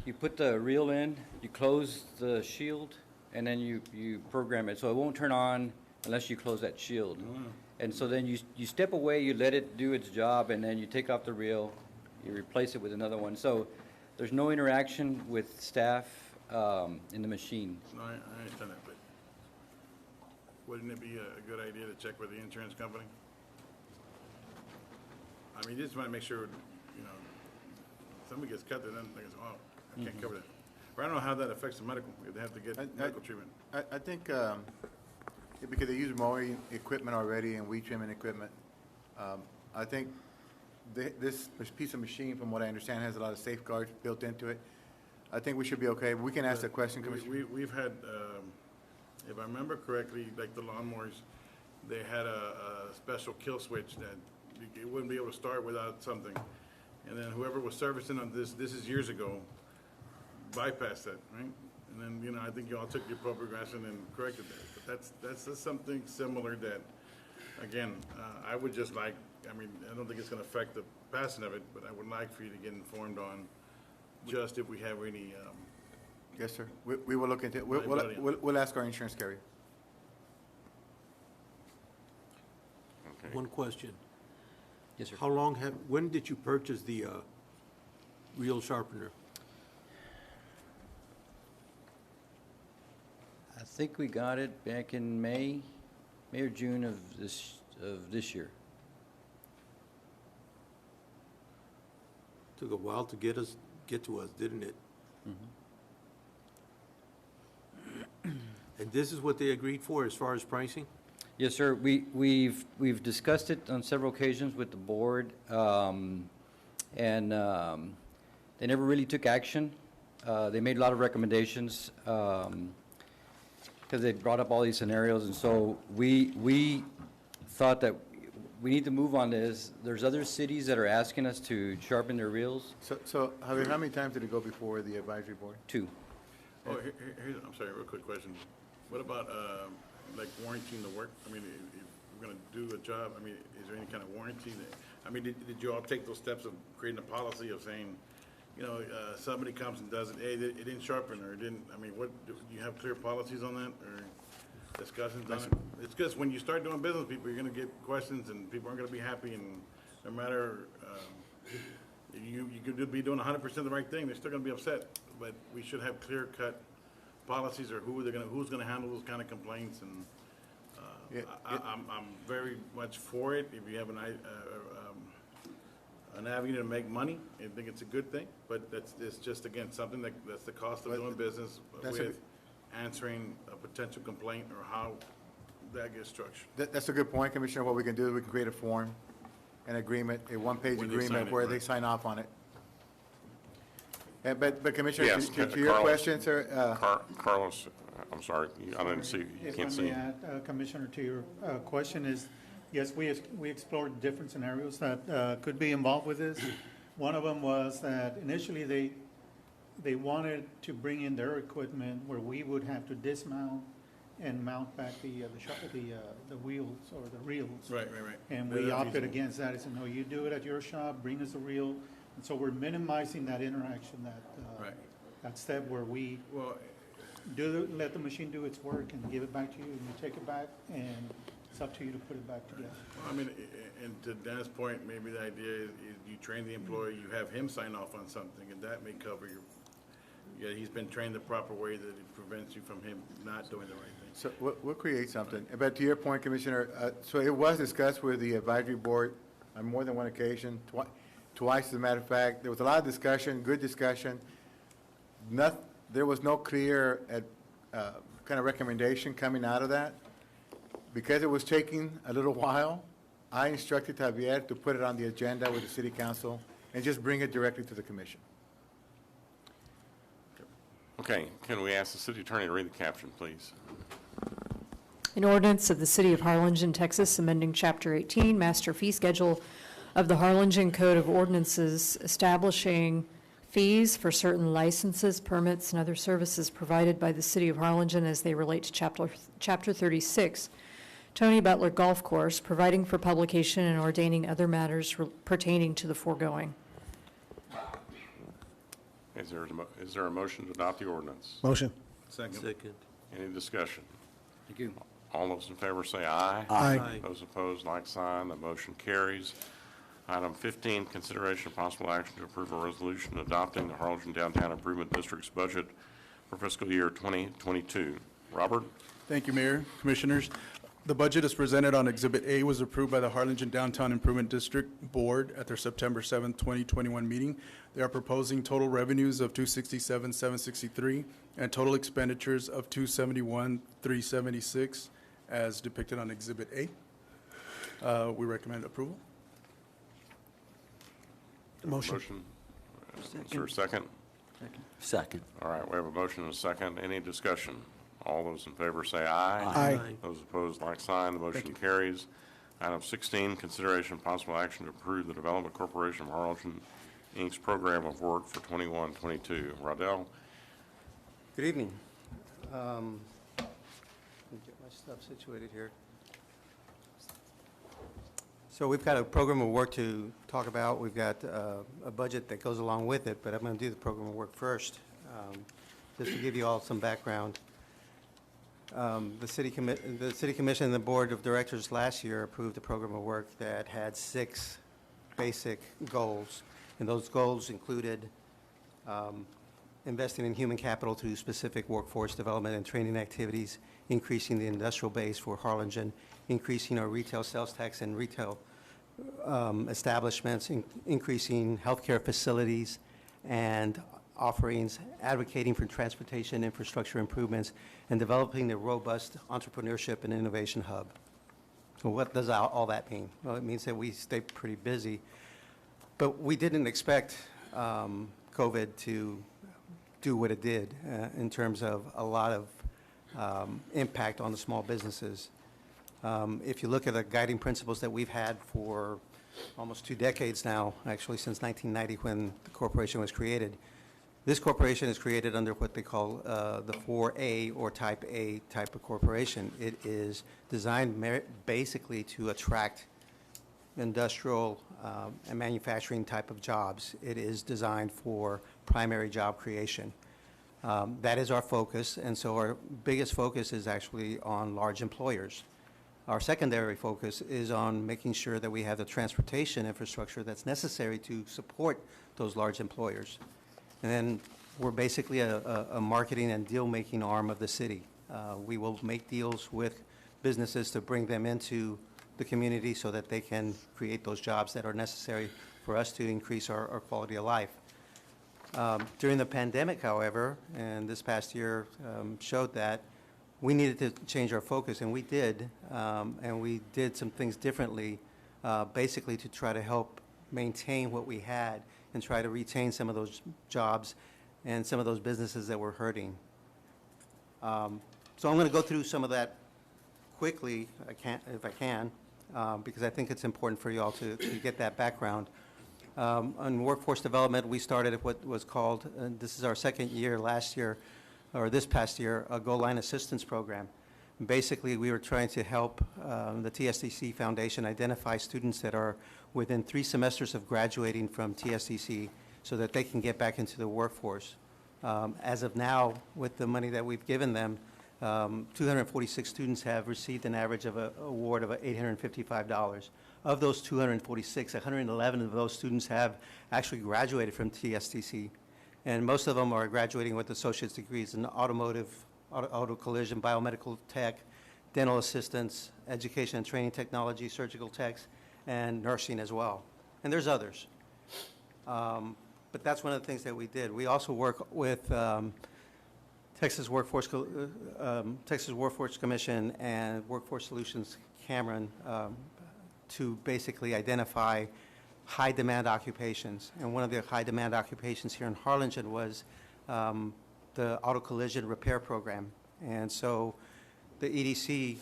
you put the reel in, you close the shield, and then you program it. So it won't turn on unless you close that shield. And so then you step away, you let it do its job, and then you take off the reel, you replace it with another one. So there's no interaction with staff in the machine.
No, I understand that, but wouldn't it be a good idea to check with the insurance company? I mean, you just want to make sure, you know, somebody gets cut, then they go, oh, I can't cover that. Or I don't know how that affects the medical, if they have to get medical treatment.
I think, because they use mowing equipment already and weed trimming equipment, I think this piece of machine, from what I understand, has a lot of safeguards built into it. I think we should be okay. We can ask the question, Commissioner.
We've had, if I remember correctly, like the lawnmowers, they had a special kill switch that you wouldn't be able to start without something. And then whoever was servicing on this is years ago, bypassed that, right? And then, you know, I think you all took the appropriate action and corrected that. But that's something similar that, again, I would just like, I mean, I don't think it's going to affect the passing of it, but I would like for you to get informed on just if we have any.
Yes, sir. We will look into it. We'll ask our insurance carrier.
Okay.
One question.
Yes, sir.
When did you purchase the reel sharpener?
I think we got it back in May or June of this year.
Took a while to get to us, didn't it?
Mm-hmm.
And this is what they agreed for as far as pricing?
Yes, sir. We've discussed it on several occasions with the board, and they never really took action. They made a lot of recommendations, because they brought up all these scenarios, and so we thought that we need to move on this. There's other cities that are asking us to sharpen their reels.
So, Javier, how many times did it go before the advisory board?
2.
Oh, here's, I'm sorry, real quick question. What about, like warranting the work? I mean, if we're gonna do a job, I mean, is there any kind of warranty that, I mean, did you all take those steps of creating a policy of saying, you know, somebody comes and does it, hey, it didn't sharpen, or it didn't, I mean, what, do you have clear policies on that, or discussions on it? It's just when you start doing business, people, you're gonna get questions, and people aren't gonna be happy, and no matter, you could be doing 100% the right thing, they're still gonna be upset, but we should have clear-cut policies, or who's gonna handle those kind of complaints, and I'm very much for it. If you have an avenue to make money, I think it's a good thing, but it's just, again, something that's the cost of doing business with answering a potential complaint or how that gets structured.
That's a good point, Commissioner. What we can do is we can create a form, an agreement, a one-page
When they sign
agreement
it,
where
right.
they sign off on it. But Commissioner,
Yes,
to your
Carlos.
question, sir,
Carlos, I'm sorry, I didn't see, you
If I
can't
may
see.
add, Commissioner, to your question is, yes, we explored different scenarios that could be involved with this. One of them was that initially they wanted to bring in their equipment where we would have to dismount and mount back the wheels or the reels.
Right.
And
That's
we opted
feasible.
against that. I said, no, you do it at your shop, bring us a reel. And so we're minimizing that interaction, that step where we let the machine do its work and give it back to you, and you take it back, and it's up to you to put it back together.
Well, I mean, and to Dan's point, maybe the idea is you train the employee, you have him sign off on something, and that may cover he's been trained the proper way that it prevents you from him not doing the right thing.
so we'll create something. But to your point, Commissioner, so it was discussed with the advisory board on more than one occasion, twice, as a matter of fact. There was a lot of discussion, good discussion. There was no clear kind of recommendation coming out of that. Because it was taking a little while, I instructed Javier to put it on the agenda with the city council and just bring it directly to the commission.
Okay, can we ask the city attorney to read the caption, please?
An ordinance of the City of Harlingen, Texas, amending Chapter 18, Master Fee Schedule of the Harlingen Code of Ordinances, establishing fees for certain licenses, permits, and other services provided by the City of Harlingen as they relate to Chapter 36, Tony Butler Golf Course, providing for publication and ordaining other matters pertaining to the foregoing.
Is there a motion to adopt the ordinance?
Motion.
Second.
Any discussion?
Thank you.
All those in favor say aye.
Aye.
Those opposed, like sign. The motion carries. Item 15, consideration of possible action to approve a resolution adopting the Harlingen Downtown Improvement District's budget for fiscal year 2022. Robert?
Thank you, Mayor, Commissioners. The budget as presented on Exhibit A was approved by the Harlingen Downtown Improvement District Board at their September 7th, 2021 meeting. They are proposing total revenues of $267,763 and total expenditures of $271,376 as depicted on Exhibit A. We recommend approval.
Motion. Is there a second?
Second.
All right, we have a motion and a second. Any discussion? All those in favor say aye.
Aye.
Those opposed, like sign. The motion carries. Item 16, consideration of possible action to approve the Development Corporation of Harlingen, Inc.'s program of work for 21-22. Rodell?
Good evening. Let me get my stuff situated here. So we've got a program of work to talk about. We've got a budget that goes along with it, but I'm going to do the program of work first, just to give you all some background. The City Commission and the Board of Directors last year approved a program of work that had 6 basic goals, and those goals included investing in human capital through specific workforce development and training activities, increasing the industrial base for Harlingen, increasing our retail sales tax and retail establishments, increasing healthcare facilities and offerings, advocating for transportation infrastructure improvements, and developing a robust entrepreneurship and innovation hub. So what does all that mean? Well, it means that we stay pretty busy, but we didn't expect COVID to do what it did in terms of a lot of impact on the small businesses. If you look at the guiding principles that we've had for almost 2 decades now, actually since 1990 when the corporation was created, this corporation is created under what they call the 4A or Type A type of corporation. It is designed basically to attract industrial and manufacturing type of jobs. It is designed for primary job creation. That is our focus, and so our biggest focus is actually on large employers. Our secondary focus is on making sure that we have the transportation infrastructure that's necessary to support those large employers. And then we're basically a marketing and deal-making arm of the city. We will make deals with businesses to bring them into the community so that they can create those jobs that are necessary for us to increase our quality of life. During the pandemic, however, and this past year showed that we needed to change our focus, and we did. And we did some things differently, basically to try to help maintain what we had and try to retain some of those jobs and some of those businesses that were hurting. So I'm going to go through some of that quickly, if I can, because I think it's important for you all to get that background. On workforce development, we started at what was called, this is our second year last year, or this past year, a Goal Line Assistance Program. Basically, we were trying to help the TSDC Foundation identify students that are within 3 semesters of graduating from TSDC so that they can get back into the workforce. As of now, with the money that we've given them, 246 students have received an average of an award of $855. Of those 246, 111 of those students have actually graduated from TSDC, and most of them are graduating with associate's degrees in automotive, auto collision, biomedical tech, dental assistance, education and training technology, surgical techs, and nursing as well. And there's others. But that's one of the things that we did. We also work with Texas Workforce Commission and Workforce Solutions Cameron to basically identify high-demand occupations. And one of the high-demand occupations here in Harlingen was the auto collision repair program. And so the EDC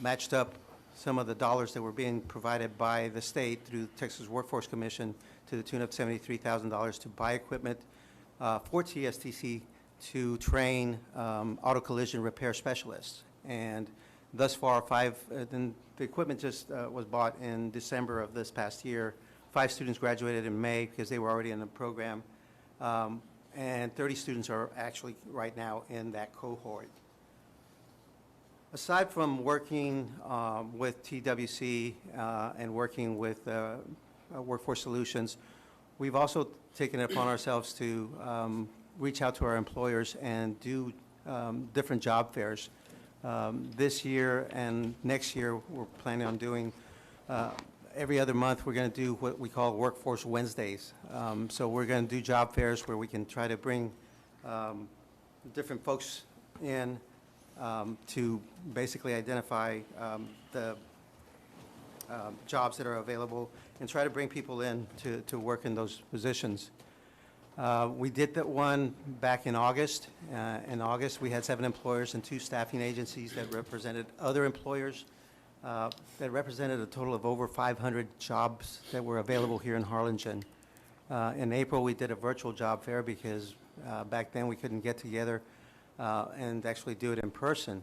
matched up some of the dollars that were being provided by the state through the Texas Workforce Commission to the tune of $73,000 to buy equipment for TSTC to train auto collision repair specialists. And thus far, then the equipment just was bought in December of this past year. 5 students graduated in May because they were already in the program. And 30 students are actually right now in that cohort. Aside from working with TWC and working with Workforce Solutions, we've also taken it upon ourselves to reach out to our employers and do different job fairs. This year and next year, we're planning on doing, every other month, we're going to do what we call Workforce Wednesdays. So we're going to do job fairs where we can try to bring different folks in to basically identify the jobs that are available and try to bring people in to work in those positions. We did that one back in August. In August, we had 7 employers and 2 staffing agencies that represented other employers that represented a total of over 500 jobs that were available here in Harlingen. In April, we did a virtual job fair because back then we couldn't get together and actually do it in person.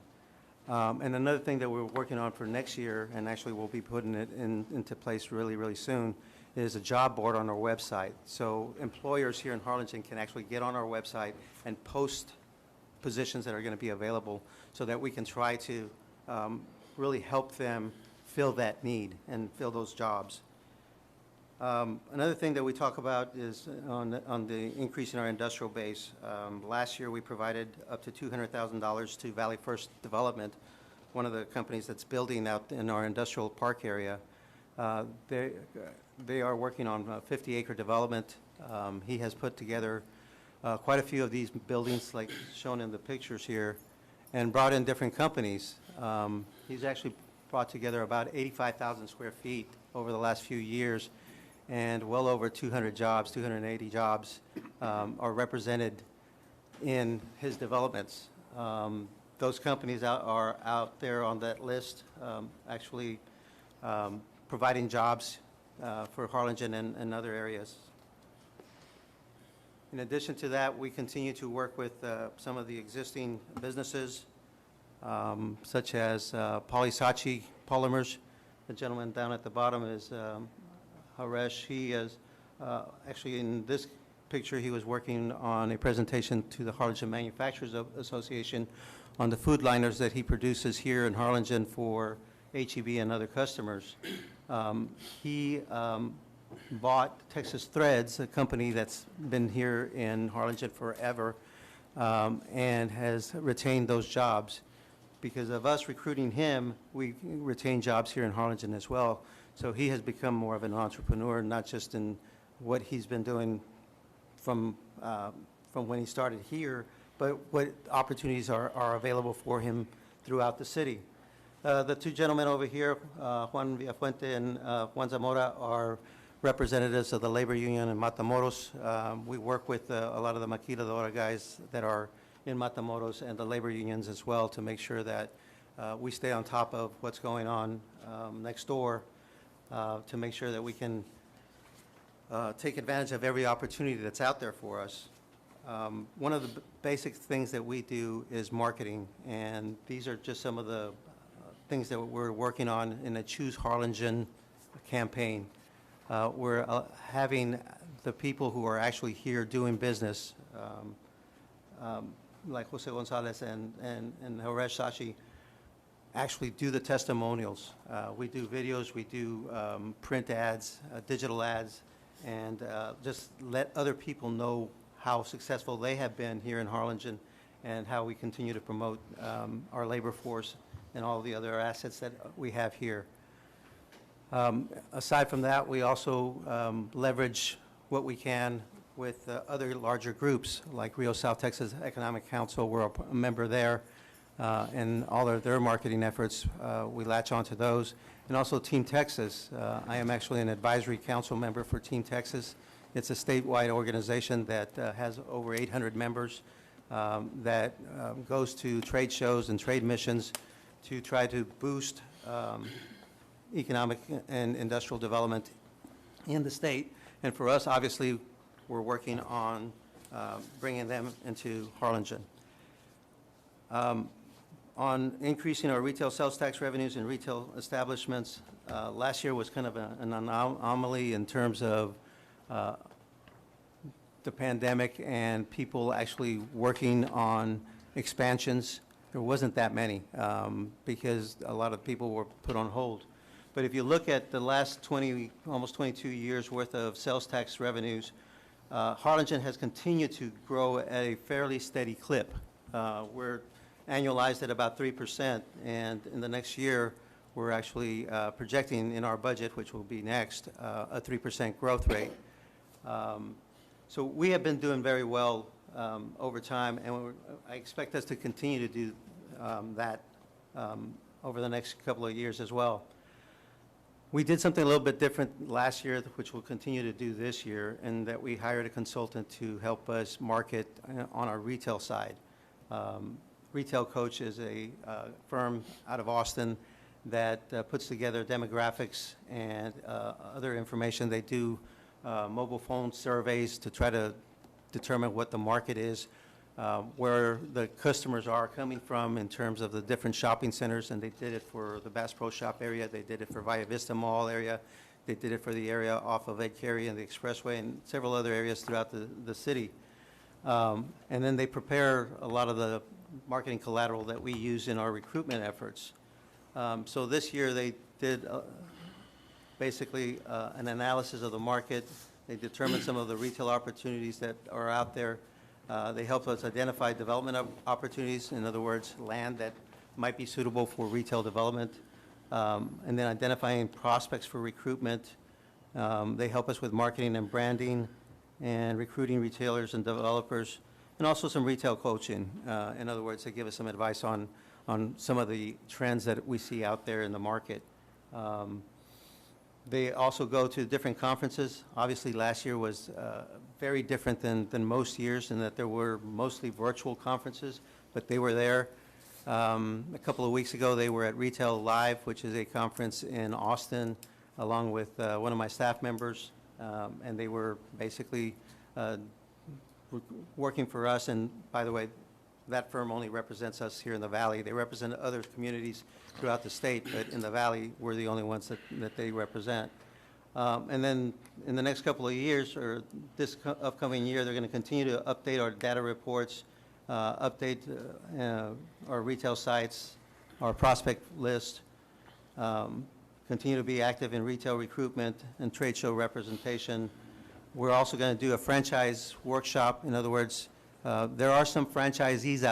And another thing that we're working on for next year, and actually we'll be putting it into place really, really soon, is a job board on our website. So employers here in Harlingen can actually get on our website and post positions that are going to be available so that we can try to really help them fill that need and fill those jobs. Another thing that we talk about is on the increase in our industrial base. Last year, we provided up to $200,000 to Valley First Development, one of the companies that's building out in our industrial park area. They are working on a 50-acre development. He has put together quite a few of these buildings, like shown in the pictures here, and brought in different companies. He's actually brought together about 85,000 square feet over the last few years, and well over 200 jobs, 280 jobs are represented in his developments. Those companies are out there on that list, actually providing jobs for Harlingen and other areas. In addition to that, we continue to work with some of the existing businesses, such as Polysachi Polymers. The gentleman down at the bottom is Haresh. He is, actually in this picture, he was working on a presentation to the Harlingen Manufacturers Association on the food liners that he produces here in Harlingen for H-E-B and other customers. He bought Texas Threads, a company that's been here in Harlingen forever, and has retained those jobs. Because of us recruiting him, we retain jobs here in Harlingen as well. So he has become more of an entrepreneur, not just in what he's been doing from when he started here, but what opportunities are available for him throughout the city. The two gentlemen over here, Juan Villafuente and Juan Zamora, are representatives of the labor union in Matamoros. We work with a lot of the maquiladora guys that are in Matamoros and the labor unions as well to make sure that we stay on top of what's going on next door, to make sure that we can take advantage of every opportunity that's out there for us. One of the basic things that we do is marketing, and these are just some of the things that we're working on in the Choose Harlingen campaign. We're having the people who are actually here doing business, like Jose Gonzalez and Haresh Sashi, actually do the testimonials. We do videos, we do print ads, digital ads, and just let other people know how successful they have been here in Harlingen and how we continue to promote our labor force and all the other assets that we have here. Aside from that, we also leverage what we can with other larger groups, like Rio South Texas Economic Council. We're a member there, and all of their marketing efforts, we latch onto those. And also Team Texas. I am actually an advisory council member for Team Texas. It's a statewide organization that has over 800 members that goes to trade shows and trade missions to try to boost economic and industrial development in the state. And for us, obviously, we're working on bringing them into Harlingen. On increasing our retail sales tax revenues in retail establishments, last year was kind of an anomaly in terms of the pandemic and people actually working on expansions. There wasn't that many because a lot of people were put on hold. But if you look at the last almost 22 years worth of sales tax revenues, Harlingen has continued to grow at a fairly steady clip. We're annualized at about 3%, and in the next year, we're actually projecting in our budget, which will be next, a 3% growth rate. So we have been doing very well over time, and I expect us to continue to do that over the next couple of years as well. We did something a little bit different last year, which we'll continue to do this year, in that we hired a consultant to help us market on our retail side. Retail Coach is a firm out of Austin that puts together demographics and other information. They do mobile phone surveys to try to determine what the market is, where the customers are coming from in terms of the different shopping centers, and they did it for the Bass Pro Shop area, they did it for Via Vista Mall area, they did it for the area off of Ed Carey and the Expressway and several other areas throughout the city. And then they prepare a lot of the marketing collateral that we use in our recruitment efforts. So this year they did basically an analysis of the market. They determined some of the retail opportunities that are out there. They helped us identify development opportunities, in other words, land that might be suitable for retail development, and then identifying prospects for recruitment. They help us with marketing and branding and recruiting retailers and developers, and also some retail coaching. In other words, they give us some advice on some of the trends that we see out there in the market. They also go to different conferences. Obviously, last year was very different than most years in that there were mostly virtual conferences, but they were there. A couple of weeks ago, they were at Retail Live, which is a conference in Austin, along with one of my staff members, and they were basically working for us. And by the way, that firm only represents us here in the Valley. They represent other communities throughout the state, but in the Valley, we're the only ones that they represent. And then in the next couple of years, or this upcoming year, they're going to continue to update our data reports, update our retail sites, our prospect list, continue to be active in retail recruitment and trade show representation. We're also going to do a franchise workshop. In other words, there are some franchisors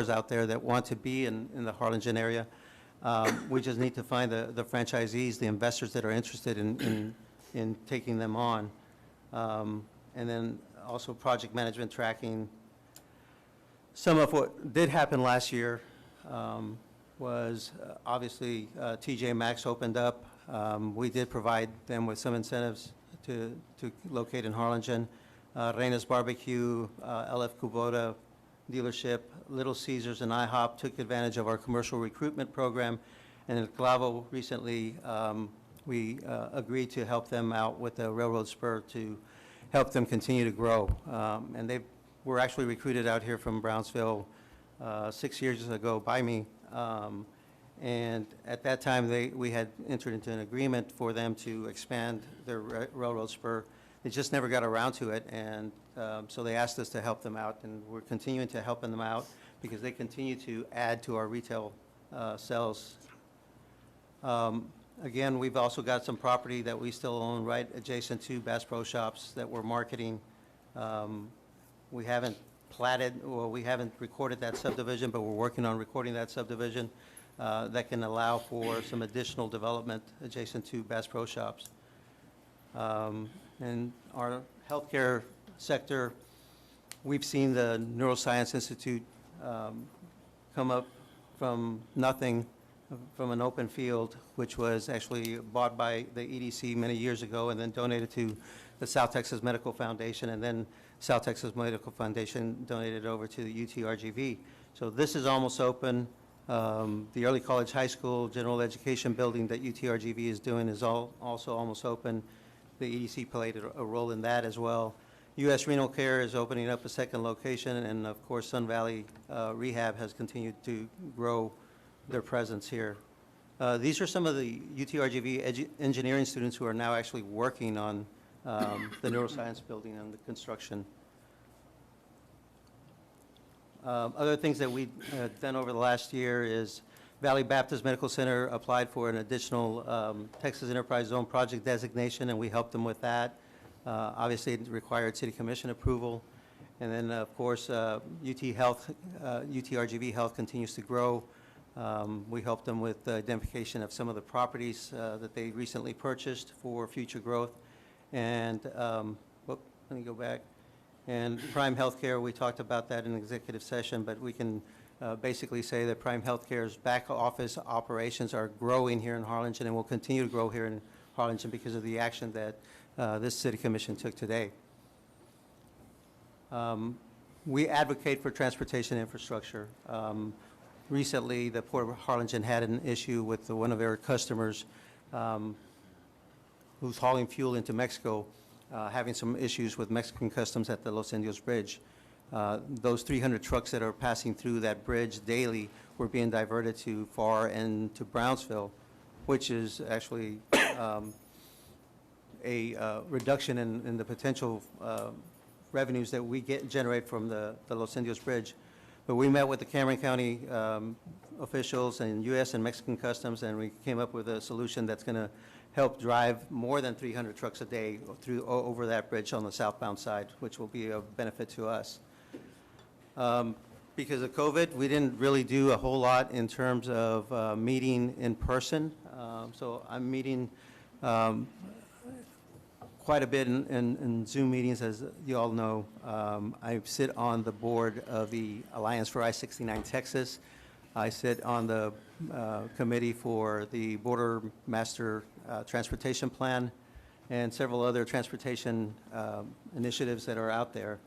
out there that want to be in the Harlingen area. We just need to find the franchisees, the investors that are interested in taking them on. And then also project management tracking. Some of what did happen last year was obviously TJ Maxx opened up. We did provide them with some incentives to locate in Harlingen. Reina's Barbecue, LF Kubota dealership, Little Caesars and IHOP took advantage of our commercial recruitment program. And at Clavo recently, we agreed to help them out with the Railroad Spur to help them continue to grow. And they were actually recruited out here from Brownsville 6 years ago by me. And at that time, we had entered into an agreement for them to expand their Railroad Spur. They just never got around to it, and so they asked us to help them out, and we're continuing to help them out because they continue to add to our retail sales. Again, we've also got some property that we still own right adjacent to Bass Pro Shops that we're marketing. We haven't platted, or we haven't recorded that subdivision, but we're working on recording that subdivision that can allow for some additional development adjacent to Bass Pro Shops. And our healthcare sector, we've seen the Neuroscience Institute come up from nothing, from an open field, which was actually bought by the EDC many years ago and then donated to the South Texas Medical Foundation, and then South Texas Medical Foundation donated over to the UTRGV. So this is almost open. The Early College High School General Education Building that UTRGV is doing is also almost open. The EDC played a role in that as well. U.S. Renal Care is opening up a second location, and of course, Sun Valley Rehab has continued to grow their presence here. These are some of the UTRGV engineering students who are now actually working on the neuroscience building and the construction. Other things that we've done over the last year is Valley Baptist Medical Center applied for an additional Texas Enterprise Zone project designation, and we helped them with that. Obviously, it required City Commission approval. And then, of course, UTRGV Health continues to grow. We helped them with the identification of some of the properties that they recently purchased for future growth. And, let me go back. And Prime Healthcare, we talked about that in executive session, but we can basically say that Prime Healthcare's back office operations are growing here in Harlingen and will continue to grow here in Harlingen because of the action that this City Commission took today. We advocate for transportation infrastructure. Recently, the Port of Harlingen had an issue with one of their customers who's hauling fuel into Mexico, having some issues with Mexican customs at the Los Indios Bridge. Those 300 trucks that are passing through that bridge daily were being diverted to FAR and to Brownsville, which is actually a reduction in the potential revenues that we generate from the Los Indios Bridge. But we met with the Cameron County officials and U.S. and Mexican customs, and we came up with a solution that's going to help drive more than 300 trucks a day over that bridge on the southbound side, which will be of benefit to us. Because of COVID, we didn't really do a whole lot in terms of meeting in person. So I'm meeting quite a bit in Zoom meetings, as you all know. I sit on the board of the Alliance for I-69 Texas. I sit on the committee for the Border Master transportation plan and several other transportation initiatives that are out there.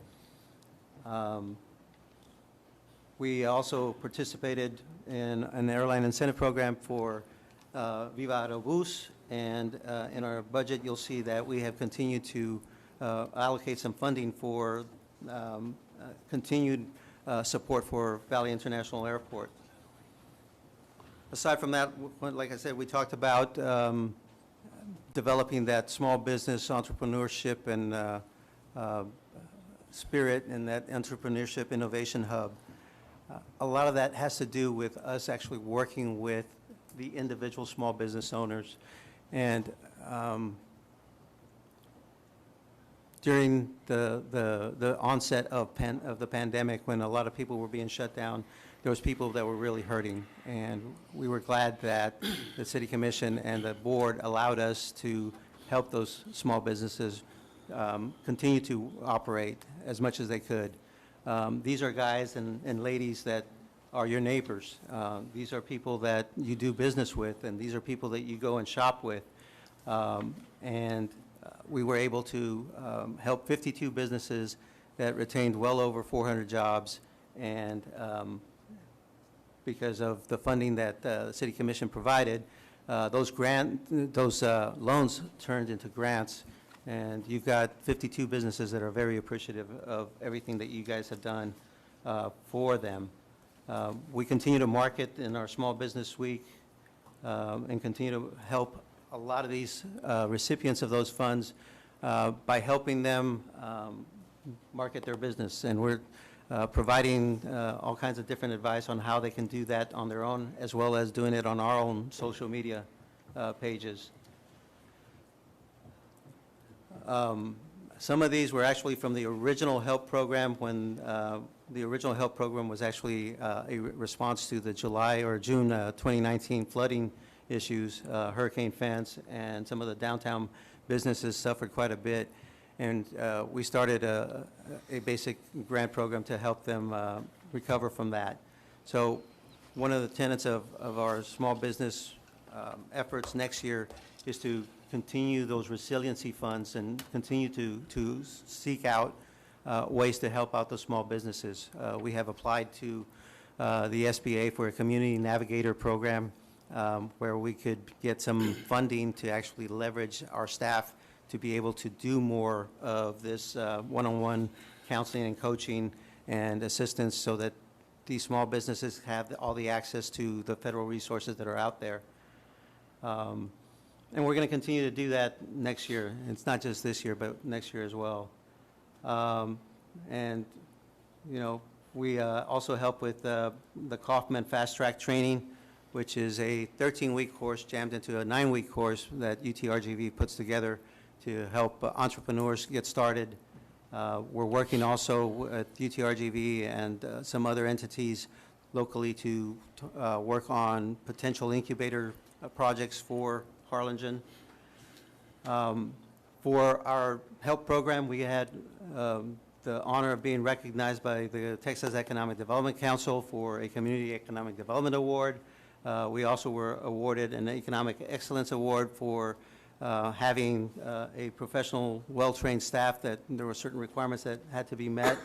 We also participated in an airline incentive program for Viva Aerobus, and in our budget, you'll see that we have continued to allocate some funding for continued support for Valley International Airport. Aside from that, like I said, we talked about developing that small business entrepreneurship and spirit and that entrepreneurship innovation hub. A lot of that has to do with us actually working with the individual small business owners. And during the onset of the pandemic, when a lot of people were being shut down, there was people that were really hurting. And we were glad that the City Commission and the board allowed us to help those small businesses continue to operate as much as they could. These are guys and ladies that are your neighbors. These are people that you do business with, and these are people that you go and shop with. We were able to help 52 businesses that retained well over 400 jobs, and because of the funding that the City Commission provided, those loans turned into grants, and you've got 52 businesses that are very appreciative of everything that you guys have done for them. We continue to market in our Small Business Week and continue to help a lot of these recipients of those funds by helping them market their business. And we're providing all kinds of different advice on how they can do that on their own, as well as doing it on our own social media pages. Some of these were actually from the original HELP program, when the original HELP program was actually a response to the July or June 2019 flooding issues. Hurricane Fence and some of the downtown businesses suffered quite a bit, and we started a basic grant program to help them recover from that. So one of the tenets of our small business efforts next year is to continue those resiliency funds and continue to seek out ways to help out the small businesses. We have applied to the SBA for a community navigator program where we could get some funding to actually leverage our staff to be able to do more of this one-on-one counseling and coaching and assistance, so that these small businesses have all the access to the federal resources that are out there. And we're going to continue to do that next year. It's not just this year, but next year as well. And, you know, we also help with the Kaufman Fast Track Training, which is a 13-week course jammed into a 9-week course that UTRGV puts together to help entrepreneurs get started. We're working also with UTRGV and some other entities locally to work on potential incubator projects for Harlingen. For our HELP program, we had the honor of being recognized by the Texas Economic Development Council for a Community Economic Development Award. We also were awarded an Economic Excellence Award for having a professional, well-trained staff, that there were certain requirements that had to be met,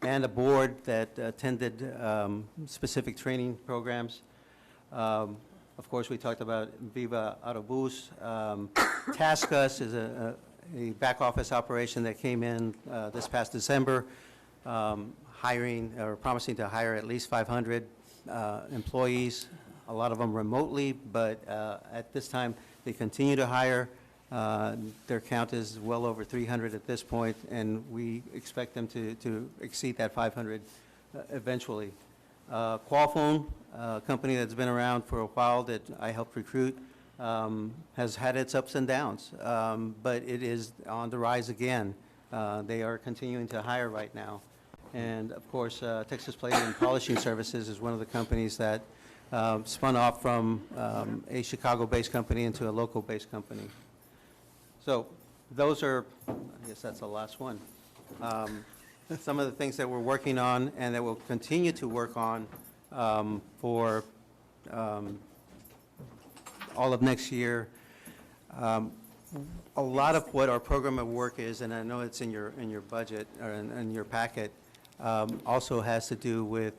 and a board that attended specific training programs. Of course, we talked about Viva Aerobus. TaskUs is a back office operation that came in this past December, hiring or promising to hire at least 500 employees, a lot of them remotely, but at this time they continue to hire. Their count is well over 300 at this point, and we expect them to exceed that 500 eventually. Qualphone, a company that's been around for a while that I helped recruit, has had its ups and downs, but it is on the rise again. They are continuing to hire right now. And of course, Texas Plating and Polishing Services is one of the companies that spun off from a Chicago-based company into a local-based company. So those are, I guess that's the last one. Some of the things that we're working on and that we'll continue to work on for all of next year. A lot of what our program of work is, and I know it's in your budget, or in your packet, also has to do with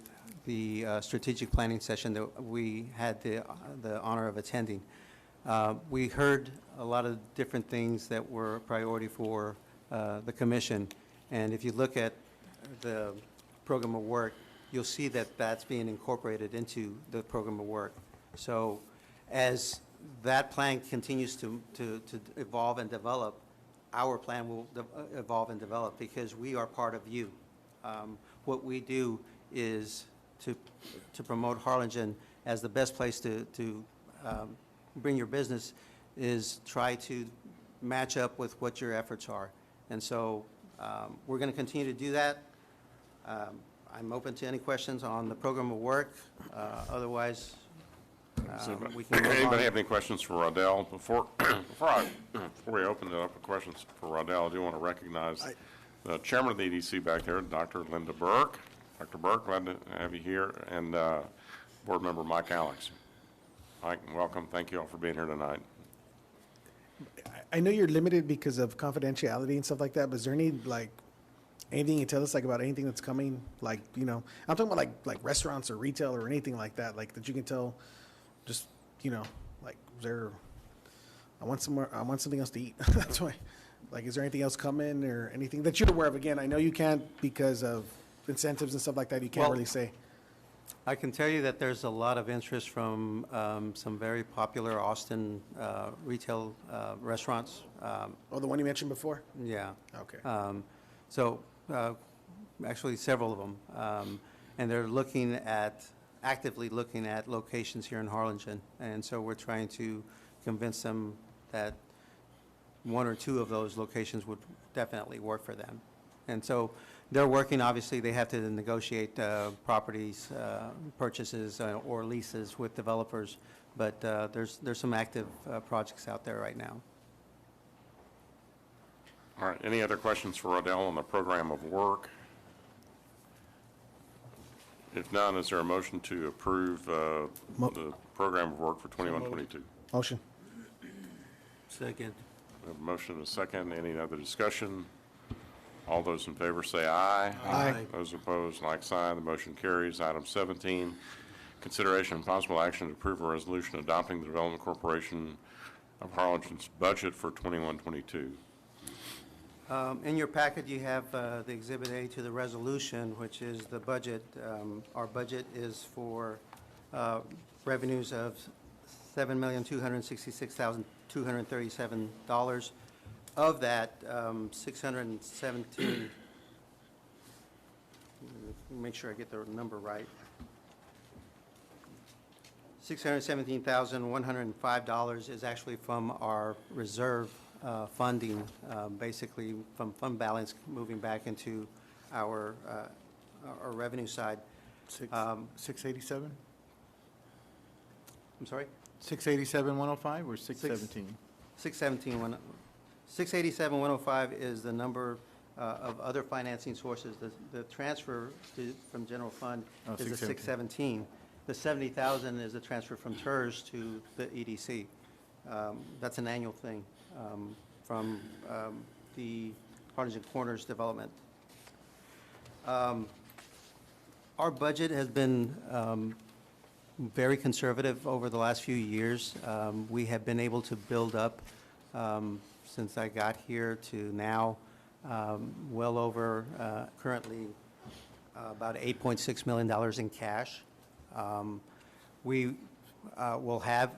the strategic planning session that we had the honor of attending. We heard a lot of different things that were a priority for the commission, and if you look at the program of work, you'll see that that's being incorporated into the program of work. So as that plan continues to evolve and develop, our plan will evolve and develop because we are part of you. What we do is to promote Harlingen as the best place to bring your business, is try to match up with what your efforts are. And so we're going to continue to do that. I'm open to any questions on the program of work. Otherwise, we can move on.
Anybody have any questions for Rodell? Before we open it up for questions for Rodell, I do want to recognize the chairman of the EDC back there, Dr. Linda Burke. Dr. Burke, glad to have you here, and board member Mike Alex. Mike, welcome. Thank you all for being here tonight.
I know you're limited because of confidentiality and stuff like that, but is there any, like, anything you can tell us, like, about anything that's coming? Like, you know, I'm talking about, like restaurants or retail or anything like that, like, that you can tell, just, you know, like, is there, I want something else to eat. That's why. Like, is there anything else coming or anything that you're aware of? Again, I know you can't because of incentives and stuff like that. You can't really say.
I can tell you that there's a lot of interest from some very popular Austin retail restaurants.
Oh, the one you mentioned before?
Yeah.
Okay.
So actually several of them. And they're actively looking at locations here in Harlingen. And so we're trying to convince them that one or two of those locations would definitely work for them. And so they're working, obviously, they have to negotiate properties, purchases, or leases with developers, but there's some active projects out there right now.
All right, any other questions for Rodell on the program of work? If none, is there a motion to approve the program of work for 21-22?
Motion.
Second.
We have a motion and a second. Any other discussion? All those in favor say aye.
Aye.
Those opposed, like sign. The motion carries. Item 17, consideration and possible action to approve a resolution adopting the Development Corporation of Harlingen's budget for 21-22.
In your packet, you have the Exhibit A to the resolution, which is the budget. Our budget is for revenues of $7,266,237. Of that, 617, make sure I get the number right, $617,105 is actually from our reserve funding, basically from fund balance moving back into our revenue side.
687?
I'm sorry?
687,105 or 617?
687,105 is the number of other financing sources. The transfer from general fund is the 617. The 70,000 is the transfer from TERS to the EDC. That's an annual thing from the Harlingen Corners development. Our budget has been very conservative over the last few years. We have been able to build up since I got here to now, well over, currently, about $8.6 million in cash. We will have,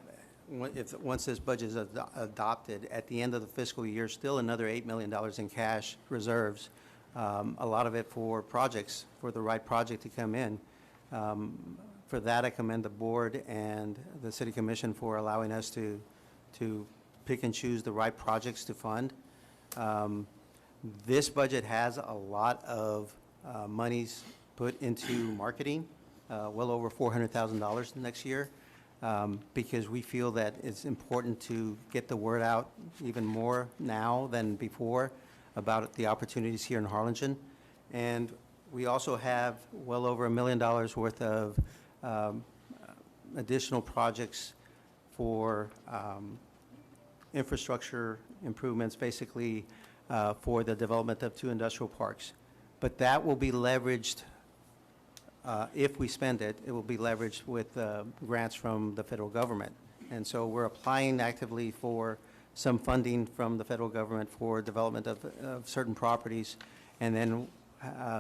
once this budget is adopted, at the end of the fiscal year, still another $8 million in cash reserves, a lot of it for projects, for the right project to come in. For that, I commend the board and the City Commission for allowing us to pick and choose the right projects to fund. This budget has a lot of monies put into marketing, well over $400,000 next year, because we feel that it's important to get the word out even more now than before about the opportunities here in Harlingen. And we also have well over $1 million worth of additional projects for infrastructure improvements, basically for the development of 2 industrial parks. But that will be leveraged, if we spend it, it will be leveraged with grants from the federal government. And so we're applying actively for some funding from the federal government for development of certain properties, and then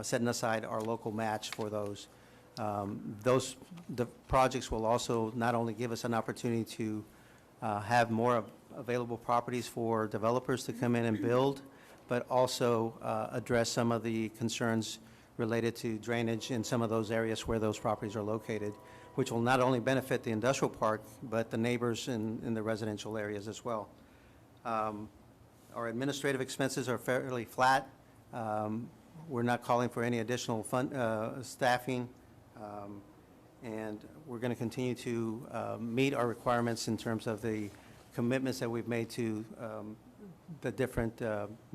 setting aside our local match for those. The projects will also not only give us an opportunity to have more available properties for developers to come in and build, but also address some of the concerns related to drainage in some of those areas where those properties are located, which will not only benefit the industrial park, but the neighbors in the residential areas as well. Our administrative expenses are fairly flat. We're not calling for any additional staffing, and we're going to continue to meet our requirements in terms of the commitments that we've made to the different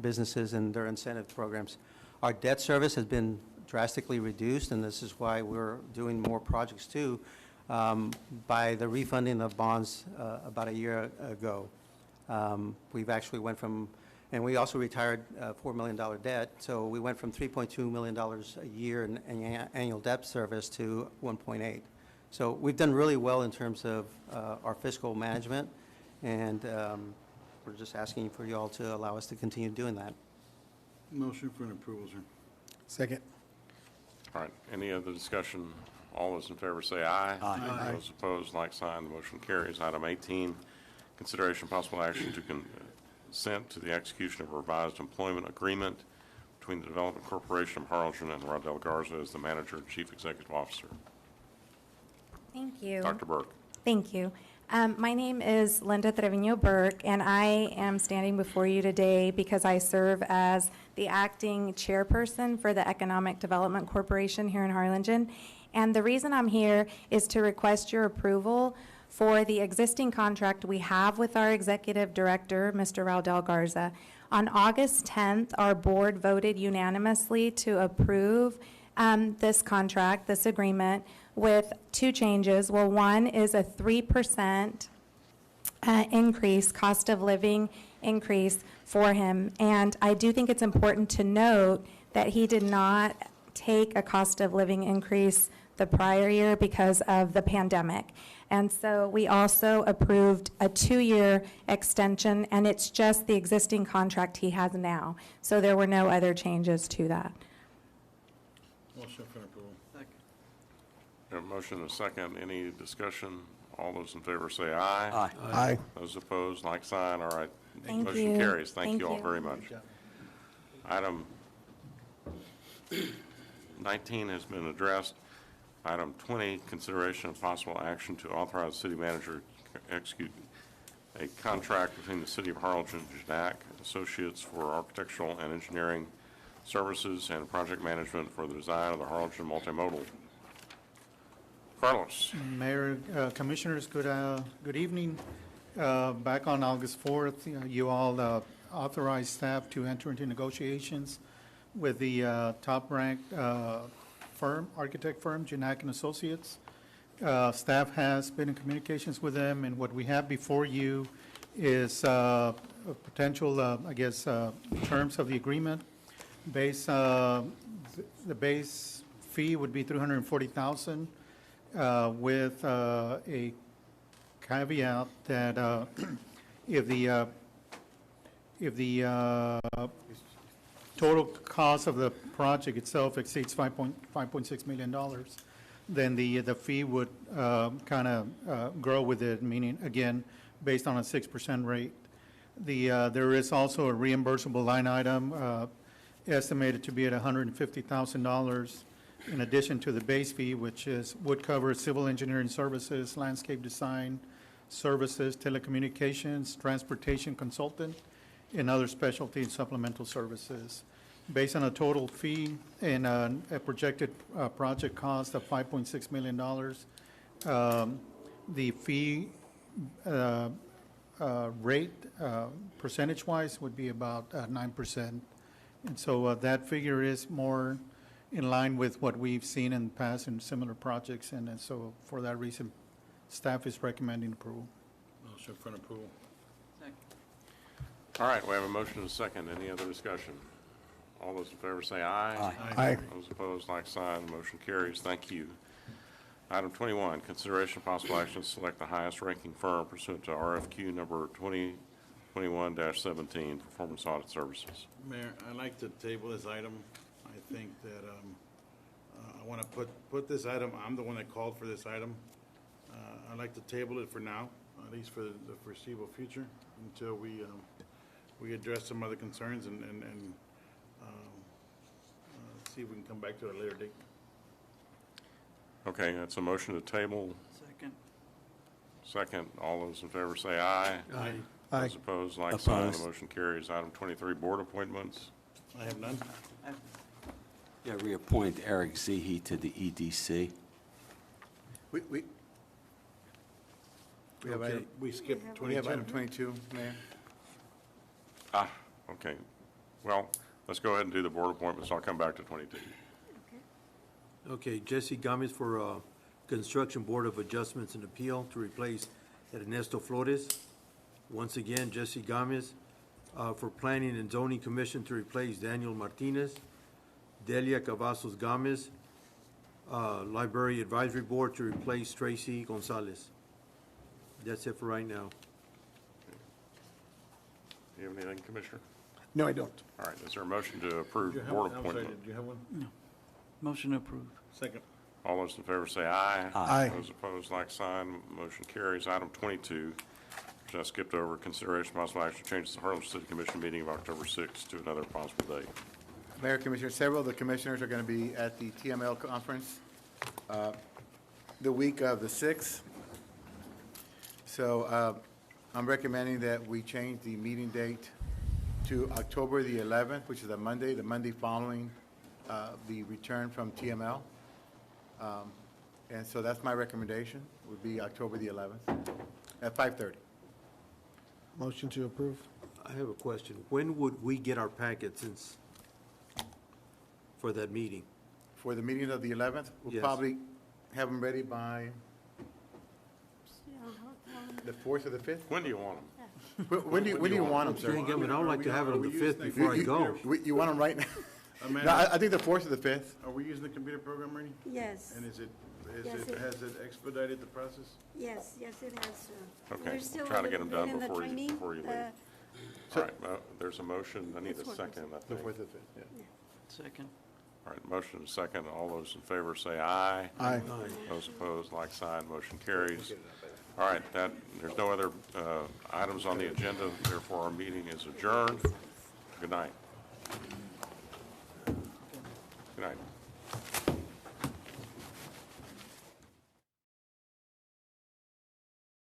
businesses and their incentive programs. Our debt service has been drastically reduced, and this is why we're doing more projects too, by the refunding of bonds about a year ago. We've actually went from, and we also retired $4 million debt, so we went from $3.2 million a year in annual debt service to 1.8. So we've done really well in terms of our fiscal management, and we're just asking for you all to allow us to continue doing that.
Motion for an approval, sir.
Second.
All right, any other discussion? All those in favor say aye.
Aye.
Those opposed, like sign. The motion carries. Item 18, consideration possible action to consent to the execution of a revised employment agreement between the Development Corporation of Harlingen and Raudel Garza as the manager and chief executive officer.
Thank you.
Dr. Burke.
Thank you. My name is Linda Trevino Burke, and I am standing before you today because I serve as the acting chairperson for the Economic Development Corporation here in Harlingen. And the reason I'm here is to request your approval for the existing contract we have with our executive director, Mr. Raudel Garza. On August 10th, our board voted unanimously to approve this contract, this agreement, with 2 changes. Well, one is a 3% increase, cost of living increase for him. And I do think it's important to note that he did not take a cost of living increase the prior year because of the pandemic. And so we also approved a 2-year extension, and it's just the existing contract he has now. So there were no other changes to that.
Motion for approval.
We have a motion and a second. Any discussion? All those in favor say aye.
Aye. Aye.
Those opposed, like sign. All right.
Thank
Motion
you.
carries. Thank you all
you.
very much. Item 19 has been addressed. Item 20, consideration of possible action to authorize the city manager to execute a contract between the City of Harlingen and Janak Associates for architectural and engineering services and project management for the design of the Harlingen Multimodal. Carlos.
Mayor, Commissioners, good evening. Back on August 4th, you all authorized staff to enter into negotiations with the top-ranked architect firm, Janak and Associates. Staff has been in communications with them, and what we have before you is a potential, terms of the agreement. The base fee would be $340,000 with a caveat that if the total cost of the project itself exceeds $5.6 million, then the fee would kind of grow with it, meaning, again, based on a 6% rate. There is also a reimbursable line item estimated to be at $150,000 in addition to the base fee, which would cover civil engineering services, landscape design services, telecommunications, transportation consultant, and other specialty and supplemental services. Based on a total fee and a projected project cost of $5.6 million, the fee rate, percentage-wise, would be about 9%. And so that figure is more in line with what we've seen in the past in similar projects, and so for that reason, staff is recommending approval.
Motion for approval.
All right, we have a motion and a second. Any other discussion? All those in favor say aye.
Aye.
Those opposed, like sign. Motion carries. Thank you. Item 21, consideration of possible action to select the highest ranking firm pursuant to RFQ number 2021-17, Performance Audit Services.
Mayor, I'd like to table this item. I think that I want to put this item, I'm the one that called for this item. I'd like to table it for now, at least for the foreseeable future, until we address some other concerns and see if we can come back to it at a later date.
Okay, that's a motion to table.
Second.
Second, all those in favor say aye.
Aye.
Those opposed, like sign. The
Opposed.
motion carries. Item 23, board appointments.
I have none.
Yeah, reappoint Eric Zehe to the EDC.
We have
Okay,
item,
we skipped
we have
22.
item 22, Mayor.
Okay. Well, let's go ahead and do the board appointments. I'll come back to 22.
Okay, Jesse Gomez for Construction Board of Adjustments and Appeal to replace Ernesto Flores. Once again, Jesse Gomez for Planning and Zoning Commission to replace Daniel Martinez. Delia Cavazos Gomez, Library Advisory Board to replace Tracy Gonzalez. That's it for right now.
Do you have anything, Commissioner?
No, I don't.
All right, is there a motion to approve
Do you have-
board
I'm sorry,
appointment?
did you have one?
No. Motion approved.
Second.
All those in favor say aye.
Aye.
Those opposed, like sign. Motion carries. Item 22, which I skipped over, consideration of possible action to change the Harlem City Commission meeting of October 6th to another possible date.
Mayor, Commissioner, several of the commissioners are going to be at the TML conference the week of the 6th. So I'm recommending that we change the meeting date to October the 11th, which is a Monday, the Monday following the return from TML. And so that's my recommendation, would be October the 11th at 5:30.
Motion to approve.
I have a question. When would we get our packet since, for that meeting?
For the meeting of the 11th, we'll
Yes.
probably have them ready by the 4th or the 5th?
When do you want them?
When do you want them, sir?
Dang it, I don't like to have it on the 5th before I go.
You want them right now?
Amanda?
No, I think the 4th or the 5th.
Are we using the computer program, Ernie?
Yes,
And
Yes,
has it expedited the process?
yes, it has.
Okay,
We're still
try to
a
get them
little bit
done
in the
before
training,
you leave. All right, there's a motion. I need a second, I
The
think.
4th or 5th, yeah.
Second.
All right, motion and second. All those in favor say aye.
Aye.
Those opposed, like sign. Motion carries. All right, there's no other items on the agenda, therefore our meeting is adjourned. Good night. Good night.